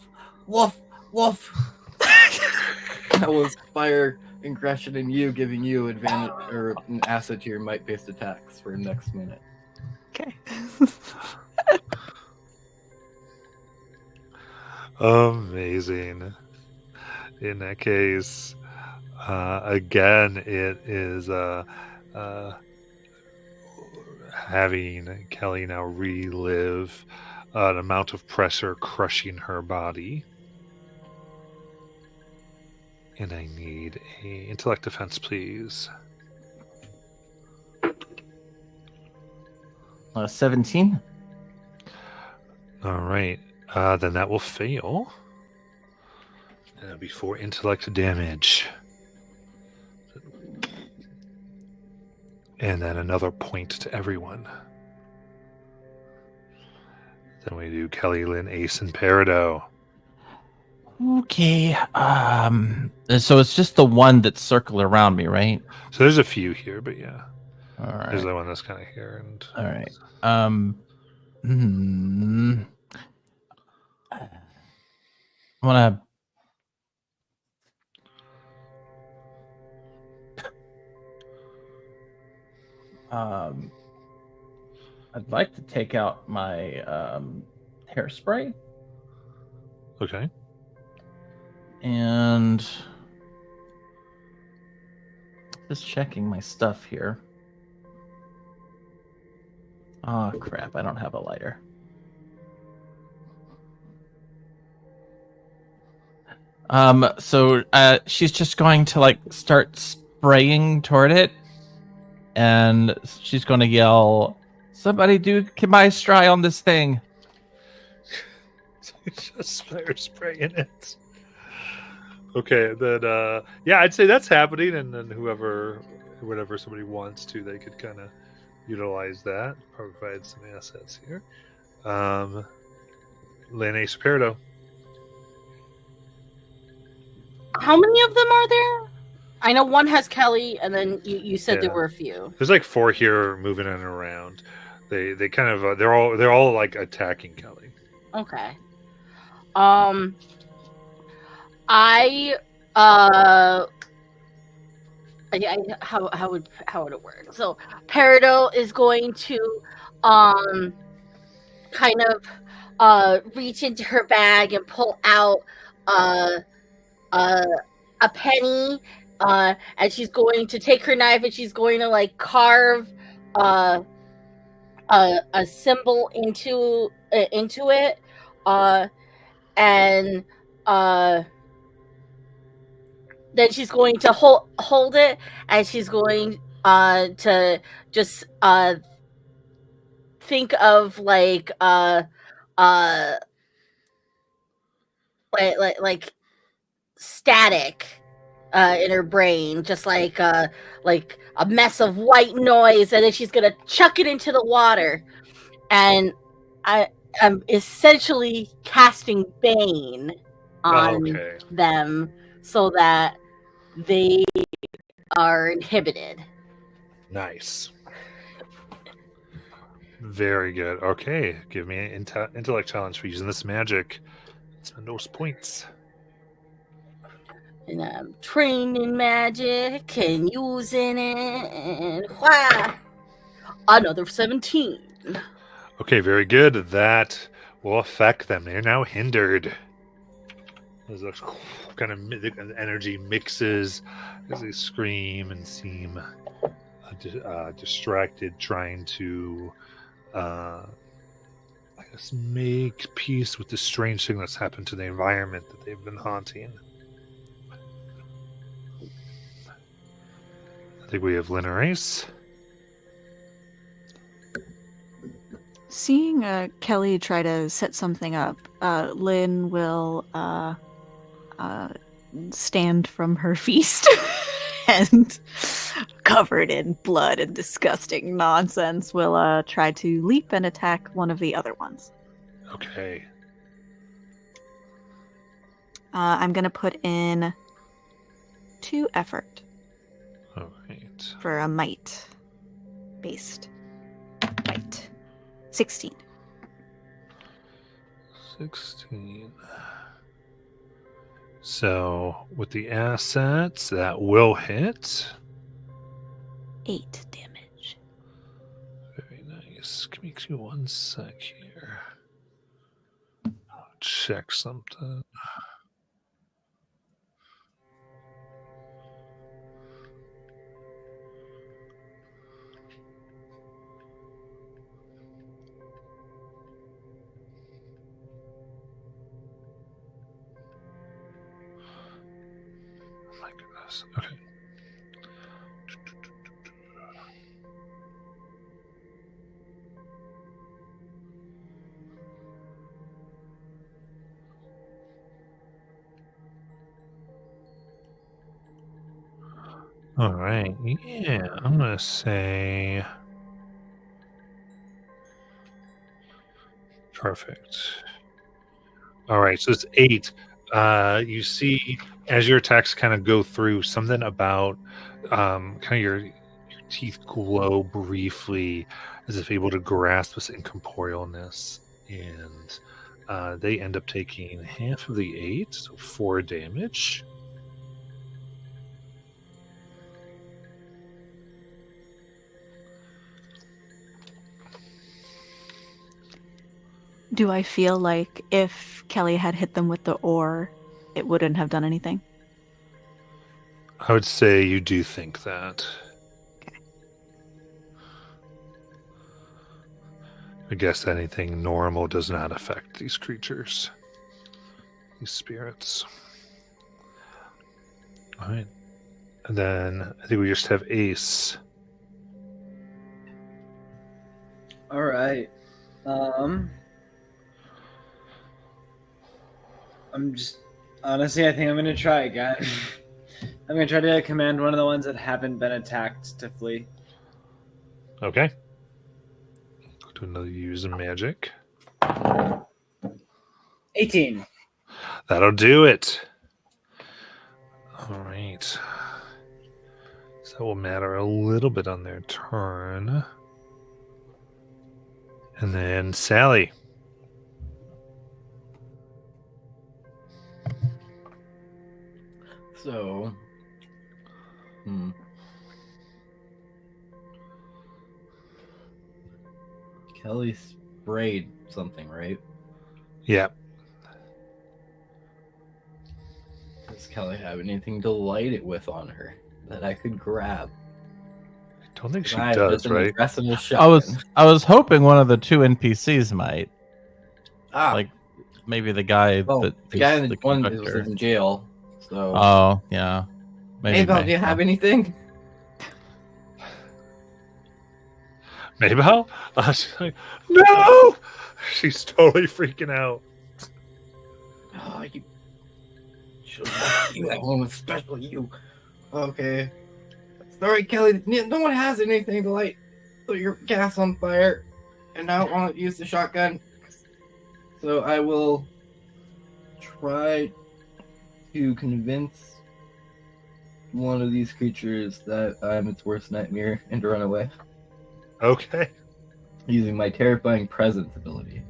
Speaker 7: wolf, wolf. That will inspire aggression in you, giving you advantage or an asset to your might-based attacks for the next minute.
Speaker 6: Okay.
Speaker 2: Amazing. In that case, again, it is having Kelly now relive an amount of pressure crushing her body. And I need a intellect defense, please.
Speaker 3: 17.
Speaker 2: All right. Then that will fail. Before intellect damage. And then another point to everyone. Then we do Kelly, Lynn, Ace, and Peridot.
Speaker 3: Okay. So it's just the one that's circled around me, right?
Speaker 2: So there's a few here, but yeah.
Speaker 3: All right.
Speaker 2: There's the one that's kind of here. And
Speaker 3: All right. I want to. I'd like to take out my hairspray
Speaker 2: Okay.
Speaker 3: and just checking my stuff here. Oh crap! I don't have a lighter. So she's just going to like start spraying toward it, and she's going to yell, "Somebody do chemistry on this thing!"
Speaker 2: Just spray in it. Okay, then yeah, I'd say that's happening, and then whatever somebody wants to, they could kind of utilize that, provide some assets here. Lynn, Ace, Peridot.
Speaker 5: How many of them are there? I know one has Kelly, and then you said
Speaker 2: Yeah.
Speaker 5: there were a few.
Speaker 2: There's like 4 here moving in and around. They kind of they're all like attacking Kelly.
Speaker 5: Okay. How would it work? So Peridot is going to kind of reach into her bag and pull out a penny, and she's going to take her knife and she's going to like carve a symbol into it, and then she's going to hold it, and she's going to just think of like static in her brain, just like a mess of white noise, and then she's gonna chuck it into the water, and I'm essentially casting Bane on them so that they are inhibited.
Speaker 2: Nice. Very good. Okay, give me an intellect challenge for using this magic. Spend those points.
Speaker 5: And I'm trained in magic and using it, and why? Another 17.
Speaker 2: Okay, very good. That will affect them. They're now hindered. As a kind of energy mixes as they scream and seem distracted, trying to I guess make peace with the strange thing that's happened to the environment that they've been haunting. I think we have Lynn or Ace.
Speaker 6: Seeing Kelly try to set something up, Lynn will stand from her feast and, covered in blood and disgusting nonsense, will try to leap and attack one of the other ones.
Speaker 2: Okay.
Speaker 6: I'm going to put in 2 effort.
Speaker 2: All right.
Speaker 6: For a might based might. 16.
Speaker 2: 16. So with the assets, that will hit.
Speaker 6: 8 damage.
Speaker 2: Very nice. Give me 1 sec here. I'll check something. My goodness. Okay. All right. Yeah, I'm gonna say perfect. All right, so it's 8. You see, as your attacks kind of go through, something about kind of your teeth glow briefly, as if able to grasp this incorporealness, and they end up taking half of the 8, so 4 damage.
Speaker 6: Do I feel like if Kelly had hit them with the oar, it wouldn't have done anything?
Speaker 2: I would say you do think that.
Speaker 6: Okay.
Speaker 2: I guess anything normal does not affect these creatures, these spirits. All right. And then I think we just have Ace.
Speaker 10: All right. I'm just honestly, I think I'm gonna try again. I'm gonna try to command one of the ones that haven't been attacked to flee.
Speaker 2: Okay. Go to another use of magic.
Speaker 10: 18.
Speaker 2: That'll do it. All right. So that will matter a little bit on their turn. And then Sally.
Speaker 7: So, Kelly sprayed something, right?
Speaker 2: Yeah.
Speaker 7: Does Kelly have anything to light it with on her that I could grab?
Speaker 2: I don't think she
Speaker 7: I have
Speaker 2: does,
Speaker 7: just an
Speaker 2: right?
Speaker 7: addressable
Speaker 3: I was hoping one of the 2 NPCs might.
Speaker 7: Ah,
Speaker 3: Like maybe the guy
Speaker 7: well,
Speaker 3: that
Speaker 7: the guy
Speaker 3: is
Speaker 7: in
Speaker 3: the
Speaker 7: the one was
Speaker 3: conductor.
Speaker 7: in jail. So,
Speaker 3: Oh, yeah.
Speaker 7: hey, Val, do you
Speaker 3: Maybe.
Speaker 7: have anything?
Speaker 2: Maybell? She's like, no! She's totally freaking out.
Speaker 7: Oh, you that one was special. You okay? Sorry, Kelly. No one has anything to light your gas on fire, and I don't want to use the shotgun. So I will try to convince one of these creatures that I'm its worst nightmare and to run away
Speaker 2: Okay.
Speaker 7: using my terrifying presence ability.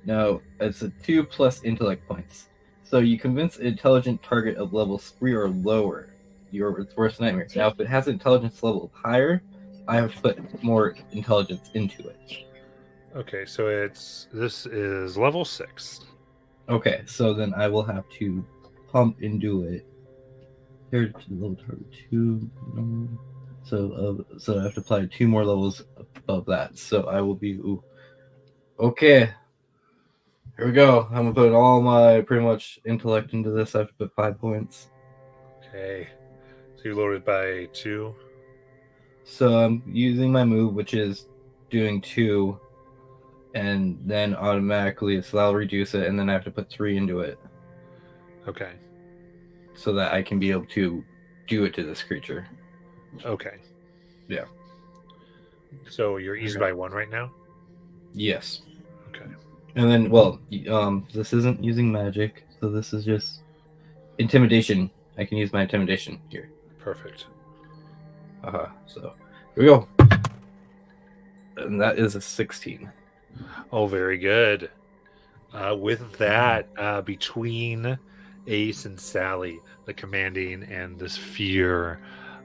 Speaker 7: Now it's a 2 plus intellect points. So you convince an intelligent target of level 3 or lower, its worst nightmare. Now if it has intelligence level higher, I have to put more intelligence into it.
Speaker 2: Okay, so this is level 6.
Speaker 7: Okay, so then I will have to pump into it. Here to level target 2. So I have to apply 2 more levels above that. So I will be okay. Here we go. I'm gonna put all my pretty much intellect into this. I have to put 5 points.
Speaker 2: Okay. So you loaded by 2.
Speaker 7: So I'm using my move, which is doing 2, and then automatically, so that'll reduce it, and then I have to put 3 into it.
Speaker 2: Okay.
Speaker 7: So that I can be able to do it to this creature.
Speaker 2: Okay.
Speaker 7: Yeah.
Speaker 2: So you're easy by 1 right now?
Speaker 7: Yes.
Speaker 2: Okay.
Speaker 7: And then, well, this isn't using magic, so this is just intimidation. I can use my intimidation here.
Speaker 2: Perfect.
Speaker 7: So here we go. And that is a 16.
Speaker 2: Oh, very good. With that, between Ace and Sally, the commanding and this fear,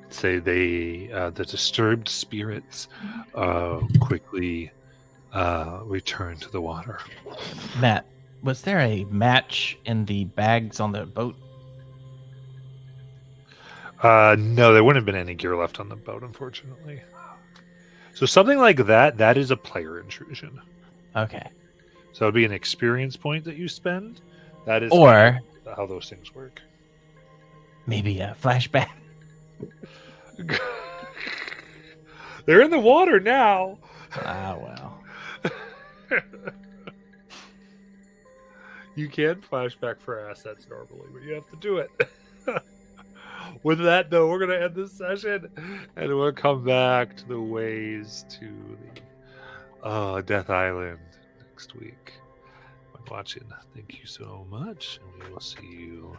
Speaker 2: say the disturbed spirits quickly return to the water.
Speaker 3: Matt, was there a match in the bags on the boat?
Speaker 2: No, there wouldn't have been any gear left on the boat, unfortunately. So something like that is a player intrusion.
Speaker 3: Okay.
Speaker 2: So it'd be an experience point that you spend. That is
Speaker 3: Or
Speaker 2: how those things work.
Speaker 3: maybe a flashback.
Speaker 2: They're in the water now.
Speaker 3: Ah, well.
Speaker 2: You can flashback for assets normally, but you have to do it. with that, though, we're going to end this session and we'll come back to the ways to the Death Island next week. When watching, thank you so much, and we will see you